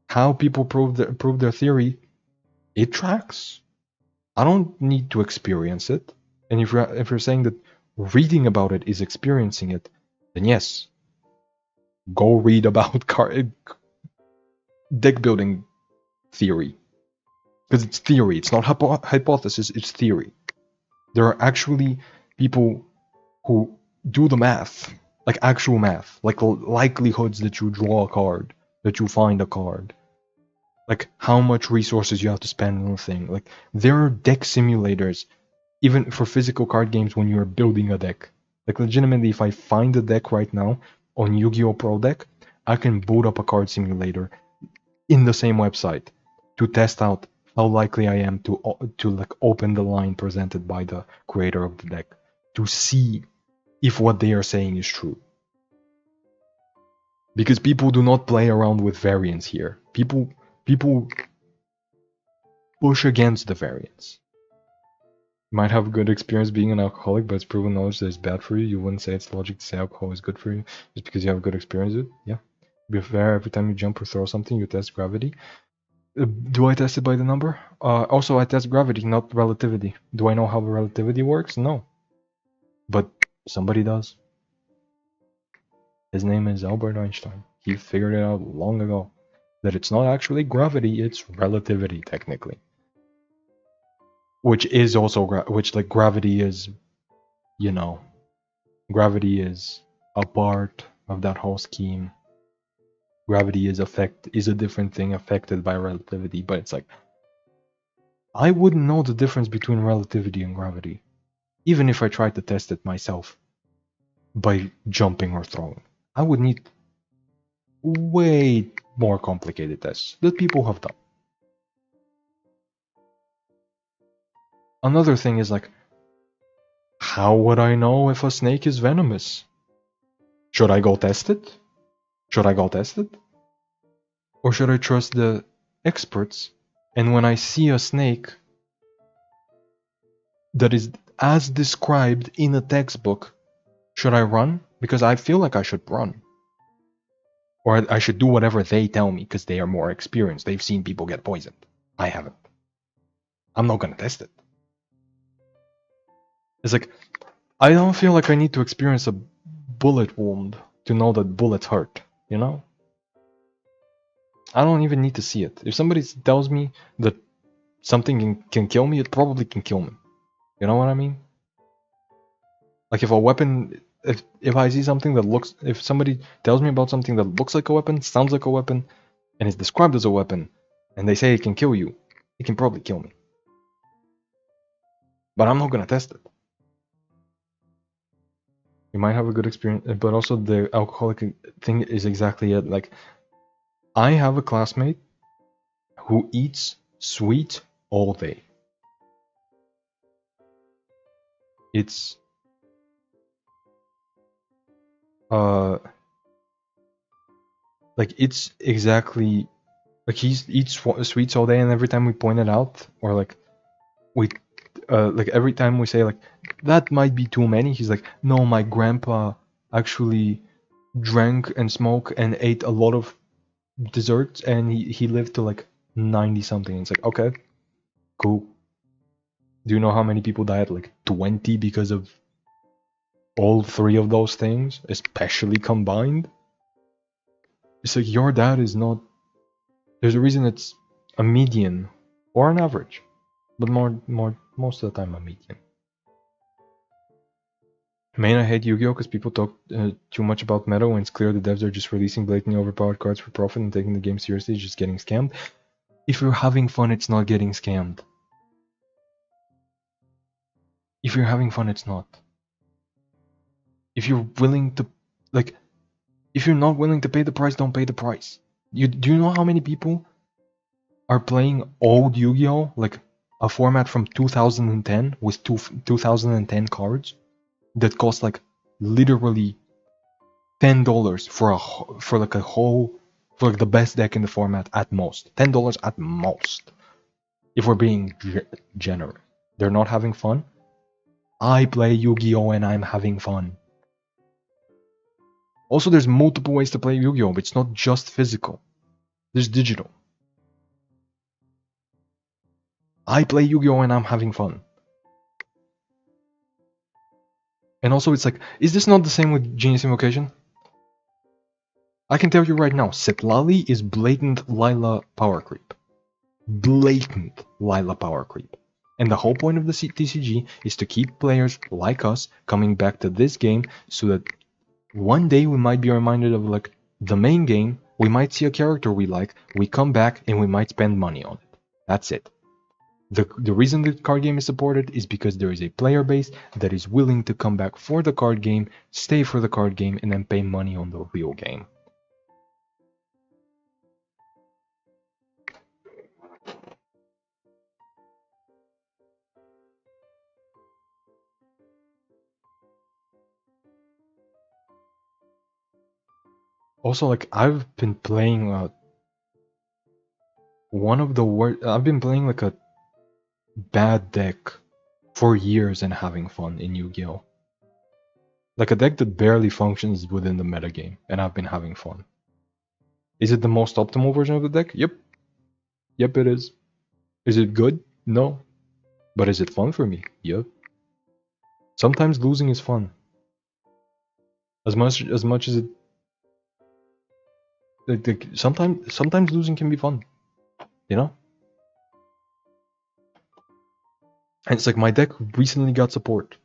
how people prove their theory, it tracks. I don't need to experience it. And if you're saying that reading about it is experiencing it, then yes, go read about deck building theory, because it's theory. It's not hypothesis. It's theory. There are actually people who do the math, like actual math, like likelihoods that you draw a card, that you find a card, like how much resources you have to spend on a thing. Like there are deck simulators, even for physical card games when you're building a deck. Like legitimately, if I find a deck right now on Yu-Gi-Oh! Pro Deck, I can boot up a card simulator in the same website to test out how likely I am to like open the line presented by the creator of the deck, to see if what they are saying is true. Because people do not play around with variance here. People push against the variance. You might have a good experience being an alcoholic, but it's proven knowledge that it's bad for you. You wouldn't say it's logic to say alcohol is good for you just because you have a good experience with it. Yeah. Be fair, every time you jump or throw something, you test gravity. Do I test it by the number? Also, I test gravity, not relativity. Do I know how relativity works? No. But somebody does. His name is Albert Einstein. He figured it out long ago. That it's not actually gravity, it's relativity, technically. Which is also, like gravity is, you know, gravity is a part of that whole scheme. Gravity is a different thing affected by relativity, but it's like, I wouldn't know the difference between relativity and gravity, even if I tried to test it myself by jumping or throwing. I would need way more complicated tests that people have done. Another thing is like, how would I know if a snake is venomous? Should I go test it? Should I go test it? Or should I trust the experts? And when I see a snake that is as described in a textbook, should I run? Because I feel like I should run. Or I should do whatever they tell me because they are more experienced. They've seen people get poisoned. I haven't. I'm not gonna test it. It's like, I don't feel like I need to experience a bullet wound to know that bullets hurt, you know? I don't even need to see it. If somebody tells me that something can kill me, it probably can kill me. You know what I mean? Like if a weapon, if I see something that looks, if somebody tells me about something that looks like a weapon, sounds like a weapon, and is described as a weapon, and they say it can kill you, it can probably kill me. But I'm not gonna test it. You might have a good experience, but also the alcoholic thing is exactly it. Like, I have a classmate who eats sweet all day. It's like it's exactly like he eats sweets all day, and every time we point it out, or like we like every time we say like that might be too many, he's like, no, my grandpa actually drank and smoked and ate a lot of desserts, and he lived to like 90 something. It's like, okay, cool. Do you know how many people died? Like 20 because of all three of those things, especially combined. It's like your dad is not. There's a reason it's a median or an average, but most of the time a median. Main, I hate Yu-Gi-Oh because people talk too much about meta when it's clear the devs are just releasing blatantly overpowered cards for profit and taking the game seriously, just getting scammed. If you're having fun, it's not getting scammed. If you're having fun, it's not. If you're willing to, like, if you're not willing to pay the price, don't pay the price. Do you know how many people are playing old Yu-Gi-Oh, like a format from 2010 with 2010 cards that cost like literally $10 for like a whole, for like the best deck in the format at most. $10 at most. If we're being generous. They're not having fun. I play Yu-Gi-Oh and I'm having fun. Also, there's multiple ways to play Yu-Gi-Oh, but it's not just physical. There's digital. I play Yu-Gi-Oh and I'm having fun. And also, it's like, is this not the same with Genius Invocation? I can tell you right now, Setlali is blatant Lila power creep. Blatant Lila power creep. And the whole point of the TCG is to keep players like us coming back to this game so that one day we might be reminded of like the main game, we might see a character we like, we come back and we might spend money on it. That's it. The reason the card game is supported is because there is a player base that is willing to come back for the card game, stay for the card game, and then pay money on the real game. Also, like, I've been playing one of the worst. I've been playing like a bad deck for years and having fun in Yu-Gi-Oh! Like a deck that barely functions within the metagame, and I've been having fun. Is it the most optimal version of the deck? Yep. Yep, it is. Is it good? No. But is it fun for me? Yep. Sometimes losing is fun. As much as it. Like, sometimes losing can be fun. You know? And it's like my deck recently got support.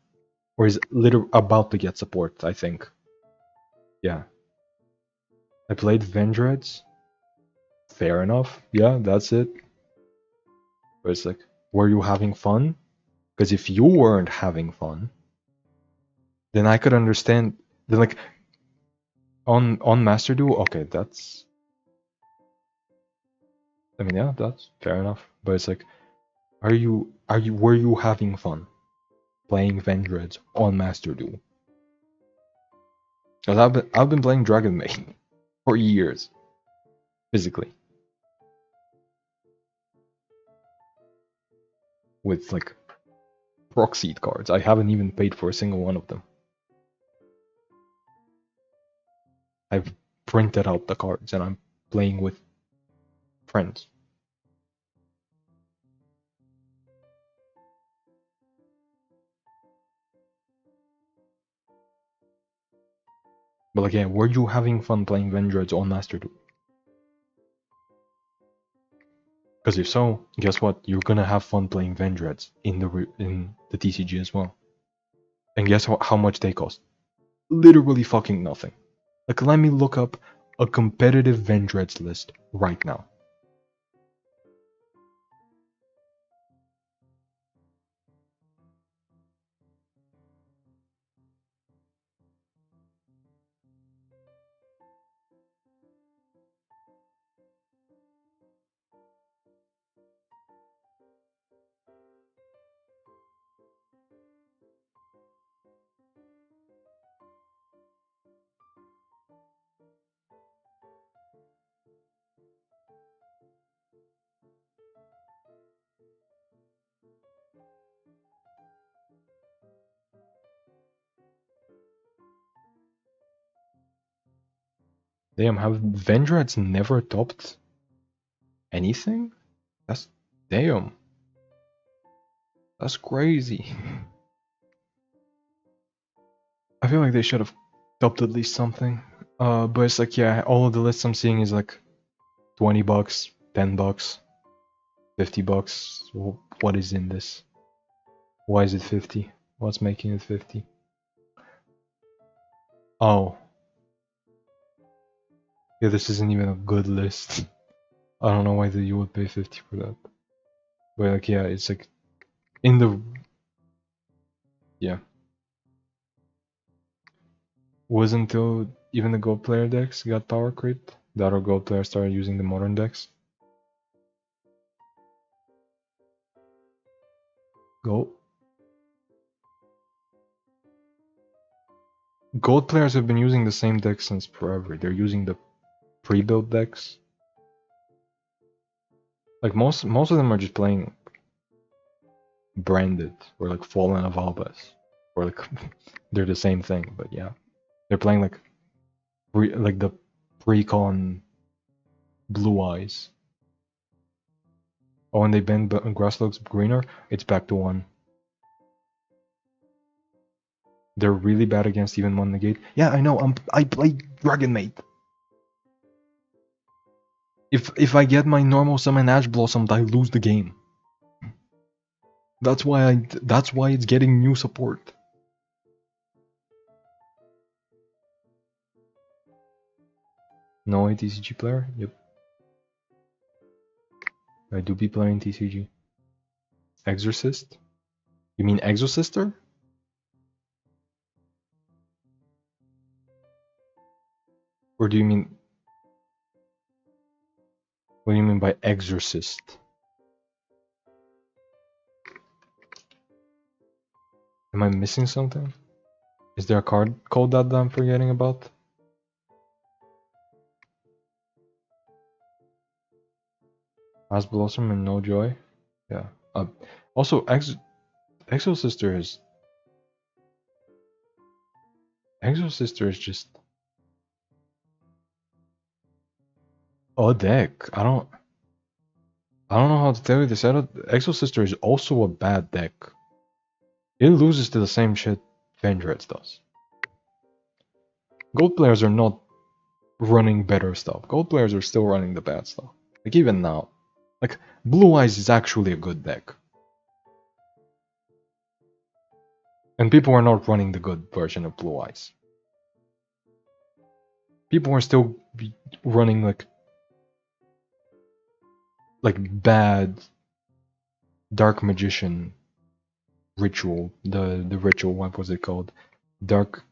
Or is literally about to get support, I think. Yeah. I played Vendreads. Fair enough. Yeah, that's it. But it's like, were you having fun? Because if you weren't having fun, then I could understand. Then like on Master Duel, okay, that's. I mean, yeah, that's fair enough. But it's like, were you having fun playing Vendreads on Master Duel? Because I've been playing Dragon Maid for years, physically, with like proxied cards. I haven't even paid for a single one of them. I've printed out the cards and I'm playing with friends. But like, yeah, were you having fun playing Vendreads on Master Duel? Because if so, guess what? You're gonna have fun playing Vendreads in the TCG as well. And guess how much they cost? Literally fucking nothing. Like, let me look up a competitive Vendreads list right now. Damn, have Vendreads never topped anything? That's damn. That's crazy. I feel like they should have topped at least something. But it's like, yeah, all of the lists I'm seeing is like $20, $10, $50. What is in this? Why is it 50? What's making it 50? Oh. Yeah, this isn't even a good list. I don't know why you would pay 50 for that. But like, yeah, it's like in the... Yeah. Wasn't until even the gold player decks got power creep that our gold players started using the modern decks. Gold players have been using the same deck since forever. They're using the pre-built decks. Like most of them are just playing branded or like Fallen of Albas, or like they're the same thing. But yeah, they're playing like the pre-con Blue Eyes. Oh, and they bend grass looks greener. It's back to 1. They're really bad against even 1 negate. Yeah, I know. I play Dragon Maid. If I get my normal summon Ash Blossomed, I lose the game. That's why it's getting new support. No TCG player? Yep. I do be playing TCG. Exorcist? You mean Exorcister? Or do you mean... What do you mean by Exorcist? Am I missing something? Is there a card called that I'm forgetting about? As Blossom and No Joy? Yeah. Also, Exorcister is... Exorcister is just... a deck. I don't know how to tell you this. Exorcister is also a bad deck. It loses to the same shit Vendreads does. Gold players are not running better stuff. Gold players are still running the bad stuff. Like even now. Like Blue Eyes is actually a good deck. And people are not running the good version of Blue Eyes. People are still running like bad Dark Magician ritual. The ritual, what was it called? Dark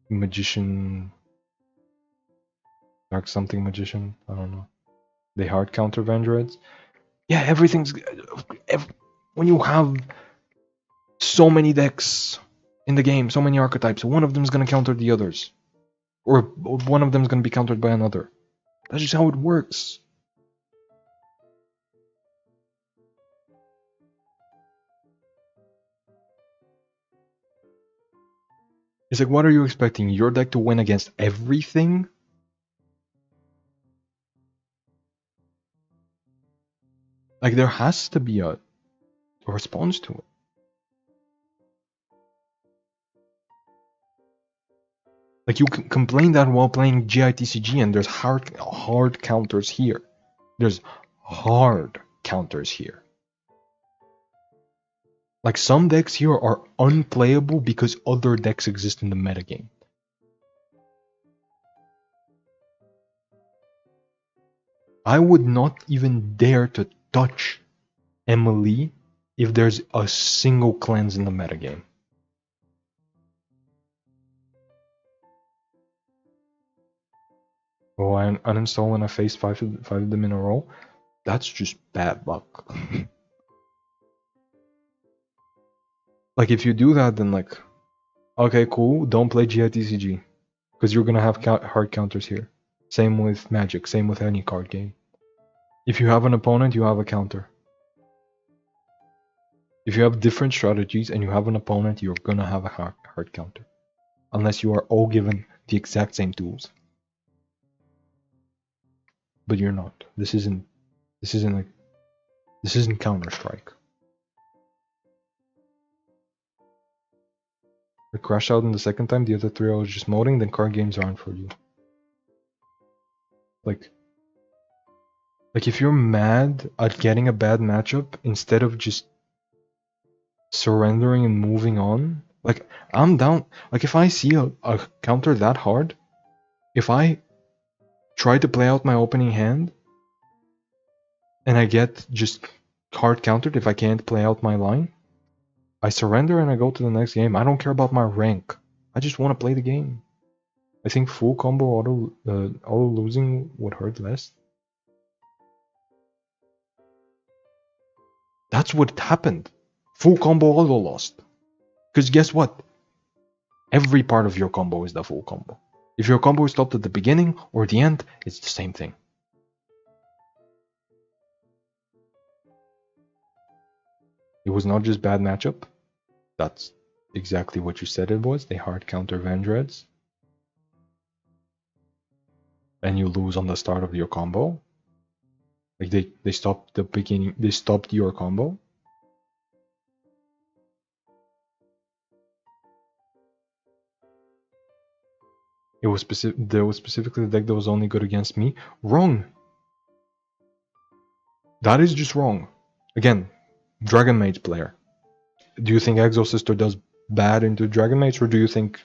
Magician, Dark something Magician, I don't know. They hard counter Vendreads. Yeah, everything's... when you have so many decks in the game, so many archetypes, one of them is gonna counter the others. Or one of them is going to be countered by another. That's just how it works. It's like, what are you expecting? Your deck to win against everything? Like, there has to be a response to it. Like, you can complain that while playing GITCG, and there's hard counters here. There's hard counters here. Like, some decks here are unplayable because other decks exist in the metagame. I would not even dare to touch Emily if there's a single cleanse in the metagame. Oh, I uninstall when I face five of them in a row? That's just bad luck. Like, if you do that, then like, okay, cool, don't play GITCG. Because you're gonna have hard counters here. Same with Magic, same with any card game. If you have an opponent, you have a counter. If you have different strategies and you have an opponent, you're gonna have a hard counter. Unless you are all given the exact same tools. But you're not. This isn't Counter-Strike. I crashed out in the second time, the other three I was just modding, then card games aren't for you. Like if you're mad at getting a bad matchup, instead of just surrendering and moving on, like, I'm down. Like, if I see a counter that hard, if I try to play out my opening hand, and I get just hard countered if I can't play out my line, I surrender and I go to the next game. I don't care about my rank. I just want to play the game. I think full combo auto losing would hurt less. That's what happened. Full combo auto lost. Because guess what? Every part of your combo is the full combo. If your combo is stopped at the beginning or the end, it's the same thing. It was not just bad matchup. That's exactly what you said it was. They hard counter Vendreads. And you lose on the start of your combo. Like, they stopped the beginning, they stopped your combo. There was specifically the deck that was only good against me. Wrong. That is just wrong. Again, Dragon Mage player. Do you think Exosister does bad into Dragon Mage, or do you think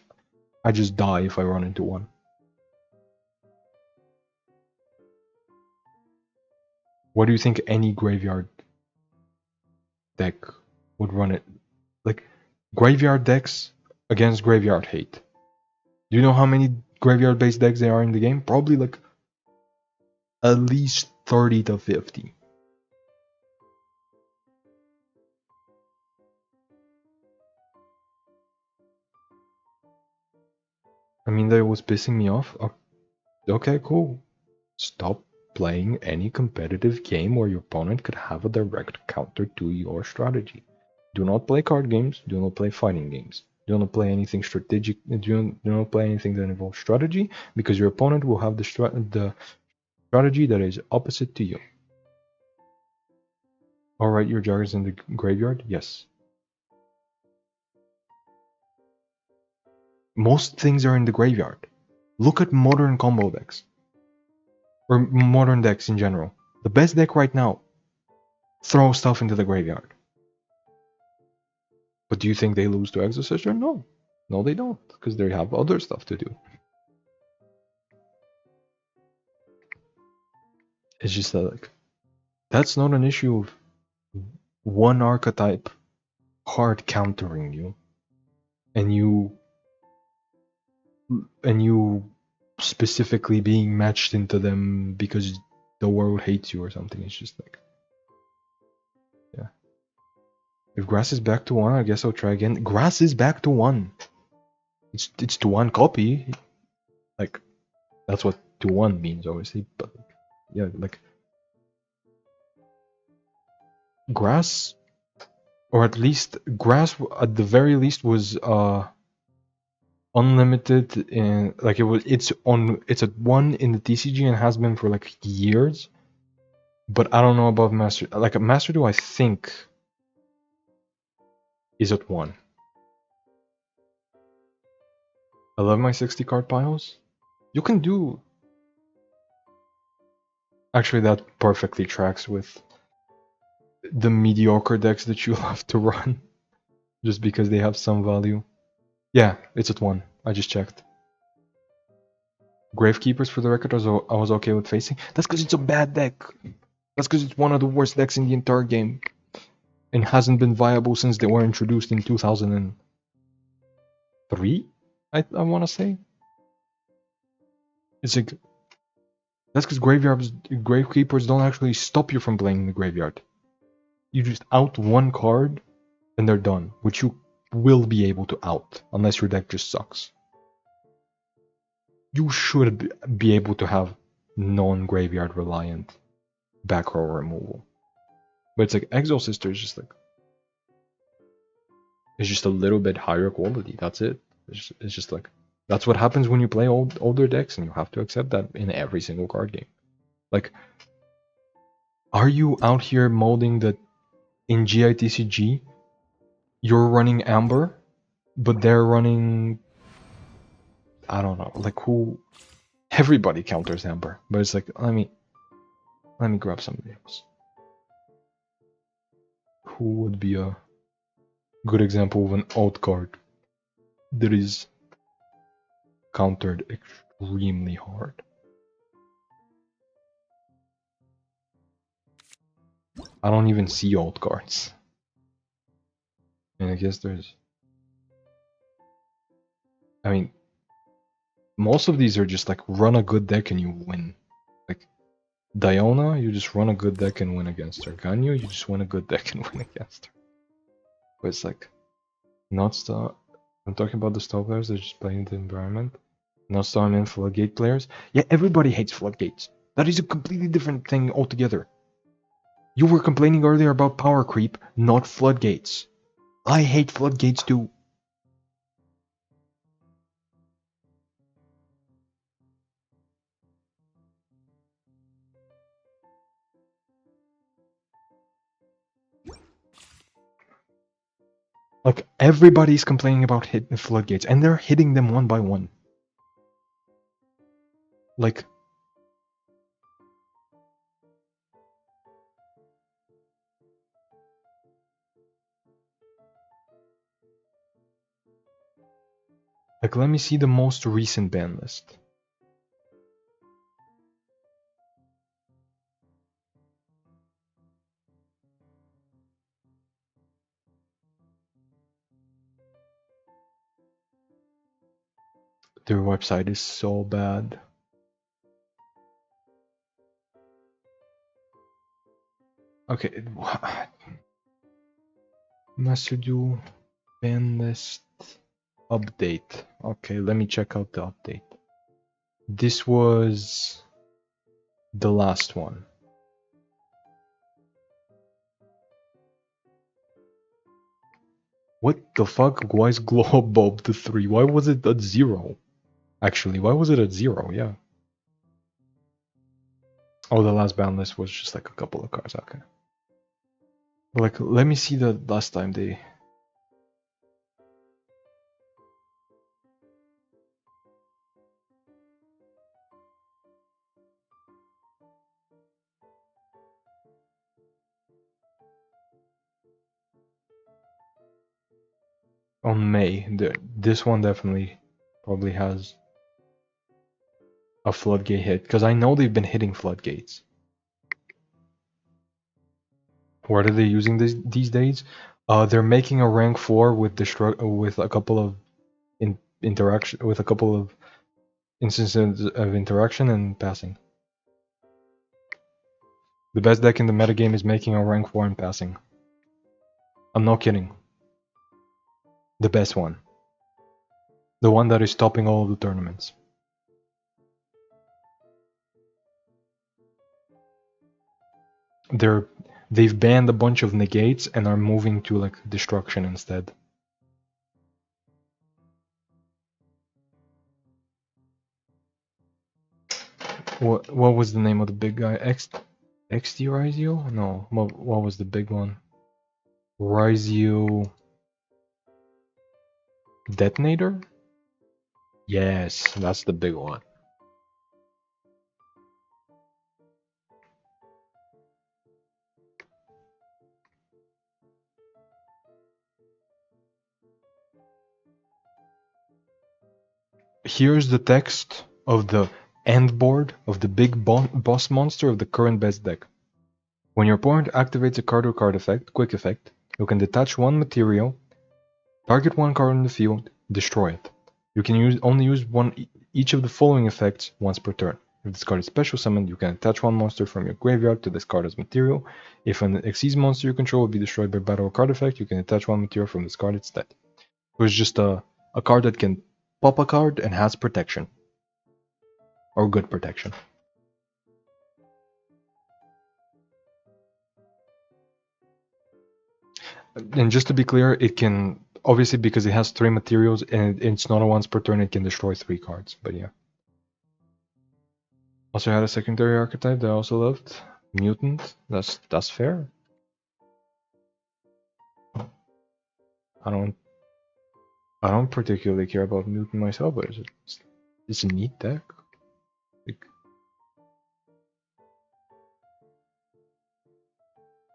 I just die if I run into one? What do you think any graveyard deck would run it? Like, graveyard decks against graveyard hate. Do you know how many graveyard-based decks there are in the game? Probably like at least 30 to 50. I mean, that was pissing me off. Okay, cool. Stop playing any competitive game where your opponent could have a direct counter to your strategy. Do not play card games. Do not play fighting games. Do not play anything strategic. Do not play anything that involves strategy, because your opponent will have the strategy that is opposite to you. Alright, your Jagger's in the graveyard? Yes. Most things are in the graveyard. Look at modern combo decks. Or modern decks in general. The best deck right now, throw stuff into the graveyard. But do you think they lose to Exosister? No. No, they don't, because they have other stuff to do. It's just that, like, that's not an issue of one archetype hard countering you, and you specifically being matched into them because the world hates you or something. It's just like, yeah. If grass is back to 1, I guess I'll try again. Grass is back to 1. It's to 1 copy. Like, that's what 2-1 means, obviously, but yeah, like grass, or at least grass at the very least was unlimited in, like, it's at 1 in the TCG and has been for like years. But I don't know about Master, like Master Duel I think is at 1. I love my 60 card piles. You can do, actually that perfectly tracks with the mediocre decks that you love to run, just because they have some value. Yeah, it's at 1. I just checked. Gravekeepers, for the record, I was okay with facing. That's because it's a bad deck. That's because it's one of the worst decks in the entire game. And hasn't been viable since they were introduced in 2003, I want to say. It's like, that's because Gravekeepers don't actually stop you from playing the graveyard. You just out one card, and they're done, which you will be able to out, unless your deck just sucks. You should be able to have non-graveyard reliant back row removal. But it's like Exile Sister is just like, it's just a little bit higher quality. That's it. It's just like, that's what happens when you play older decks, and you have to accept that in every single card game. Like, are you out here molding that in GITCG you're running Amber, but they're running, I don't know, like who? Everybody counters Amber, but it's like, let me grab somebody else. Who would be a good example of an alt card that is countered extremely hard? I don't even see alt cards. And I guess there's, I mean, most of these are just like run a good deck and you win. Like Diona, you just run a good deck and win against her. Ganyu, you just win a good deck and win against her. But it's like, not star. I'm talking about the star players that just play in the environment. Not star, I mean floodgate players. Yeah, everybody hates floodgates. That is a completely different thing altogether. You were complaining earlier about power creep, not floodgates. I hate floodgates too. Like, everybody's complaining about hitting floodgates, and they're hitting them one by one. Like, let me see the most recent ban list. Their website is so bad. Okay, Master Duel ban list update. Okay, let me check out the update. This was the last one. What the fuck? Why is Glow Bulb to 3? Why was it at 0? Actually, why was it at 0? Yeah. Oh, the last ban list was just like a couple of cards. Okay. Like, let me see the last time they... On May. This one definitely probably has a floodgate hit, because I know they've been hitting floodgates. What are they using these days? They're making a rank 4 with with a couple of interaction, with a couple of instances of interaction and passing. The best deck in the metagame is making a rank 4 and passing. I'm not kidding. The best one. The one that is topping all of the tournaments. they've banned a bunch of negates and are moving to like destruction instead. What was the name of the big guy? XD Rizio? No, what was the big one? Rizio Detonator? Yes, that's the big one. Here's the text of the end board of the big boss monster of the current best deck. When your opponent activates a card or card effect, quick effect, you can detach one material, target one card in the field, destroy it. You can only use each of the following effects once per turn. If this card is special summoned, you can attach one monster from your graveyard to this card as material. If an Xyz monster you control will be destroyed by battle or card effect, you can attach one material from this card instead. So it's just a card that can pop a card and has protection. Or good protection. And just to be clear, it can, obviously because it has 3 materials and it's not a once per turn, it can destroy 3 cards, but yeah. Also had a secondary archetype that I also loved. Mutant, that's fair. I don't particularly care about Mutant myself, but it's a neat deck.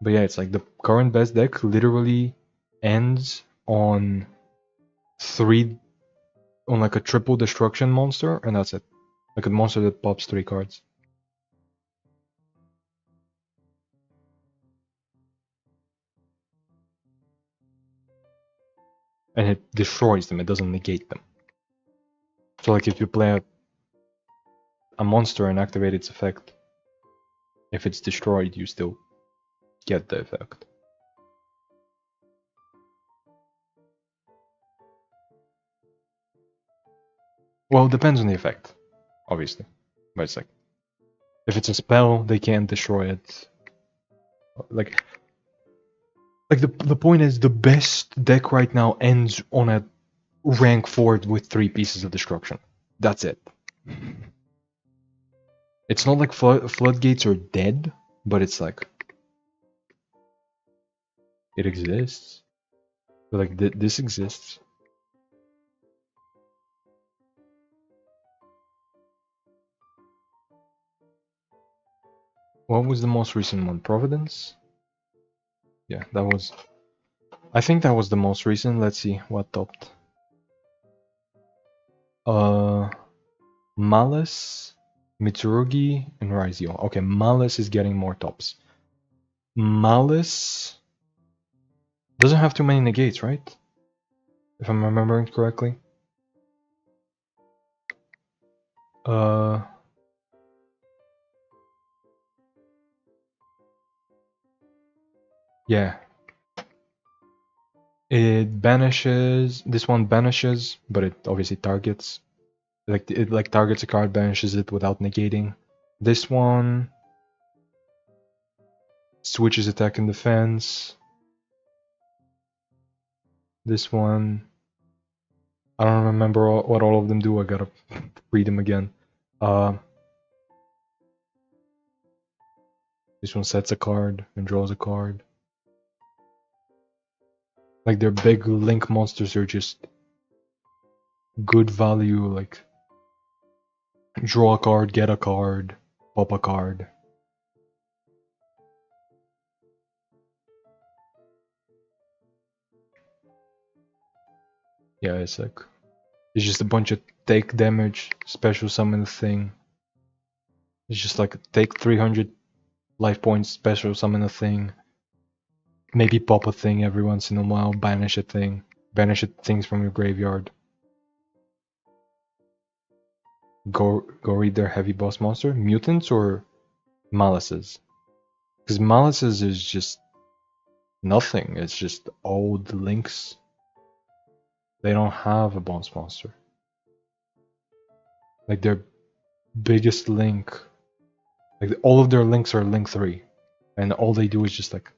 But yeah, it's like the current best deck literally ends on like a triple destruction monster, and that's it. Like a monster that pops 3 cards. And it destroys them, it doesn't negate them. So like if you play a monster and activate its effect, if it's destroyed, you still get the effect. Well, it depends on the effect, obviously. But it's like, if it's a spell, they can't destroy it. Like the point is, the best deck right now ends on a rank 4 with 3 pieces of destruction. That's it. It's not like floodgates are dead, but it's like it exists. But like this exists. What was the most recent one? Providence? Yeah, that was. I think that was the most recent. Let's see what topped. Malice, Mitsurugi, and Raizio. Okay, Malice is getting more tops. Malice doesn't have too many negates, right? If I'm remembering correctly. Yeah. It banishes. This one banishes, but it obviously targets. Like it targets a card, banishes it without negating. This one switches attack and defense. This one, I don't remember what all of them do. I gotta read them again. This one sets a card and draws a card. Like their big link monsters are just good value, like draw a card, get a card, pop a card. Yeah, it's like it's just a bunch of take damage, special summon a thing. It's just like take 300 life points, special summon a thing. Maybe pop a thing every once in a while, banish a thing. Banish things from your graveyard. Go read their heavy boss monster. Mutants or Malices? Because Malices is just nothing. It's just old links. They don't have a boss monster. Like their biggest link, like all of their links are link 3. And all they do is just like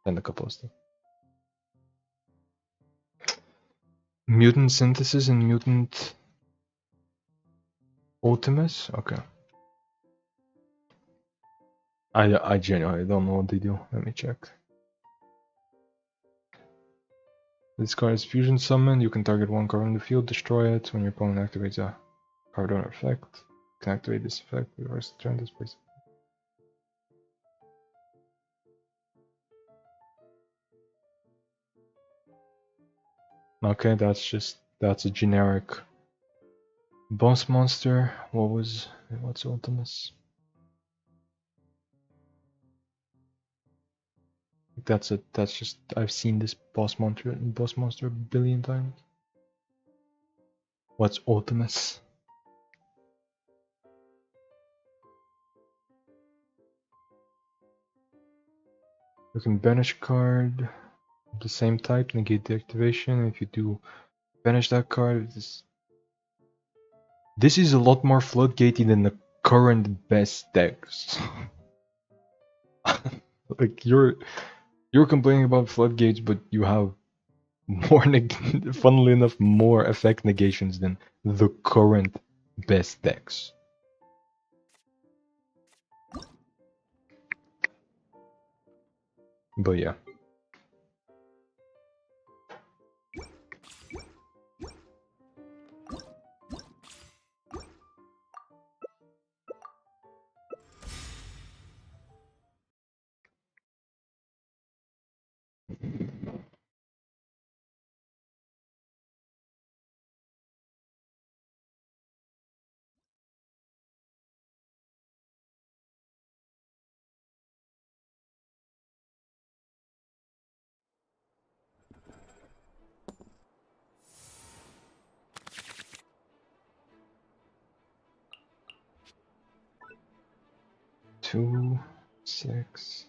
send a couple of stuff. Mutant Synthesis and Mutant Ultimus? Okay. I genuinely don't know what they do. Let me check. This card is Fusion Summon. You can target one card on the field, destroy it. When your opponent activates a card on effect, you can activate this effect, reverse turn this place. Okay, that's a generic boss monster. What's Ultimus? That's just I've seen this boss monster a billion times. What's Ultimus? You can banish a card of the same type, negate the activation. If you do banish that card, this is a lot more floodgatey than the current best decks. Like you're complaining about floodgates, but you have more funnily enough more effect negations than the current best decks. But yeah. Two, 6.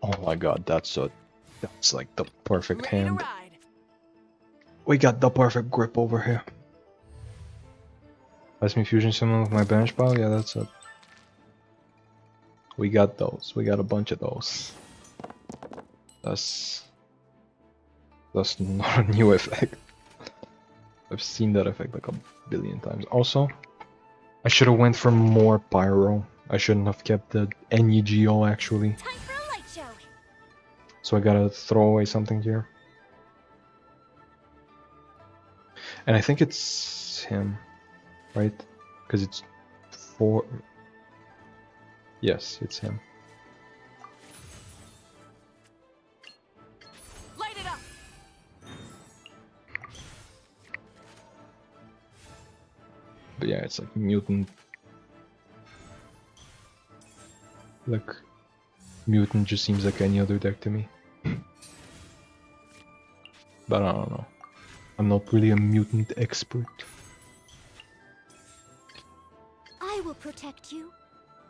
Oh my god, that's like the perfect Ready to hand. ride. We got the perfect grip over here. Let me fusion summon with my bench pile. Yeah, that's it. We got those. We got a bunch of those. That's not a new effect. I've seen that effect like a billion times. Also, I should have went for more pyro. I shouldn't have kept the NEGO actually. Time for a light show. So I gotta throw away something here. And I think it's him, right? Because it's 4. Yes, it's him. Light it up. But yeah, it's like mutant. Like, mutant just seems like any other deck to me. But I don't know. I'm not really a mutant expert. I will protect you.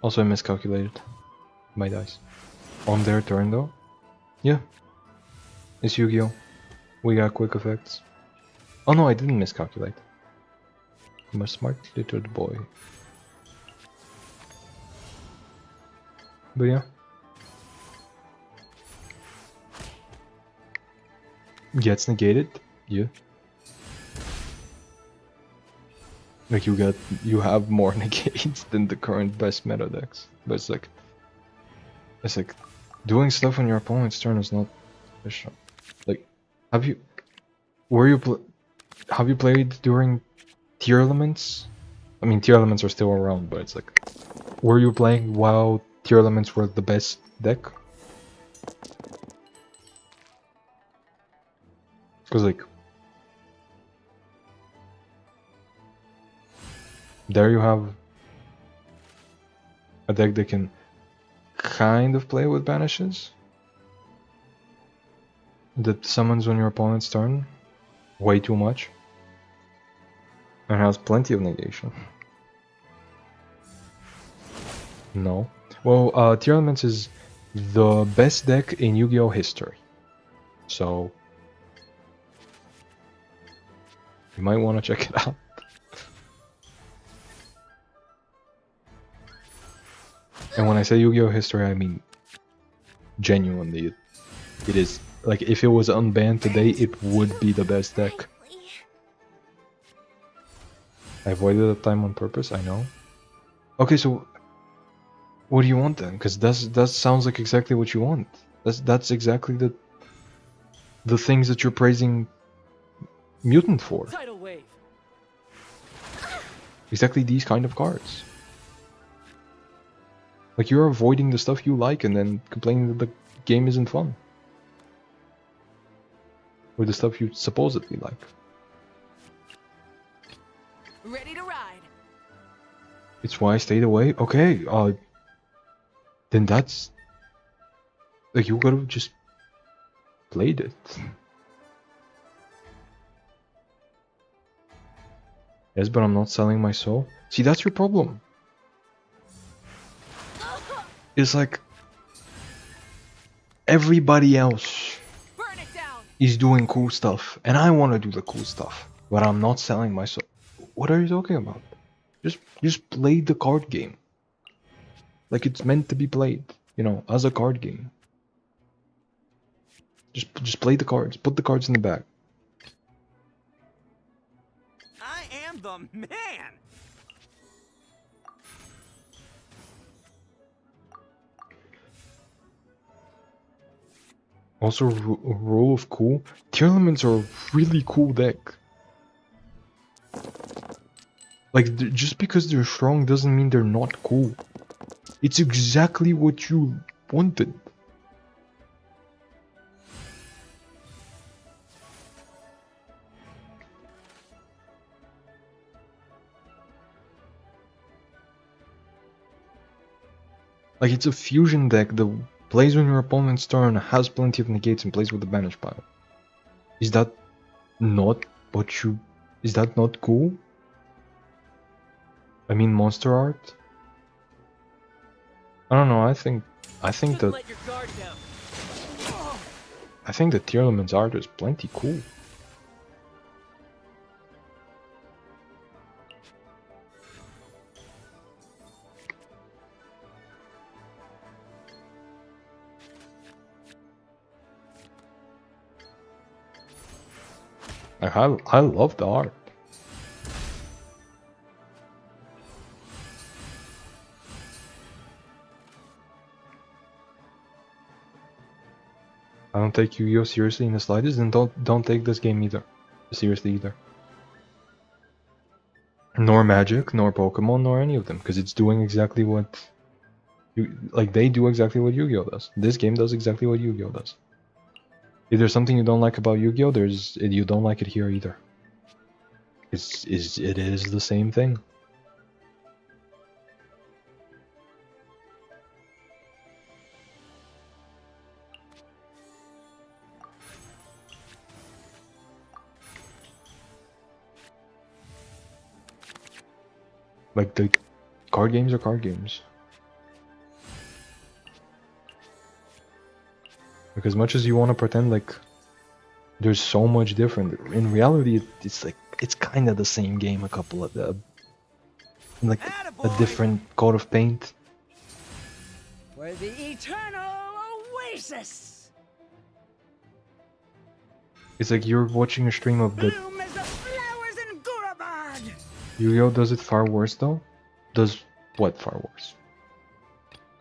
Also, I miscalculated my dice. On their turn though. Yeah. It's Yu-Gi-Oh! We got quick effects. Oh no, I didn't miscalculate. I'm a smart little boy. But yeah. Gets negated. Yeah. Like you have more negates than the current best meta decks. But it's like doing stuff on your opponent's turn is not efficient. Like, have you played during tier elements? I mean, tier elements are still around, but it's like, were you playing while tier elements were the best deck? Because like, there you have a deck that can kind of play with banishes, that summons on your opponent's turn way too much, and has plenty of negation. No. Well, Tier Elements is the best deck in Yu-Gi-Oh! History. So you might want to check it out. And when I say Yu-Gi-Oh! History, I mean genuinely. It is like, if it was unbanned today, it would be the best deck. I avoided the time on purpose, I know. Okay, so what do you want then? Because that sounds like exactly what you want. That's exactly the things that you're praising Mutant for. Tidal wave. Exactly these kind of cards. Like, you're avoiding the stuff you like and then complaining that the game isn't fun. Or the stuff you supposedly like. Ready to ride. It's why I stayed away? Okay, then that's... Like, you could've just played it. Yes, but I'm not selling my soul. See, that's your problem. It's like... everybody else Burn it down. is doing cool stuff, and I want to do the cool stuff, but I'm not selling my soul. What are you talking about? Just play the card game. Like it's meant to be played, you know, as a card game. Just play the cards. Put the cards in the bag. I am the man. Also, rule of cool. Tier elements are a really cool deck. Like, just because they're strong doesn't mean they're not cool. It's exactly what you wanted. Like, it's a fusion deck that plays on your opponent's turn, has plenty of negates, and plays with the banish pile. Is that not what you... Is that not cool? I mean, monster art? I don't know, I think that... Let your guard down. I think the tier elements art is plenty cool. Like, I love the art. I don't take Yu-Gi-Oh! Seriously in the slightest, and don't take this game either. Seriously either. Nor Magic, nor Pokemon, nor any of them, because it's doing exactly what... Like, they do exactly what Yu-Gi-Oh! Does. This game does exactly what Yu-Gi-Oh! Does. If there's something you don't like about Yu-Gi-Oh!, you don't like it here either. It is the same thing. Like, the card games are card games. Like, as much as you want to pretend like there's so much different, in reality it's like, it's kind of the same game, a couple of like a different coat of paint. For the eternal oasis. It's like you're watching a stream of the... Bloom as the flowers in Gurabad. Yu-Gi-Oh! Does it far worse though? Does what far worse?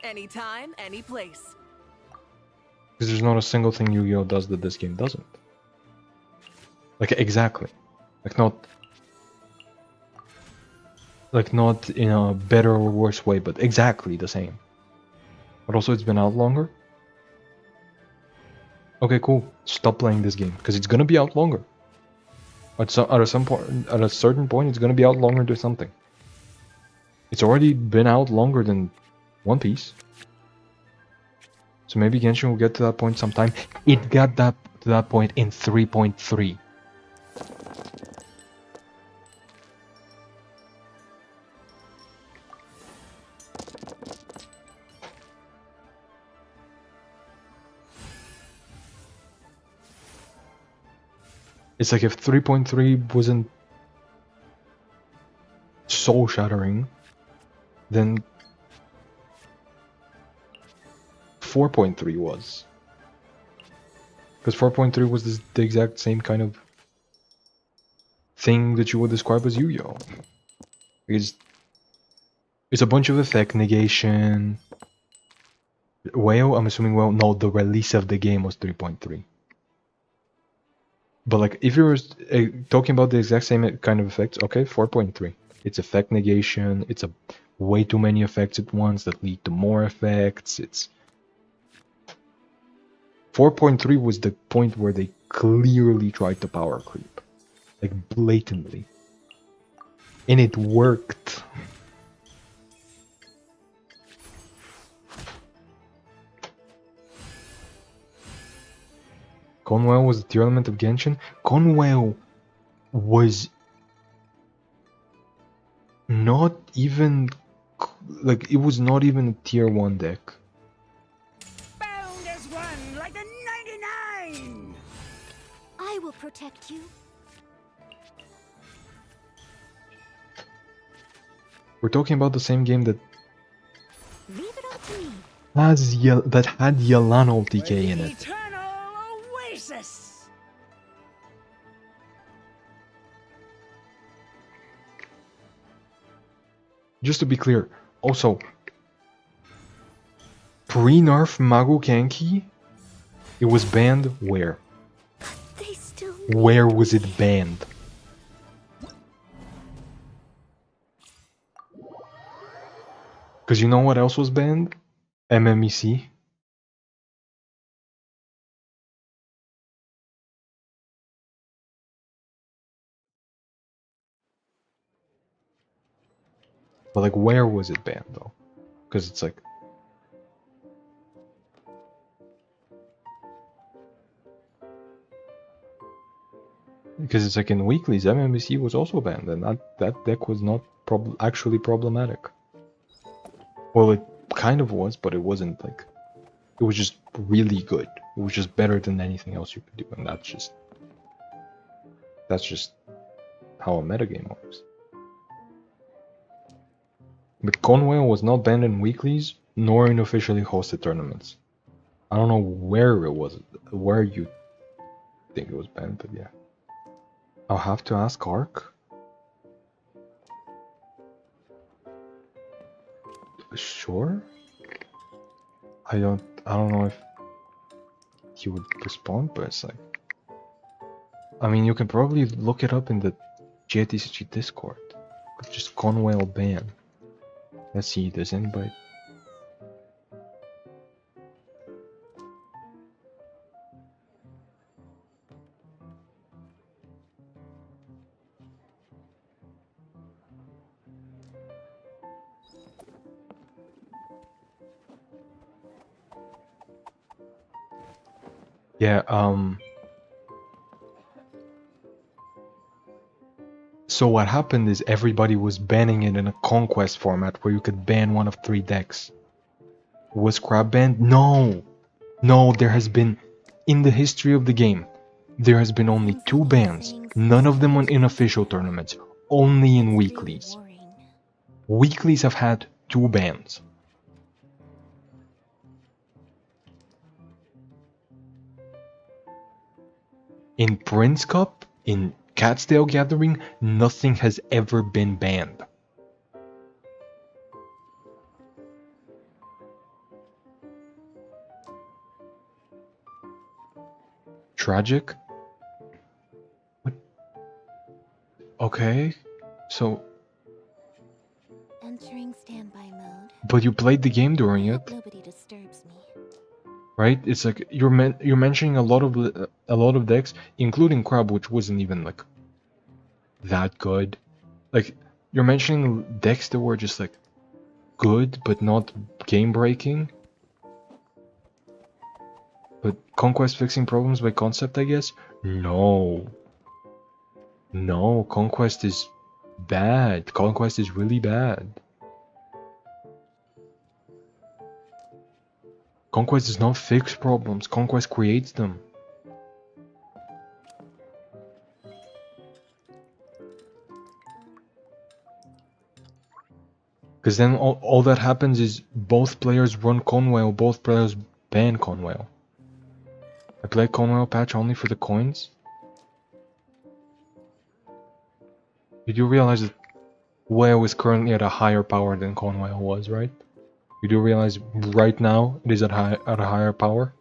Anytime, any place. Because there's not a single thing Yu-Gi-Oh! Does that this game doesn't. Like, exactly. Like, not in a better or worse way, but exactly the same. But also, it's been out longer. Okay, cool. Stop playing this game, because it's gonna be out longer. At a certain point, it's gonna be out longer than something. It's already been out longer than One Piece. So maybe Genshin will get to that point sometime. It got to that point in 3.3. It's like if 3.3 wasn't soul shattering, then 4.3 was. Because 4.3 was the exact same kind of thing that you would describe as Yu-Gi-Oh! It's a bunch of effect negation. Well, I'm assuming, well, no, the release of the game was 3.3. But like, if you're talking about the exact same kind of effects, okay, 4.3. It's effect negation, it's a way too many effects at once that lead to more effects, it's... 4.3 was the point where they clearly tried to power creep. Like, blatantly. And it worked. Conwell was the tier element of Genshin. Conwell was not even... like, it was not even a tier 1 deck. Bound as one, like the 99! I will protect you. We're talking about the same game that Leave it up to me. that had Yelano TK in it. Eternal Oasis! Just to be clear, also, pre-nerf Magu Kenki, it was banned where? They still Where was it banned? Because you know what else was banned? MMEC. But like, where was it banned though? Because it's like... because it's like in weeklies, MMEC was also banned, and that deck was not actually problematic. Well, it kind of was, but it wasn't like... it was just really good. It was just better than anything else you could do, and that's just how a metagame works. But Conwell was not banned in weeklies, nor in officially hosted tournaments. I don't know where it was, where you think it was banned, but yeah. I'll have to ask Ark. Sure. I don't know if he would respond, but it's like... I mean, you can probably look it up in the JTCG Discord. Just Conwell ban. Let's see, does anybody... yeah, so what happened is everybody was banning it in a conquest format where you could ban one of 3 decks. Was Crab banned? No! No, there has been... in the history of the game, there has been only 2 bans. None of them in official tournaments. Only in weeklies. Weeklies have had 2 bans. In Prince Cup, in Catsdale Gathering, nothing has ever been banned. Tragic? What? Okay, so... Entering standby mode. but you played the game during it, Nobody disturbs me. right? It's like you're mentioning a lot of decks, including Crab, which wasn't even like that good. Like, you're mentioning decks that were just like good but not game breaking. But Conquest fixing problems by concept, I guess? No. No, Conquest is bad. Conquest is really bad. Conquest does not fix problems. Conquest creates them. Because then all that happens is both players run Conwhale, both players ban Conwhale. I play Conwhale patch only for the coins. Did you realize that Whale is currently at a higher power than Conwhale was, right? You do realize right now it is at a higher power?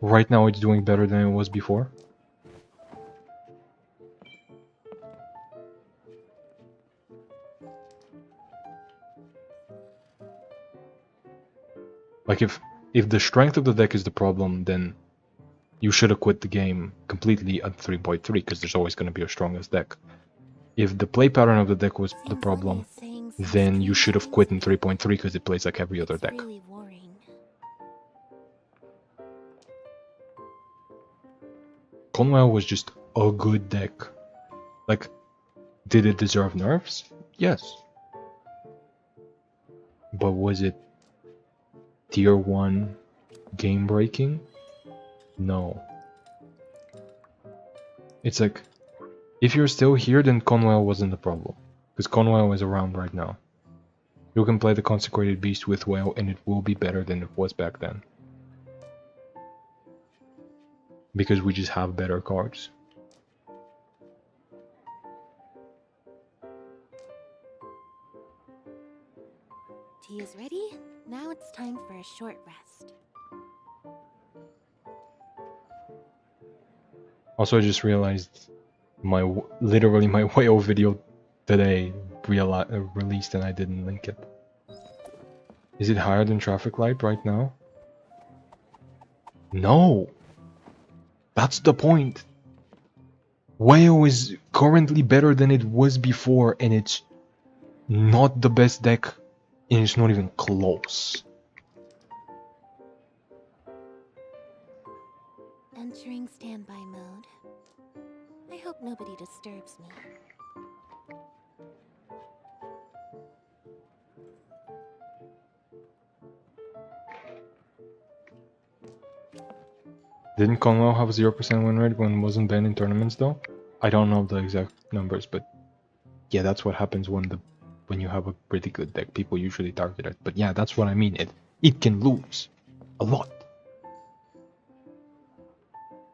Right now it's doing better than it was before? Like if the strength of the deck is the problem, then you should have quit the game completely at 3.3 because there's always going to be a strongest deck. If the play pattern of the deck was the problem, then you should have quit in 3.3 because it plays like every other deck. Really worrying. Conwell was just a good deck. Like, did it deserve nerfs? Yes. But was it tier 1 game breaking? No. It's like, if you're still here, then Conwell wasn't the problem. Because Conwell is around right now. You can play the Consecrated Beast with Whale and it will be better than it was back then. Because we just have better cards. Tea is ready. Now it's time for a short rest. Also, I just realized literally my Whale video today released and I didn't link it. Is it higher than Traffic Light right now? No! That's the point! Whale is currently better than it was before and it's not the best deck and it's not even close. Entering standby mode. I hope nobody disturbs me. Didn't Conwell have 0% win rate when it wasn't banned in tournaments though? I don't know the exact numbers, but yeah, that's what happens when you have a pretty good deck. People usually target it. But yeah, that's what I mean. It can lose a lot.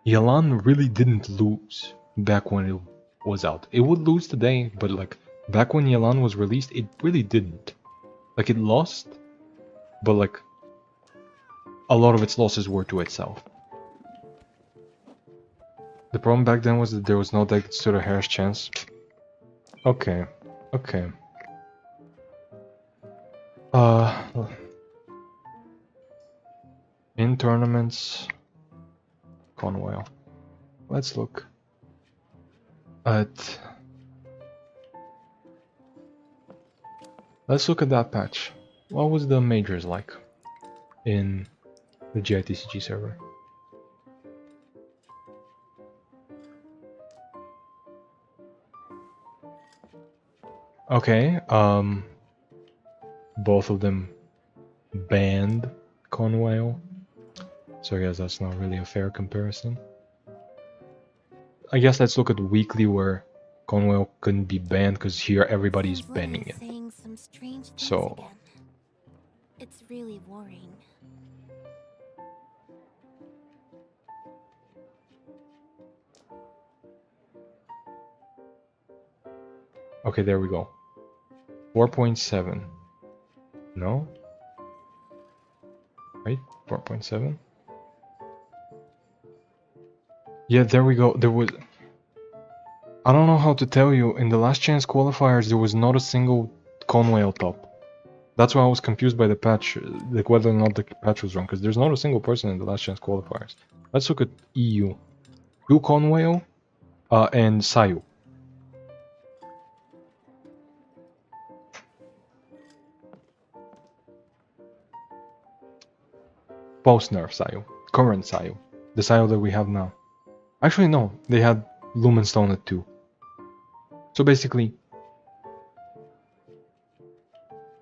Yalan really didn't lose back when it was out. It would lose today, but like back when Yalan was released, it really didn't. Like it lost, but like a lot of its losses were to itself. The problem back then was that there was no deck that stood a hair's chance. Okay, okay. In tournaments, Conwell. Let's look at. Let's look at that patch. What was the majors like in the GITCG server? Okay, both of them banned Conwell, so I guess that's not really a fair comparison. I guess let's look at weekly where Conwell couldn't be banned because here everybody's banning it. So again. It's really worrying. okay, there we go. 4.7. No? Right? 4.7? Yeah, there we go. There was... I don't know how to tell you. In the last chance qualifiers, there was not a single Conwell top. That's why I was confused by the patch, like whether or not the patch was wrong, because there's not a single person in the last chance qualifiers. Let's look at EU. 2 Conwell and Sayu. Post-nerf Sayu. Current Sayu. The Sayu that we have now. Actually, no. They had Lumenstone at 2. So basically,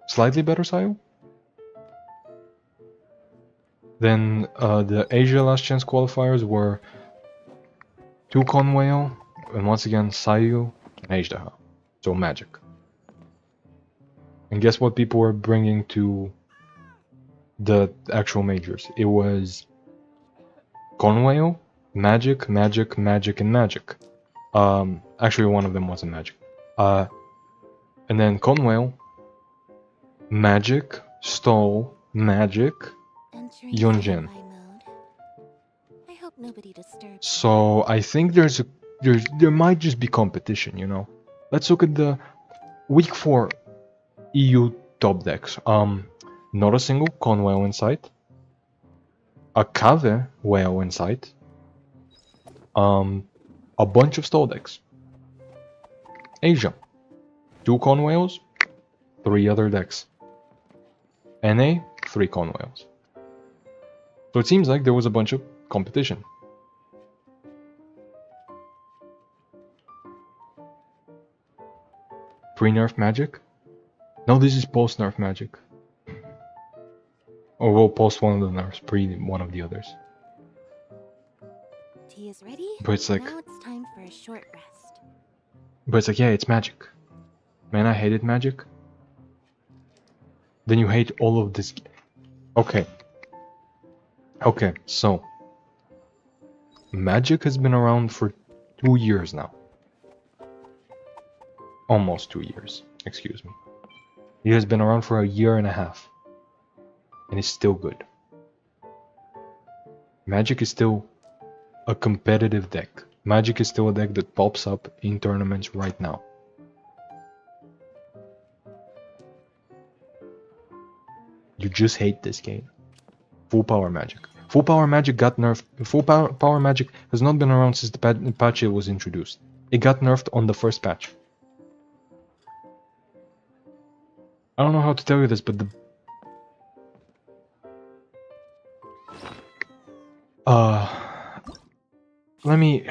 slightly better Sayu. Then the Asia last chance qualifiers were 2 Conwell, and once again Sayu and Asia. So Magic. And guess what people were bringing to the actual majors? It was Conwhale, Magic, Magic, Magic, and Magic. Actually, one of them wasn't Magic. And then Conwhale, Magic, Stole, Magic, Entering Yunjin. standby mode. I hope nobody disturbs. So I think there might just be competition, you know. Let's look at the week 4 EU top decks. Not a single Conwhale in sight. A Cave Whale in sight. A bunch of stall decks. Asia. 2 Conwhales, 3 other decks. NA, 3 Conwhales. So it seems like there was a bunch of competition. Pre-nerf Magic? No, this is post-nerf Magic. Or we'll post one of the nerfs, pre one of the others. Tea is ready. But it's like, Now it's time for a short rest. yeah, it's Magic. Man, I hated Magic. Then you hate all of this. Okay. Okay, so Magic has been around for 2 years now. Almost 2 years, excuse me. It has been around for a year and a half. And it's still good. Magic is still a competitive deck. Magic is still a deck that pops up in tournaments right now. You just hate this game. Full Power Magic. Full Power Magic got nerfed. Full Power Magic has not been around since the patch was introduced. It got nerfed on the first patch. I don't know how to tell you this, but the let me...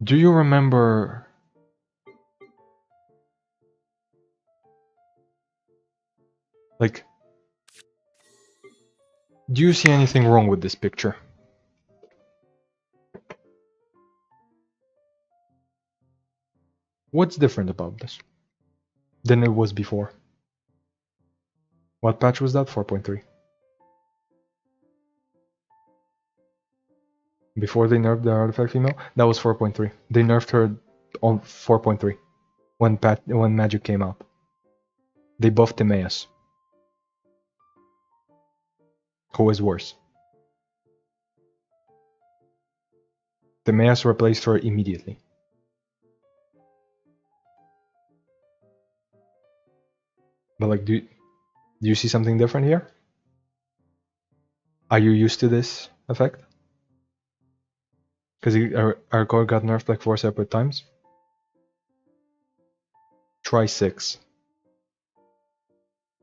Do you remember... Like... Do you see anything wrong with this picture? What's different about this than it was before? What patch was that? 4.3. Before they nerfed the artifact female? That was 4.3. They nerfed her on 4.3 when Magic came out. They buffed Timaeus. Who is worse? Timaeus replaced her immediately. But like, do you see something different here? Are you used to this effect? Because our core got nerfed like 4 separate times. Try 6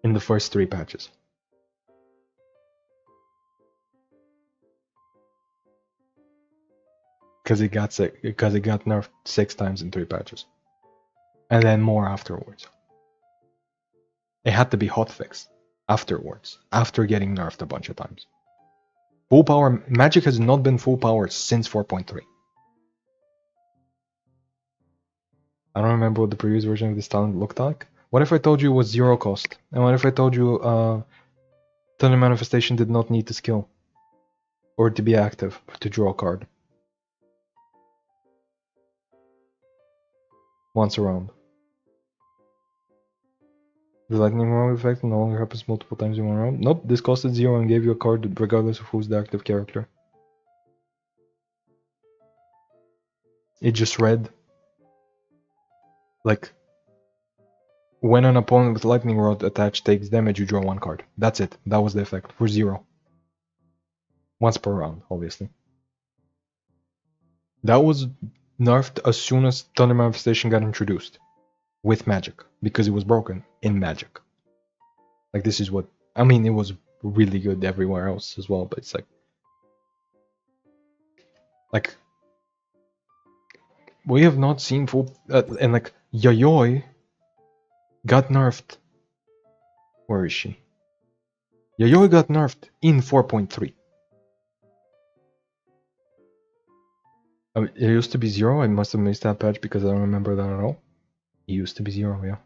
in the first 3 patches. Because it got nerfed 6 times in 3 patches, and then more afterwards. It had to be hotfixed afterwards, after getting nerfed a bunch of times. Full power Magic has not been full power since 4.3. I don't remember what the previous version of this talent looked like. What if I told you it was 0 cost? And what if I told you Thunder Manifestation did not need to skill or to be active to draw a card once around? The lightning round effect no longer happens multiple times in one round. Nope, this costed 0 and gave you a card regardless of who's the active character. It just read like, when an opponent with lightning rod attached takes damage, you draw 1 card. That's it. That was the effect for 0. Once per round, obviously. That was nerfed as soon as Thunder Manifestation got introduced with Magic, because it was broken in Magic. Like, this is what I mean. It was really good everywhere else as well, but it's like we have not seen full and like Yayoi got nerfed. Where is she? Yayoi got nerfed in 4.3. It used to be 0. I must have missed that patch because I don't remember that at all. It used to be 0, yeah.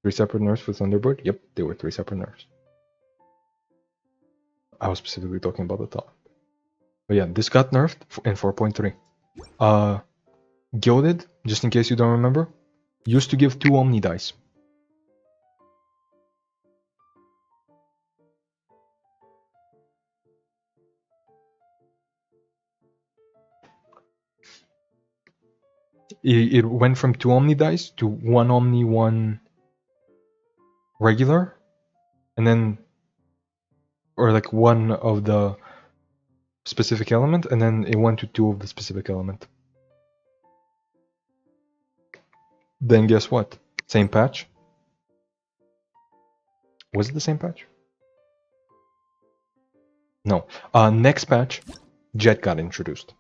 3 separate nerfs for Thunderbird? Yep, they were 3 separate nerfs. I was specifically talking about the top. But yeah, this got nerfed in 4.3. Gilded, just in case you don't remember, used to give 2 Omni dice. It went from 2 Omni dice to 1 Omni, 1 regular, and then, or like 1 of the specific element, and then it went to 2 of the specific element. Then guess what? Same patch. Was it the same patch? No. Next patch, Jet got introduced.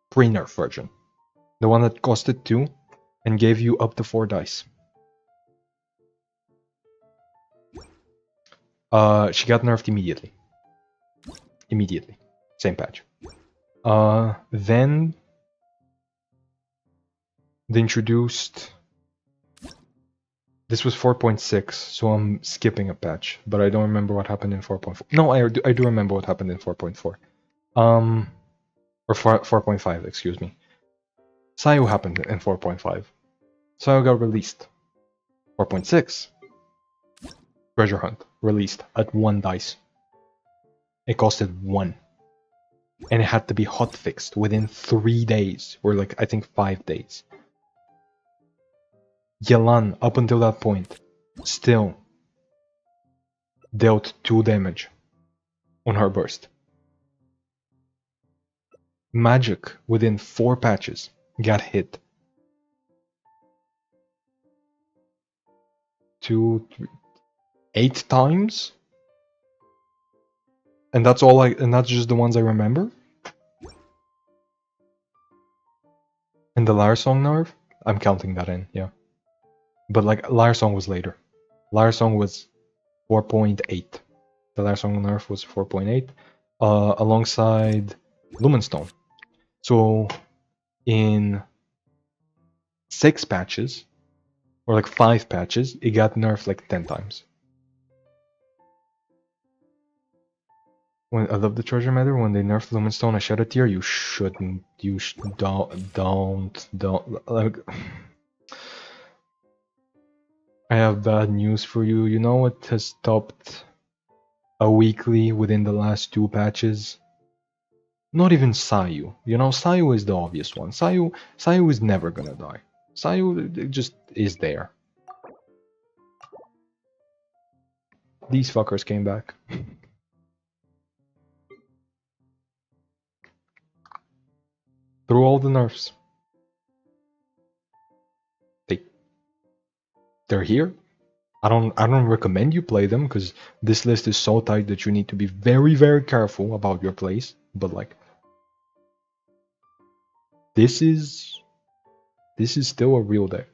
Pre-nerf version. The one that costed 2 and gave you up to 4 dice. She got nerfed immediately. Immediately. Same patch. Then they introduced... This was 4.6, so I'm skipping a patch, but I don't remember what happened in 4.4. No, I do remember what happened in 4.4. Or 4.5, excuse me. Sayu happened in 4.5. Sayu got released. 4.6. Treasure Hunt released at 1 dice. It costed 1. And it had to be hotfixed within 3 days, or like I think 5 days. Yelan, up until that point, still dealt 2 damage on her burst. Magic, within 4 patches, got hit. 2, 3, 8 times? And that's all and that's just the ones I remember? And the Lyre Song nerf? I'm counting that in, yeah. But like, Lyre Song was later. Lyre Song was 4.8. The Lyre Song nerf was 4.8. Alongside Lumenstone. So, in 6 patches, or like 5 patches, it got nerfed like 10 times. When I love the treasure matter, when they nerfed Lumenstone, I shed a tear. You shouldn't. You don't. Like, I have bad news for you. You know what has stopped a weekly within the last 2 patches? Not even Sayu. You know, Sayu is the obvious one. Sayu is never gonna die. Sayu just is there. These fuckers came back. Through all the nerfs. They're here. I don't recommend you play them because this list is so tight that you need to be very, very careful about your plays. But like, this is still a real deck.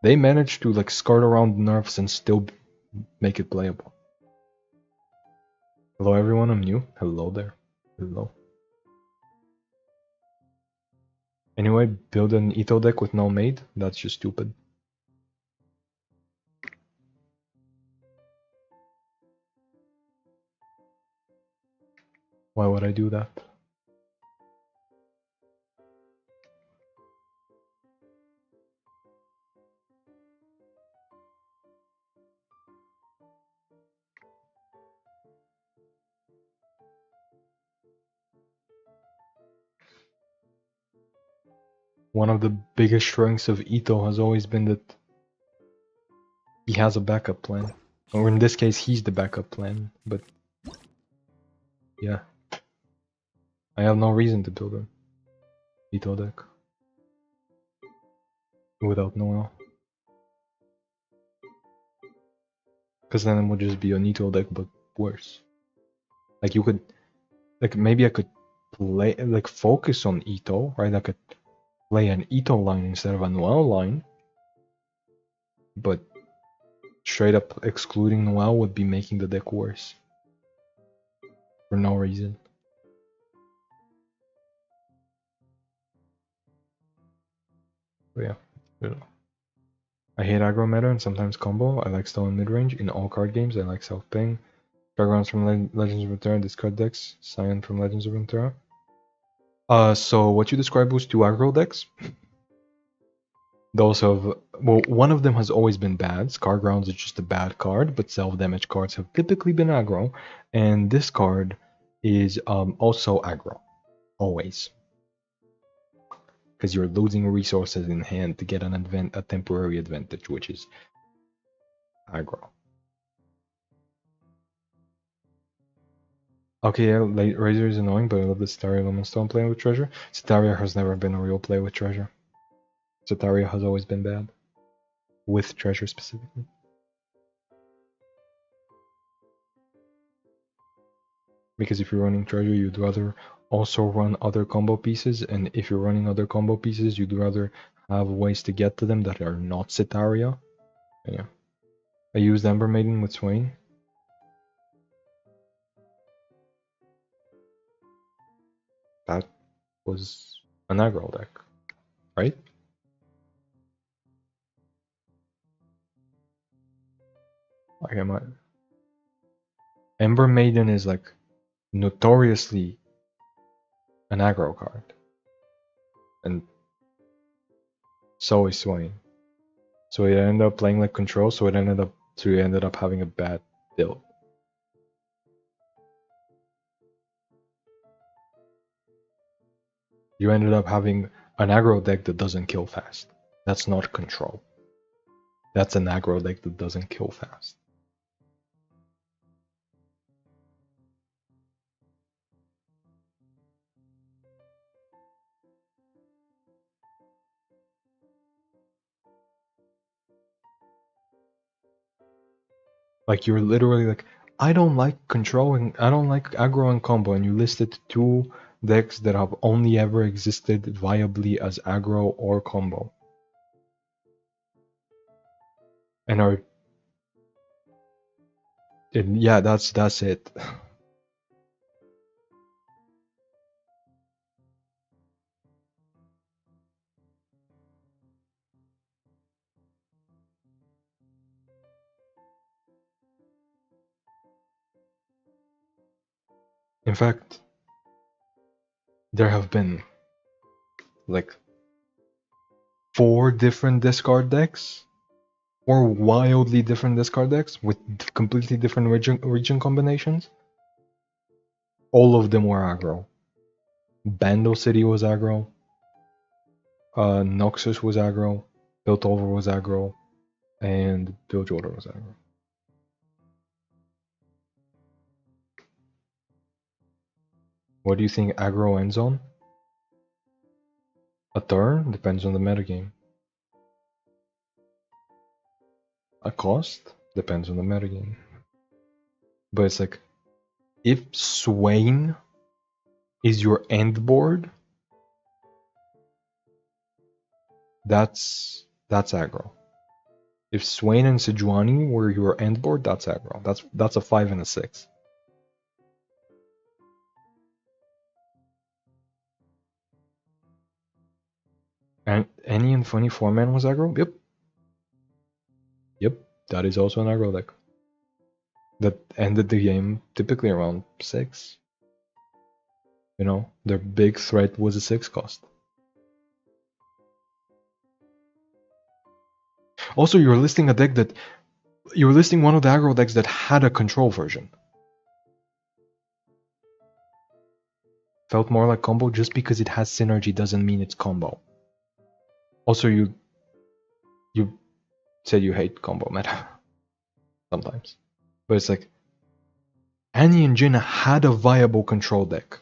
They managed to like skirt around nerfs and still make it playable. Hello everyone, I'm new. Hello there. Hello. Anyway, build an Itto deck with no maid. That's just stupid. Why would I do that? One of the biggest strengths of Itto has always been that he has a backup plan. Or in this case, he's the backup plan, but yeah. I have no reason to build an Itto deck without Noel. Because then it would just be an Itto deck, but worse. Like you could, like maybe I could play, like focus on Itto, right? I could play an Itto line instead of a Noel line. But straight up excluding Noel would be making the deck worse. For no reason. But yeah. I hate aggro meta and sometimes combo. I like stall and mid-range. In all card games, I like self-ping. Backgrounds from Legends of Runeterra, discard decks. Cyan from Legends of Runeterra. So what you described was two aggro decks. Those have, well, one of them has always been bad. Scargrounds is just a bad card, but self-damage cards have typically been aggro. And this card is also aggro. Always. Because you're losing resources in hand to get a temporary advantage, which is aggro. Okay, yeah, Razor is annoying, but I love the Cetaria Lumenstone playing with Treasure. Cetaria has never been a real play with Treasure. Cetaria has always been bad. With Treasure specifically. Because if you're running Treasure, you'd rather also run other combo pieces, and if you're running other combo pieces, you'd rather have ways to get to them that are not Cetaria. Yeah. I used Ember Maiden with Swain. That was an aggro deck, right? Like, Ember Maiden is like notoriously an aggro card. And so is Swain. So it ended up playing like control, so it ended up having a bad build. You ended up having an aggro deck that doesn't kill fast. That's not control. That's an aggro deck that doesn't kill fast. Like you're literally like, I don't like controlling, I don't like aggro and combo, and you listed two decks that have only ever existed viably as aggro or combo. And are, yeah, that's it. In fact, there have been like 4 different discard decks, 4 wildly different discard decks with completely different region combinations. All of them were aggro. Bando City was aggro. Noxus was aggro. Piltover was aggro. And Bilgewater was aggro. What do you think aggro ends on? A turn? Depends on the metagame. A cost? Depends on the metagame. But it's like, if Swain is your end board, that's aggro. If Swain and Sejuani were your end board, that's aggro. That's a 5 and a 6. And any and funny 4-man was aggro? Yep. Yep, that is also an aggro deck. That ended the game typically around 6. You know, their big threat was a 6 cost. Also, you're listing a deck that... You're listing one of the aggro decks that had a control version. Felt more like combo. Just because it has synergy doesn't mean it's combo. Also, you said you hate combo meta. Sometimes. But it's like... Annie and Jin had a viable control deck.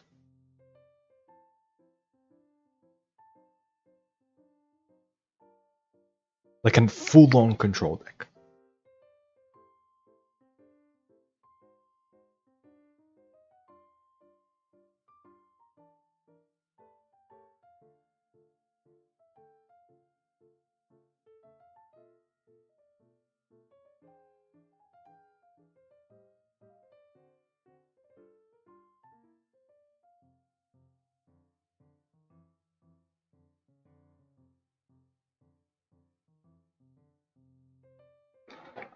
Like a full-on control deck.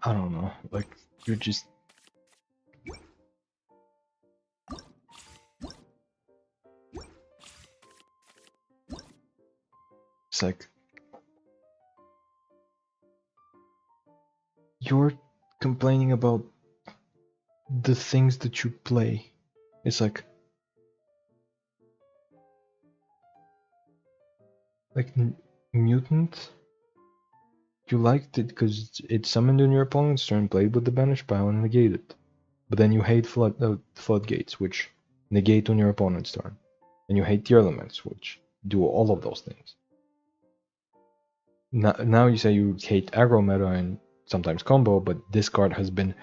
I don't know, like, you're just... It's like... You're complaining about the things that you play. It's like Mutant, you liked it because it summoned on your opponent's turn, played with the banish pile, and negated. But then you hate floodgates, which negate on your opponent's turn. And you hate the elements, which do all of those things. Now you say you hate aggro meta and sometimes combo, but this card has been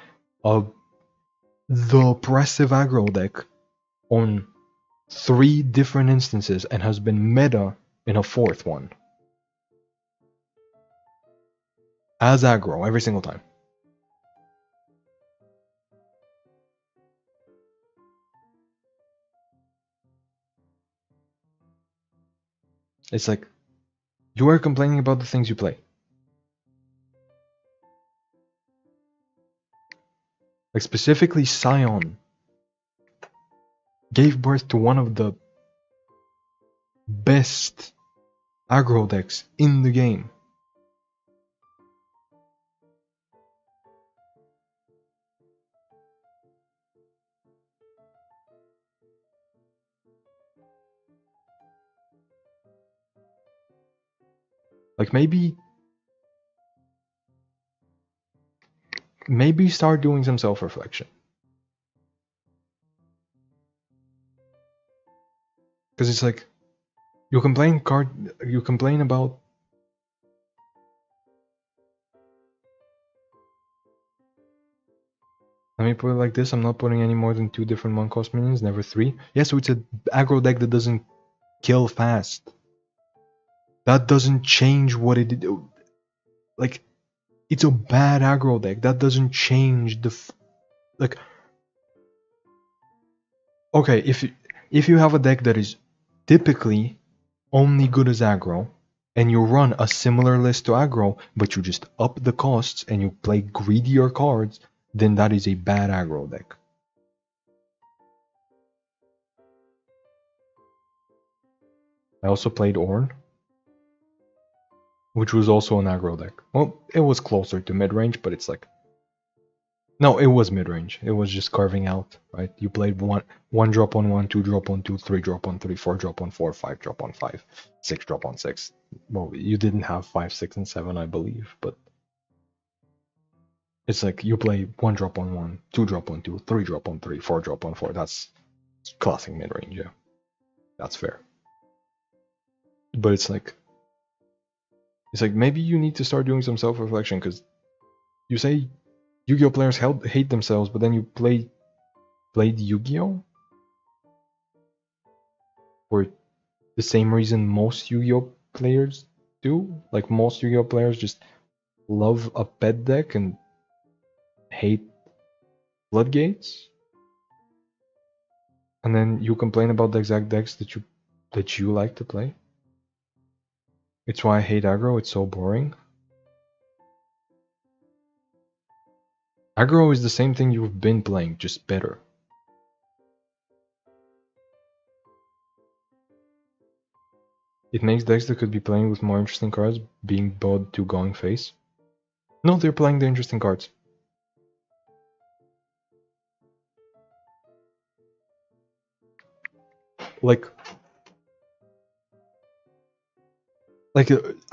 the oppressive aggro deck on 3 different instances and has been meta in a 4th one. As aggro every single time. It's like, you are complaining about the things you play. Like, specifically Scion gave birth to one of the best aggro decks in the game. Like, maybe start doing some self-reflection. Because it's like, you complain about let me put it like this, I'm not putting any more than 2 different 1-cost minions, never 3. Yeah, so it's an aggro deck that doesn't kill fast. That doesn't change what it did. Like, it's a bad aggro deck. That doesn't change the like. Okay, if you have a deck that is typically only good as aggro, and you run a similar list to aggro, but you just up the costs and you play greedier cards, then that is a bad aggro deck. I also played Ornn, which was also an aggro deck. Well, it was closer to mid-range, but it's like... No, it was mid-range. It was just carving out, right? You played one drop on 1, 2 drop on 2, 3 drop on 3, 4 drop on 4, 5 drop on 5, 6 drop on 6. Well, you didn't have 5, 6, and 7, I believe, but... It's like, you play 1 drop on 1, 2 drop on 2, 3 drop on 3, 4 drop on 4. That's classic mid-range, yeah. That's fair. But it's like maybe you need to start doing some self-reflection, because you say Yu-Gi-Oh players hate themselves, but then you played Yu-Gi-Oh for the same reason most Yu-Gi-Oh players do. Like, most Yu-Gi-Oh players just love a pet deck and hate floodgates, and then you complain about the exact decks that you like to play. It's why I hate aggro. It's so boring. Aggro is the same thing you've been playing, just better. It makes decks that could be playing with more interesting cards being bowed to going face. No, they're playing the interesting cards. Like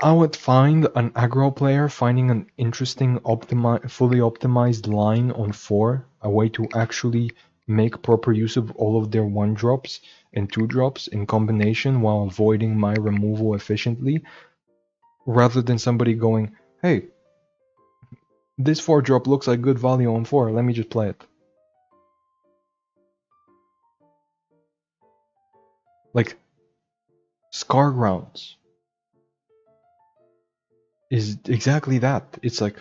I would find an aggro player finding an interesting fully optimized line on 4, a way to actually make proper use of all of their 1-drops and 2-drops in combination while avoiding my removal efficiently, rather than somebody going, hey, this 4-drop looks like good value on 4, let me just play it. Like, Scar Grounds is exactly that. It's like,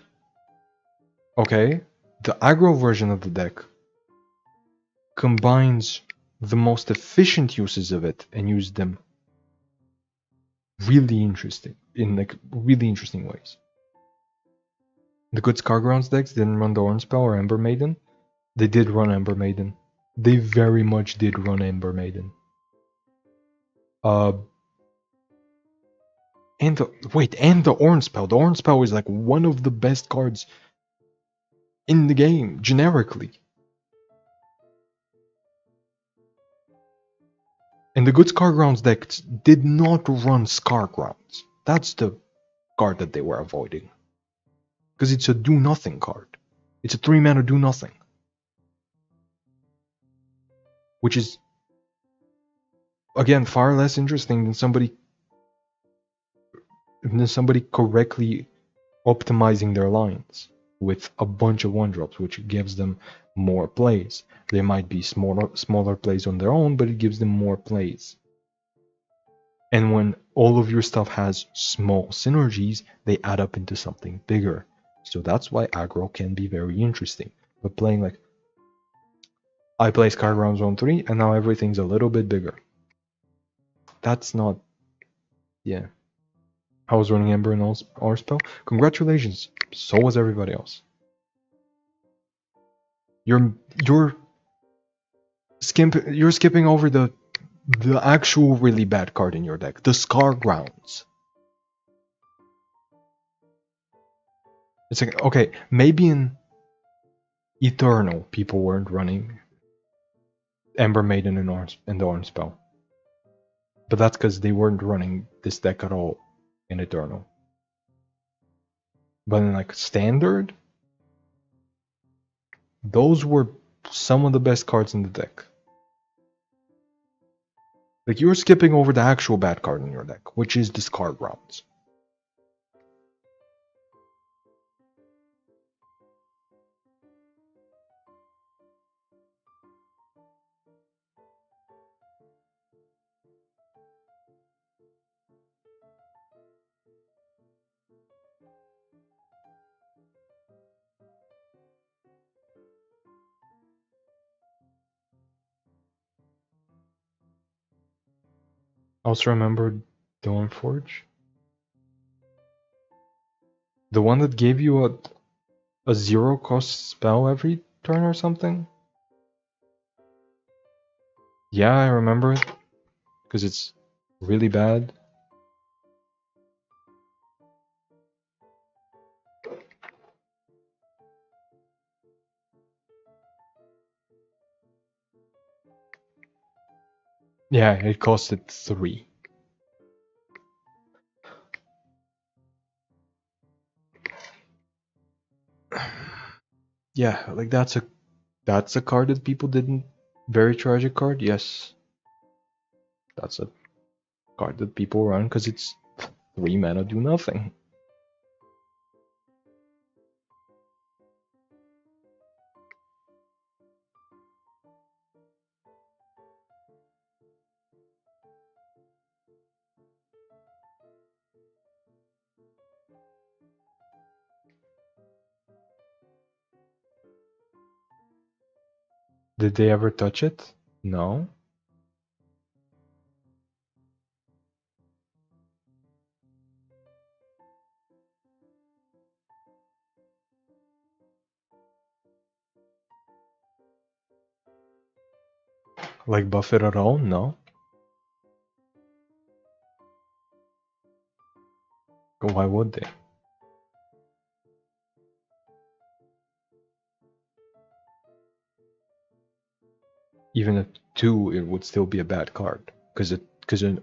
okay, the aggro version of the deck combines the most efficient uses of it and use them really interesting ways. The good Scargrounds decks didn't run the Orange Spell or Ember Maiden. They did run Ember Maiden. They very much did run Ember Maiden. And the Orange Spell. The Orange Spell is like one of the best cards in the game, generically. And the good Scargrounds decks did not run Scargrounds. That's the card that they were avoiding. Because it's a do-nothing card. It's a 3-mana do-nothing. Which is, again, far less interesting than somebody correctly optimizing their lines with a bunch of 1-drops, which gives them more plays. They might be smaller plays on their own, but it gives them more plays. And when all of your stuff has small synergies, they add up into something bigger. So that's why aggro can be very interesting. But playing like, I play Skygrounds on 3, and now everything's a little bit bigger. That's not, yeah. I was running Ember and our spell. Congratulations. So was everybody else. You're skipping over the actual really bad card in your deck, the Scargrounds. It's like, okay, maybe in Eternal people weren't running Ember Maiden and the Orange Spell. But that's because they weren't running this deck at all in Eternal. But in like Standard, those were some of the best cards in the deck. Like, you're skipping over the actual bad card in your deck, which is the Scargrounds. Also remember Dawnforge? The one that gave you a 0-cost spell every turn or something? Yeah, I remember it. Because it's really bad. Yeah, it costed 3. Yeah, like that's a card that people didn't. Very tragic card, yes. That's a card that people run because it's 3 mana do nothing. Did they ever touch it? No. Like buff it at all? No. Why would they? Even at 2, it would still be a bad card. Because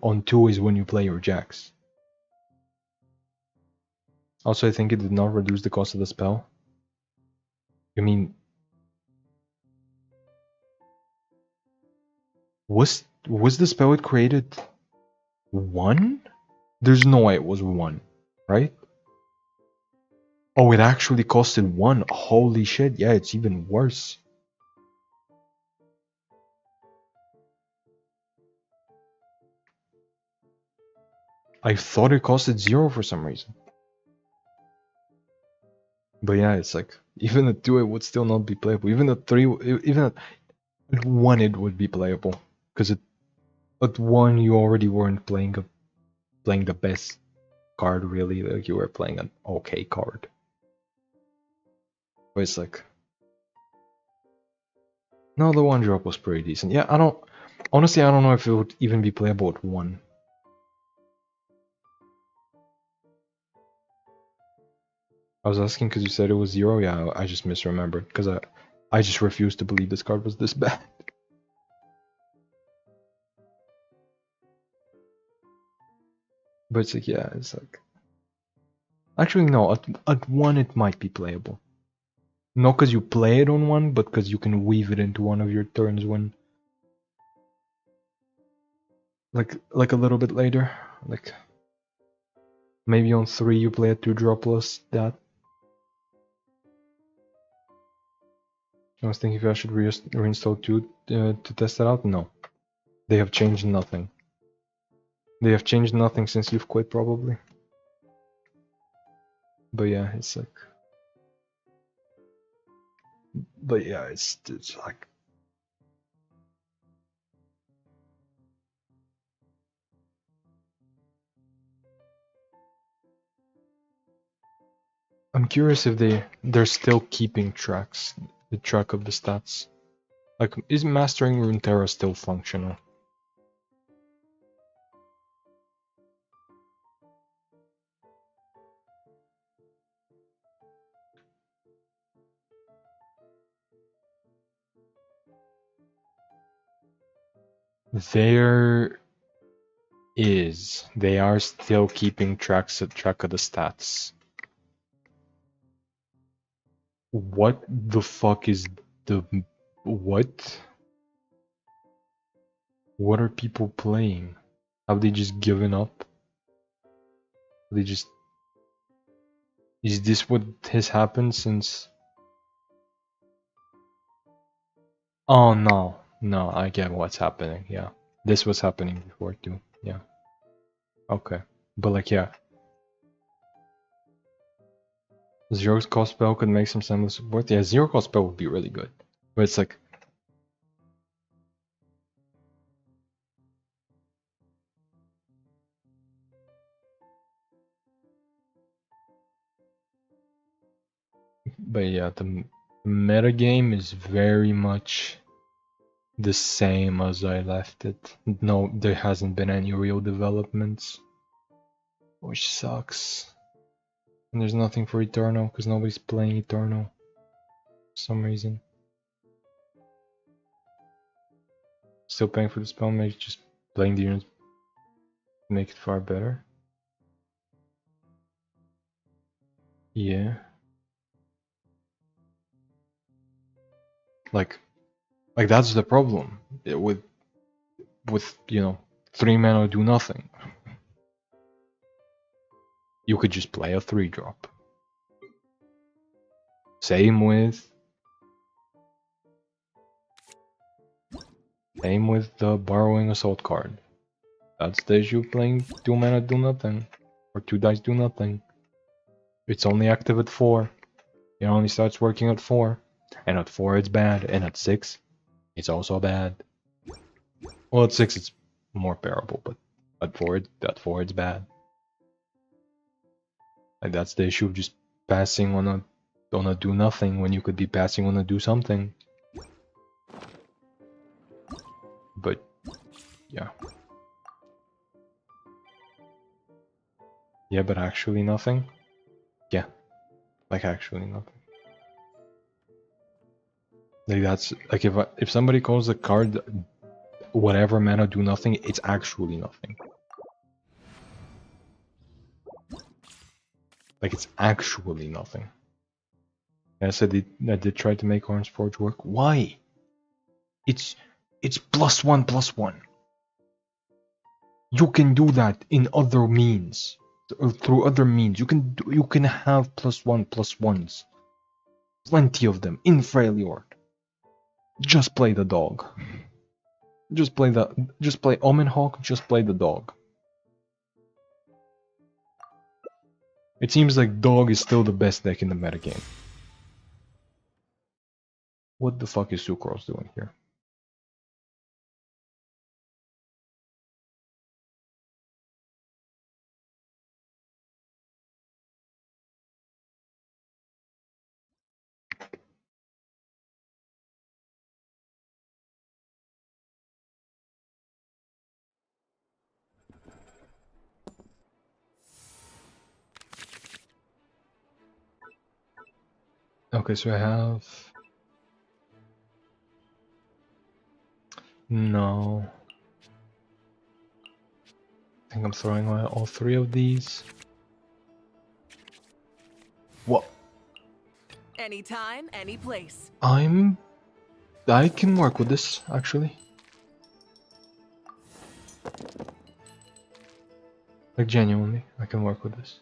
on 2 is when you play your jacks. Also, I think it did not reduce the cost of the spell. I mean, was the spell it created 1? There's no way it was 1, right? Oh, it actually costed 1. Holy shit, yeah, it's even worse. I thought it costed 0 for some reason. But yeah, it's like, even at 2 it would still not be playable. Even at 3, even at 1 it would be playable. Because at 1 you already weren't playing the best card really, like you were playing an okay card. But it's like, no, the one drop was pretty decent. Yeah, honestly, I don't know if it would even be playable at 1. I was asking because you said it was 0. Yeah, I just misremembered because I just refused to believe this card was this bad. But it's like, yeah, it's like, actually no, at 1 it might be playable. Not because you play it on 1, but because you can weave it into one of your turns when, like a little bit later, like maybe on 3 you play a 2-drop plus that. I was thinking if I should reinstall 2 to test it out. No, they have changed nothing. They have changed nothing since you've quit, probably. But yeah, it's like, but yeah, it's like, I'm curious if they're still keeping the track of the stats. Like, is mastering Runeterra still functional? There is. They are still keeping track of the stats. What the fuck is the what? What are people playing? Have they just given up? They just Is this what has happened since? Oh no, no, I get what's happening. Yeah, this was happening before too. Yeah. Okay, but like, yeah, zero cost spell could make some semblance of support. Yeah, zero cost spell would be really good, but it's like, but yeah, the meta game is very much the same as I left it. No, there hasn't been any real developments, which sucks. And there's nothing for Eternal because nobody's playing Eternal for some reason. Still paying for the spell, maybe just playing the units make it far better. Yeah. Like that's the problem with you know 3 mana do nothing. You could just play a 3-drop. Same with the borrowing assault card. That's the issue playing 2 mana do nothing. Or 2 dice do nothing. It's only active at 4. It only starts working at 4. And at 4 it's bad. And at 6 it's also bad. Well, at 6 it's more bearable, but at 4 it's bad. Like, that's the issue of just passing on a do nothing when you could be passing on a do something. But yeah. Yeah, but actually nothing? Yeah. Like, actually nothing. Like, that's like, if somebody calls the card whatever mana do nothing, it's actually nothing. Like, it's actually nothing. Yes, I did try to make Orange Forge work. Why? It's +1/+1. You can do that in other means. Through other means. You can have +1/+1s. Plenty of them in Freljord. Just play the dog. Just play Omenhawk, just play the dog. It seems like dog is still the best deck in the metagame. What the fuck is Sucrose doing here? Okay, so I have... No. I think I'm throwing away all 3 of these. What? Anytime, any place. I can work with this, actually. Like, genuinely, I can work with this.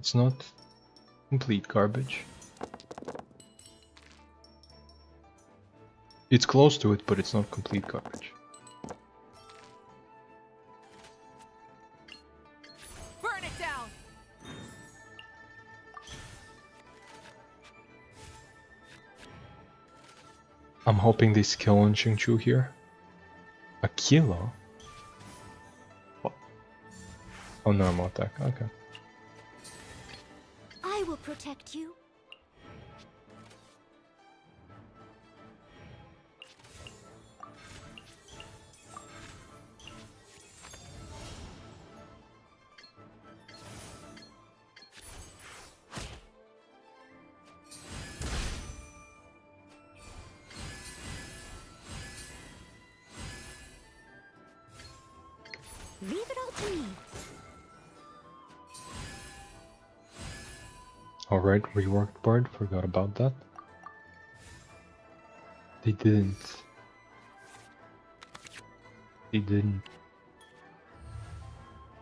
It's not complete garbage. It's close to it, but it's not complete garbage. Burn it down. I'm hoping they skill on Xingqiu here. A kilo? What? Oh, normal attack, okay. I will protect you. Leave it all to me. Alright, reworked board, forgot about that. They didn't. They didn't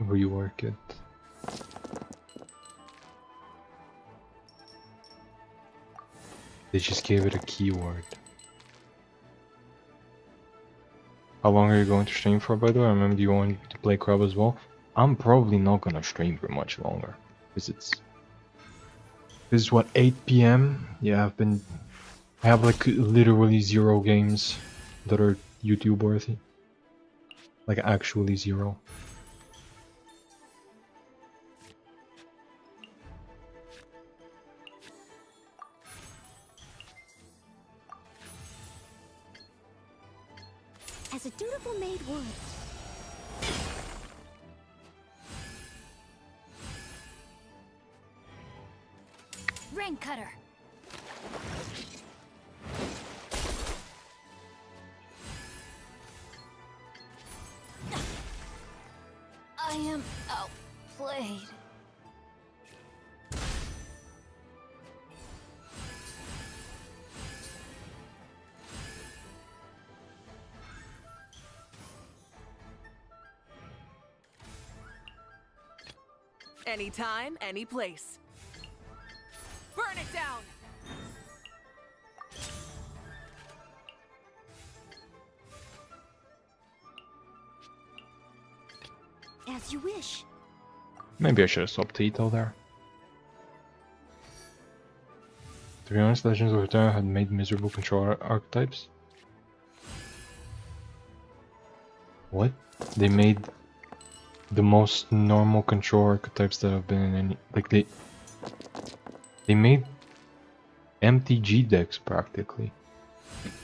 rework it. They just gave it a keyword. How long are you going to stream for, by the way? I remember you want to play Crab as well. I'm probably not gonna stream for much longer. Because this is what, 8 PM? Yeah, I have like literally 0 games that are YouTube worthy. Like actually 0. As a dutiful maid would. Rain cutter. I am outplayed. Anytime, any place. Burn it down. As you wish. Maybe I should have swapped Itto there. To be honest, Legends of Runeterra had made miserable control archetypes. What? They made the most normal control archetypes that have been in any... Like they made MTG decks practically.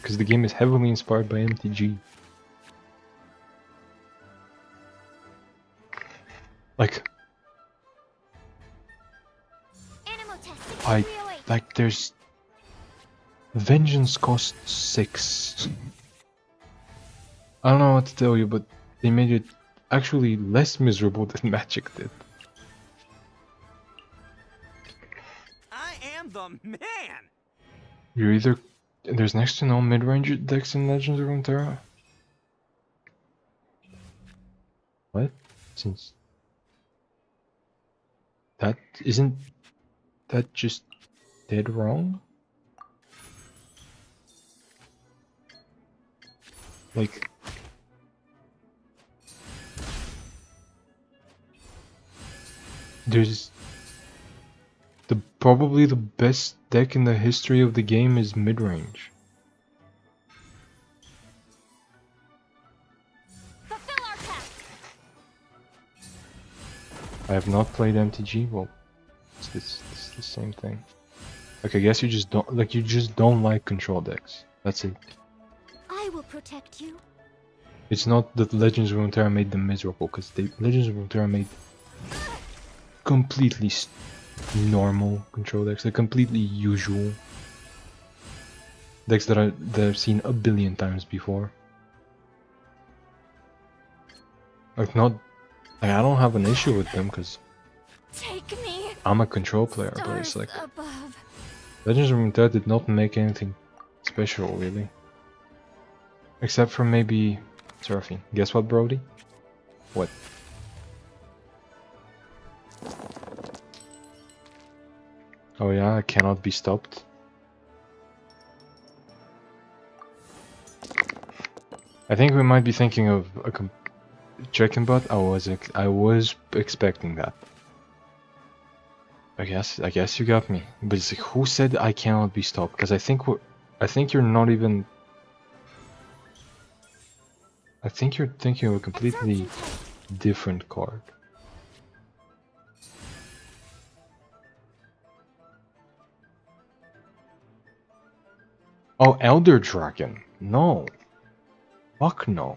Because the game is heavily inspired by MTG. Like... Like there's... Vengeance costs 6. I don't know what to tell you, but they made it actually less miserable than Magic did. I am the man! You're either... There's next to no mid-range decks in Legends of Runeterra. What? Since... That... Isn't... That just... dead wrong? Like... There's... Probably the best deck in the history of the game is mid-range. Fulfill our task. I have not played MTG, well... It's the same thing. Like, I guess you just don't... Like, you just don't like control decks. That's it. I will protect you. It's not that Legends of Runeterra made them miserable, because Legends of Runeterra made completely normal control decks, like completely usual decks that I've seen a billion times before. Like like I don't have an issue with them because Take me. I'm a control player, but it's Stars like above. Legends of Runeterra did not make anything special really, except for maybe Seraphine. Guess what, Brody? What? Oh yeah, I cannot be stopped. I think we might be thinking of a chicken butt. I was expecting that. I guess you got me. But it's like, who said I cannot be stopped? Because I think you're not even. I think you're thinking of a completely different card. Oh, Elder Dragon. No. Fuck no.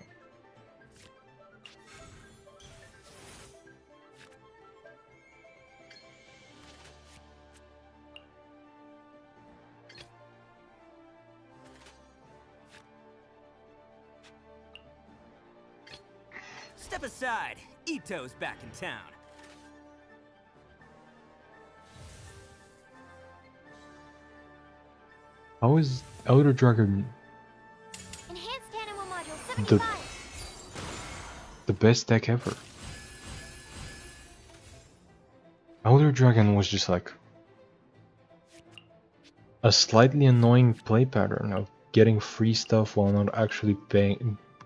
Step aside. Itto's back in town. How is Elder Dragon Enhanced animal module 75. the best deck ever? Elder Dragon was just like a slightly annoying play pattern of getting free stuff while not actually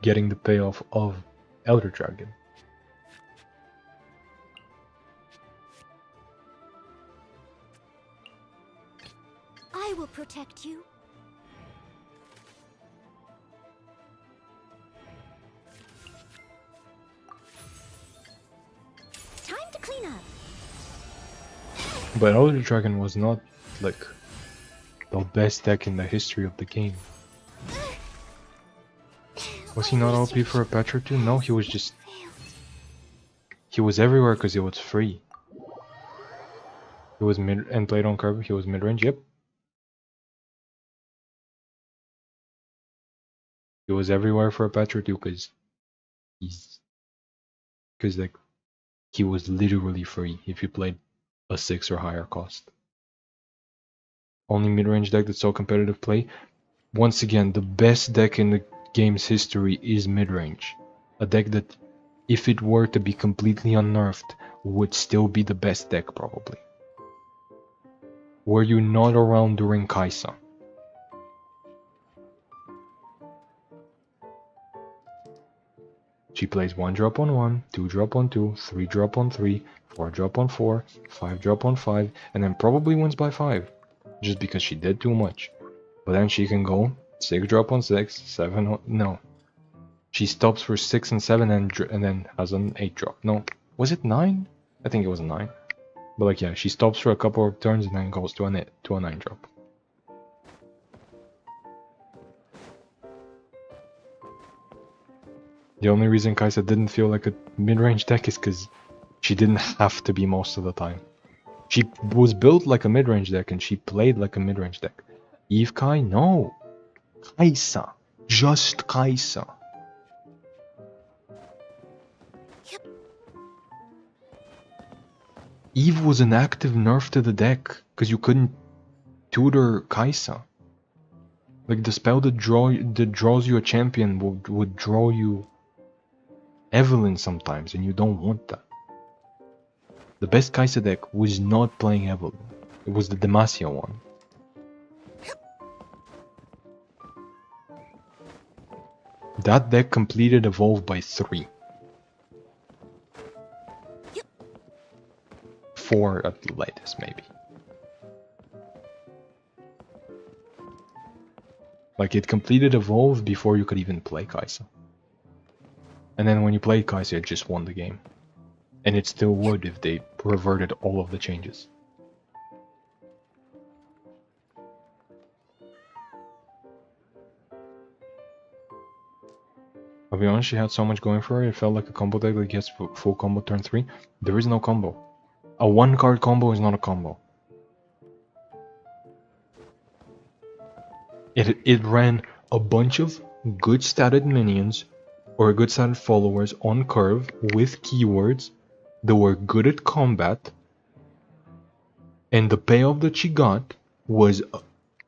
getting the payoff of Elder Dragon. I will protect you. Time to clean up. But Elder Dragon was not like the best deck in the history of the game. Was he not OP for a patch or two? No, he was just... He was everywhere because it was free. He was mid and played on curve. He was mid range. Yep. He was everywhere for a patch or two because like he was literally free if you played a 6 or higher cost. Only mid range deck that's so competitive play. Once again, the best deck in the game's history is mid range. A deck that, if it were to be completely unnerfed, would still be the best deck probably. Were you not around during Kaisa? She plays 1 drop on 1, 2 drop on 2, 3 drop on 3, 4 drop on 4, 5 drop on 5, and then probably wins by 5. Just because she did too much. But then she can go 6 drop on 6, 7 on... No. She stops for 6 and 7 and then has an 8 drop. No. Was it 9? I think it was 9. But like yeah, she stops for a couple of turns and then goes to a 9 drop. The only reason Kaisa didn't feel like a mid-range deck is because she didn't have to be most of the time. She was built like a mid-range deck and she played like a mid-range deck. Eve Kai? No. Kaisa. Just Kaisa. Eve was an active nerf to the deck because you couldn't tutor Kaisa. Like the spell that draws you a champion would draw you Evelyn sometimes, and you don't want that. The best Kaisa deck was not playing Evelyn. It was the Demacia one. That deck completed Evolve by 3. 4 at the latest, maybe. Like, it completed Evolve before you could even play Kaisa. And then when you played Kaisa, it just won the game. And it still would if they reverted all of the changes. I'll be honest, she had so much going for her, it felt like a combo deck that gets full combo turn 3. There is no combo. A 1-card combo is not a combo. It ran a bunch of good statted minions or good statted followers on curve with keywords that were good at combat, and the payoff that she got was,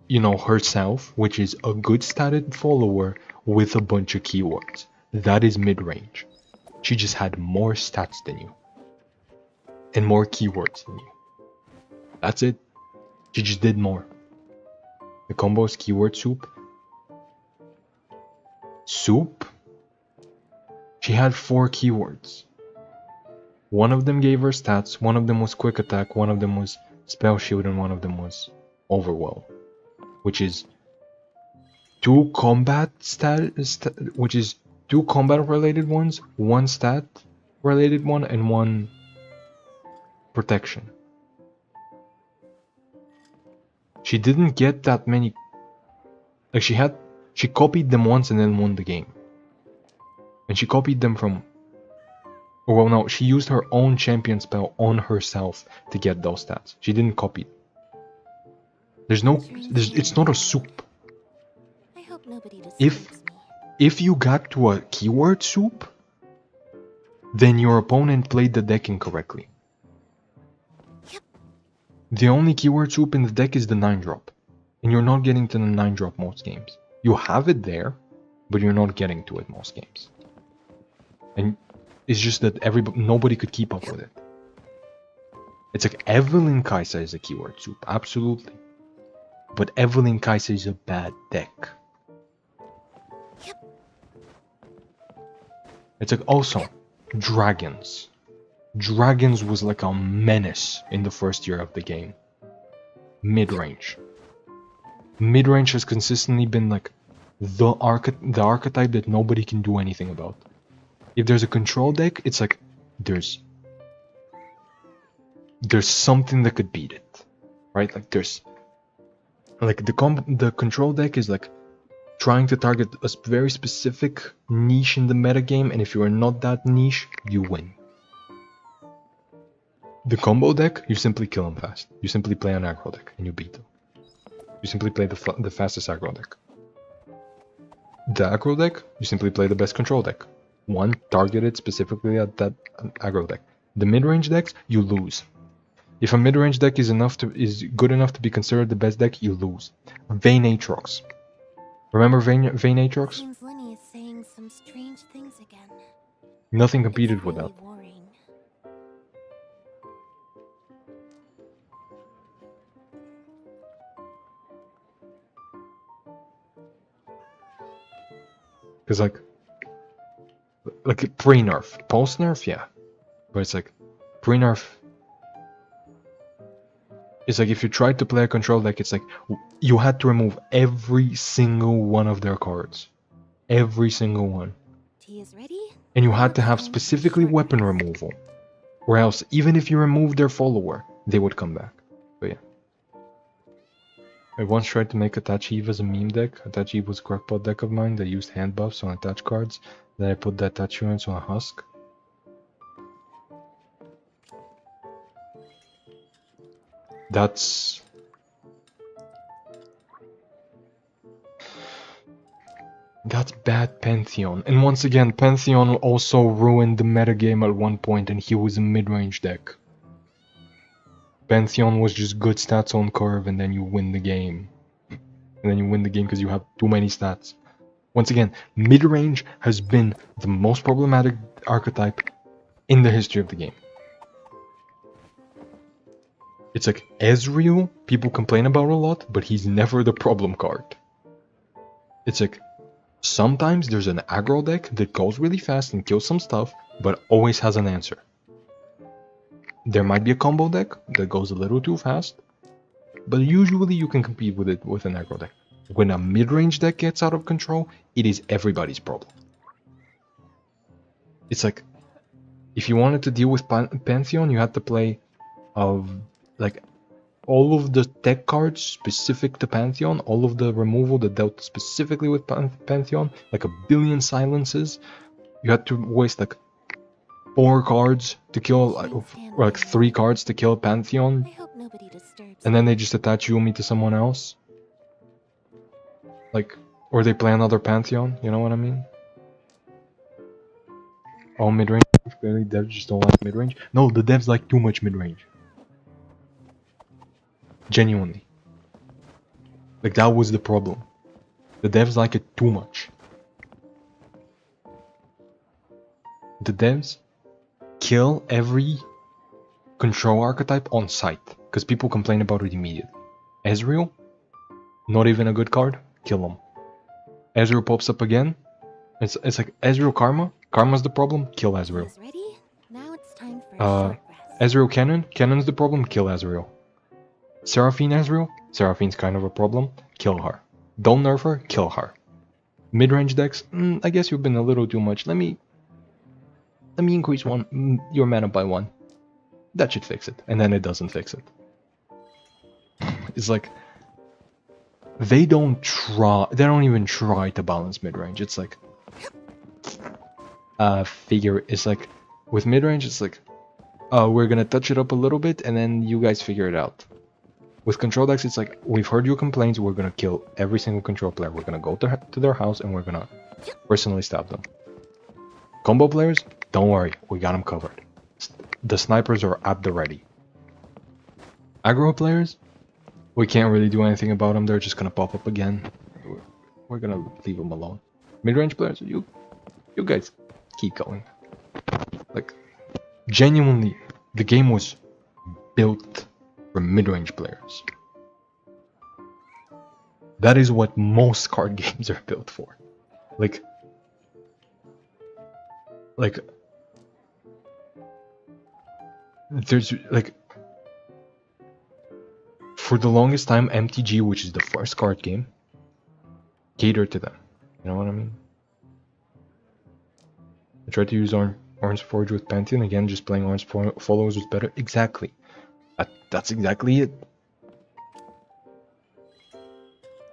you know, herself, which is a good statted follower with a bunch of keywords. That is mid-range. She just had more stats than you and more keywords than you. That's it. She just did more. The combo is keyword soup. Soup? She had 4 keywords. One of them gave her stats, one of them was quick attack, one of them was spell shield, and one of them was overwhelm. Which is 2 combat related ones, 1 stat related one, and 1 protection. She didn't get that many. Like she copied them once and then won the game. And she copied them from. Well, no, she used her own champion spell on herself to get those stats. She didn't copy. It's not a soup. I hope nobody disturbs me. If you got to a keyword soup, then your opponent played the deck incorrectly. Yep. The only keyword soup in the deck is the 9-drop. And you're not getting to the 9-drop most games. You have it there, but you're not getting to it most games. And it's just that nobody could keep up with it. It's like Evelyn Kai'Sa is a keyword soup, absolutely. But Evelyn Kai'Sa is a bad deck. Yep. It's like also dragons. Dragons was like a menace in the first year of the game. Mid-range. Mid-range has consistently been like the archetype that nobody can do anything about. If there's a control deck, it's like there's something that could beat it, right? Like there's like the control deck is like trying to target a very specific niche in the metagame, and if you are not that niche, you win. The combo deck, you simply kill them fast. You simply play an aggro deck and you beat them. You simply play the fastest aggro deck. The aggro deck, you simply play the best control deck. One targeted specifically at that aggro deck. The mid-range decks, you lose. If a mid-range deck is good enough to be considered the best deck, you lose. Vayne Aatrox. Remember Vayne Aatrox? Seems Lenny is saying some strange things again. Nothing competed It's with really that. worrying. Because like pre-nerf. Post-nerf, yeah. But it's like pre-nerf. It's like if you tried to play a control deck, it's like you had to remove every single one of their cards. Every single one. Tea is ready. And you had to have specifically weapon removal. Or else, even if you removed their follower, they would come back. But yeah. I once tried to make Attach Eve as a meme deck. Attach Eve was a crackpot deck of mine that used hand buffs on attach cards. Then I put the attach units on a husk. That's bad Pantheon. And once again, Pantheon also ruined the metagame at one point, and he was a mid-range deck. Pantheon was just good stats on curve, and then you win the game. And then you win the game because you have too many stats. Once again, mid-range has been the most problematic archetype in the history of the game. It's like Ezreal, people complain about a lot, but he's never the problem card. It's like, sometimes there's an aggro deck that goes really fast and kills some stuff, but always has an answer. There might be a combo deck that goes a little too fast, but usually you can compete with it with an aggro deck. When a mid-range deck gets out of control, it is everybody's problem. It's like, if you wanted to deal with Pantheon, you had to play like all of the tech cards specific to Pantheon, all of the removal that dealt specifically with Pantheon, like a billion silences. You had to waste like 4 cards to kill, Stand or like by 3 mode. cards to kill a Pantheon, I hope nobody disturbs and then me. they just attach Yumi to someone else? Like, or they play another Pantheon, you know what I mean? Oh, mid-range, clearly devs just don't like mid-range. No, the devs like too much mid-range. Genuinely. Like, that was the problem. The devs like it too much. The devs kill every control archetype on sight, because people complain about it immediately. Ezreal, not even a good card, kill him. Ezreal pops up again, it's like Ezreal Karma, Karma's the problem, kill Ezreal. Guys ready? Now it's time for a short rest. Ezreal Cannon, Cannon's the problem, kill Ezreal. Seraphine Ezreal, Seraphine's kind of a problem, kill her. Don't nerf her, kill her. Mid-range decks, I guess you've been a little too much, let me increase your mana by 1. That should fix it, and then it doesn't fix it. It's like, they don't even try to balance mid-range. It's like, it's like, with mid-range, it's like, we're gonna touch it up a little bit, and then you guys figure it out. With control decks, it's like, we've heard your complaints, we're gonna kill every single control player. We're gonna go to their house, and we're gonna personally stab them. Combo players, don't worry, we got them covered. The snipers are at the ready. Aggro players, we can't really do anything about them, they're just gonna pop up again. We're gonna leave them alone. Mid-range players, you guys keep going. Like, genuinely, the game was built for mid-range players. That is what most card games are built for. Like, there's like, for the longest time, MTG, which is the first card game, catered to them. You know what I mean? I tried to use Orange Forge with Pantheon, again, just playing Orange Follows was better. Exactly. That's exactly it.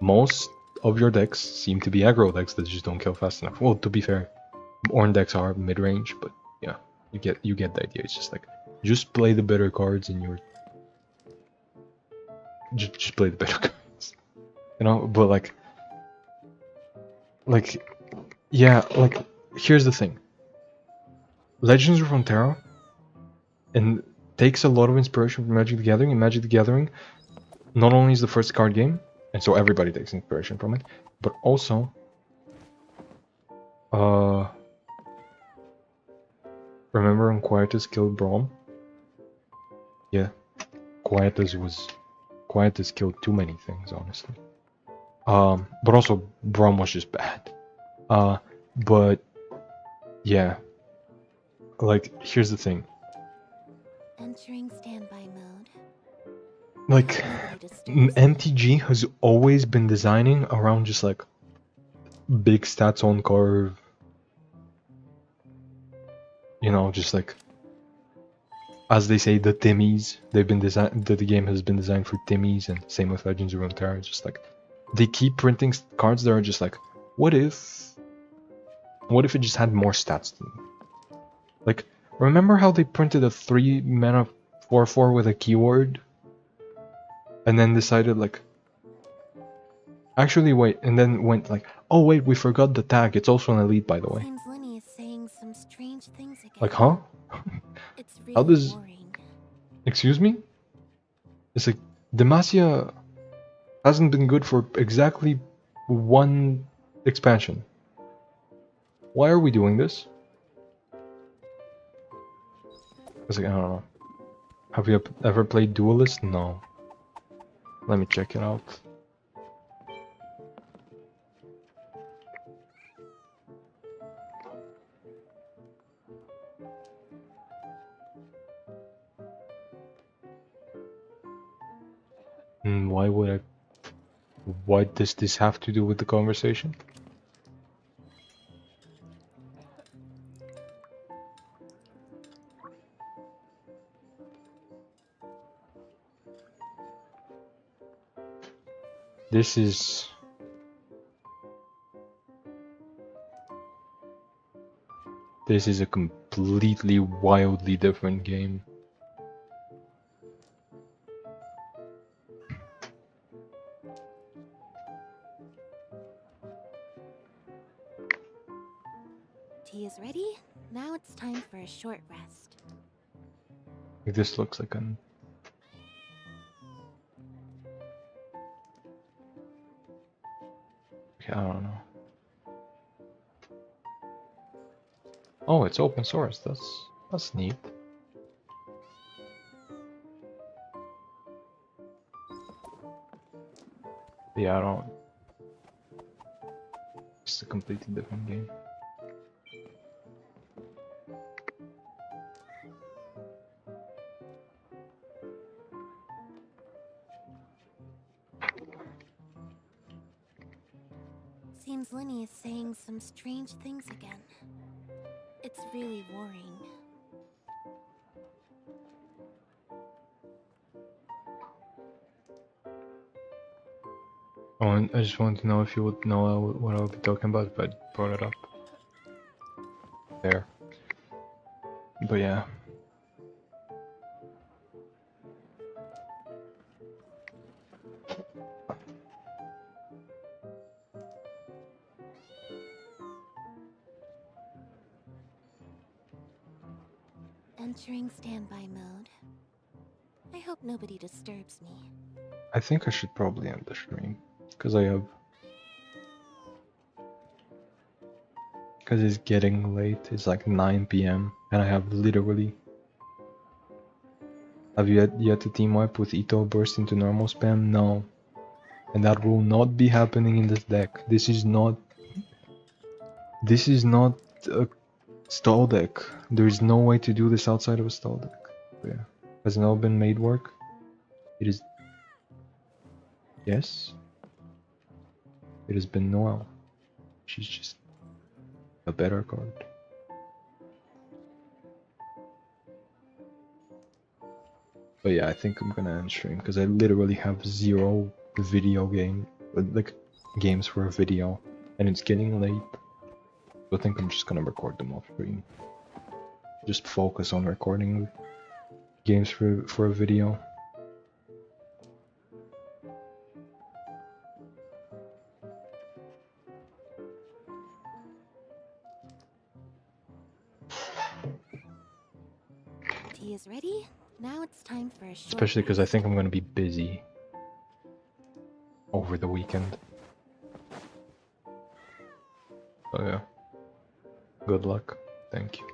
Most of your decks seem to be aggro decks that just don't kill fast enough. Well, to be fair, Orange decks are mid-range, but yeah, you get the idea. It's just like, just play the better cards in your... Just play the better cards. You know, but like, yeah, like, here's the thing. Legends of Runeterra and takes a lot of inspiration from Magic the Gathering, and Magic the Gathering not only is the first card game, and so everybody takes inspiration from it, but also remember when Quietus killed Braum? Yeah, Quietus killed too many things, honestly. But also Braum was just bad. But yeah, like, here's the thing. Entering standby mode. Like, Nobody disturbs me. MTG has always been designing around just like big stats on curve. You know, just like, as they say, the Timmies. They've been designed. The game has been designed for Timmies, and same with Legends of Runeterra. Just like, they keep printing cards that are just like, what if it just had more stats than me? Like, remember how they printed a 3 mana 4/4 with a keyword, and then decided like, actually wait, and then went like, oh wait, we forgot the tag. It's also an elite, by the way. Seems Lenny is saying some strange things again. Like, huh? It's How really does... boring. Excuse me? It's like, Demacia hasn't been good for exactly 1 expansion. Why are we doing this? It's like, I don't know. Have you ever played Duelist? No. Let me check it out. Why does this have to do with the conversation? This This is a completely wildly different game. Tea is ready. Now it's time for a short rest. This looks like an... Okay, I don't know. Oh, it's open source. That's neat. Yeah, I don't... It's a completely different game. Seems Lenny is saying some strange things again. It's really worrying. I just wanted to know if you would know what I'll be talking about, but I brought it up. There. But yeah. Entering standby mode. I hope nobody disturbs me. I think I should probably end the stream. Because I have... Because it's getting late. It's like 9 PM. And I have literally... Have you yet to team wipe with Itto burst into normal spam? No. And that will not be happening in this deck. This is not a stall deck. There is no way to do this outside of a stall deck. But yeah. Has it now been made work? It is... Yes. It has been Noelle. She's just a better card. But yeah, I think I'm gonna end stream because I literally have 0 video games for a video, and it's getting late. So I think I'm just gonna record them off stream. Just focus on recording games for a video. Tea is ready. Now it's time for a short Especially because I rest. think I'm gonna be busy over the weekend. So yeah. Good luck. Thank you.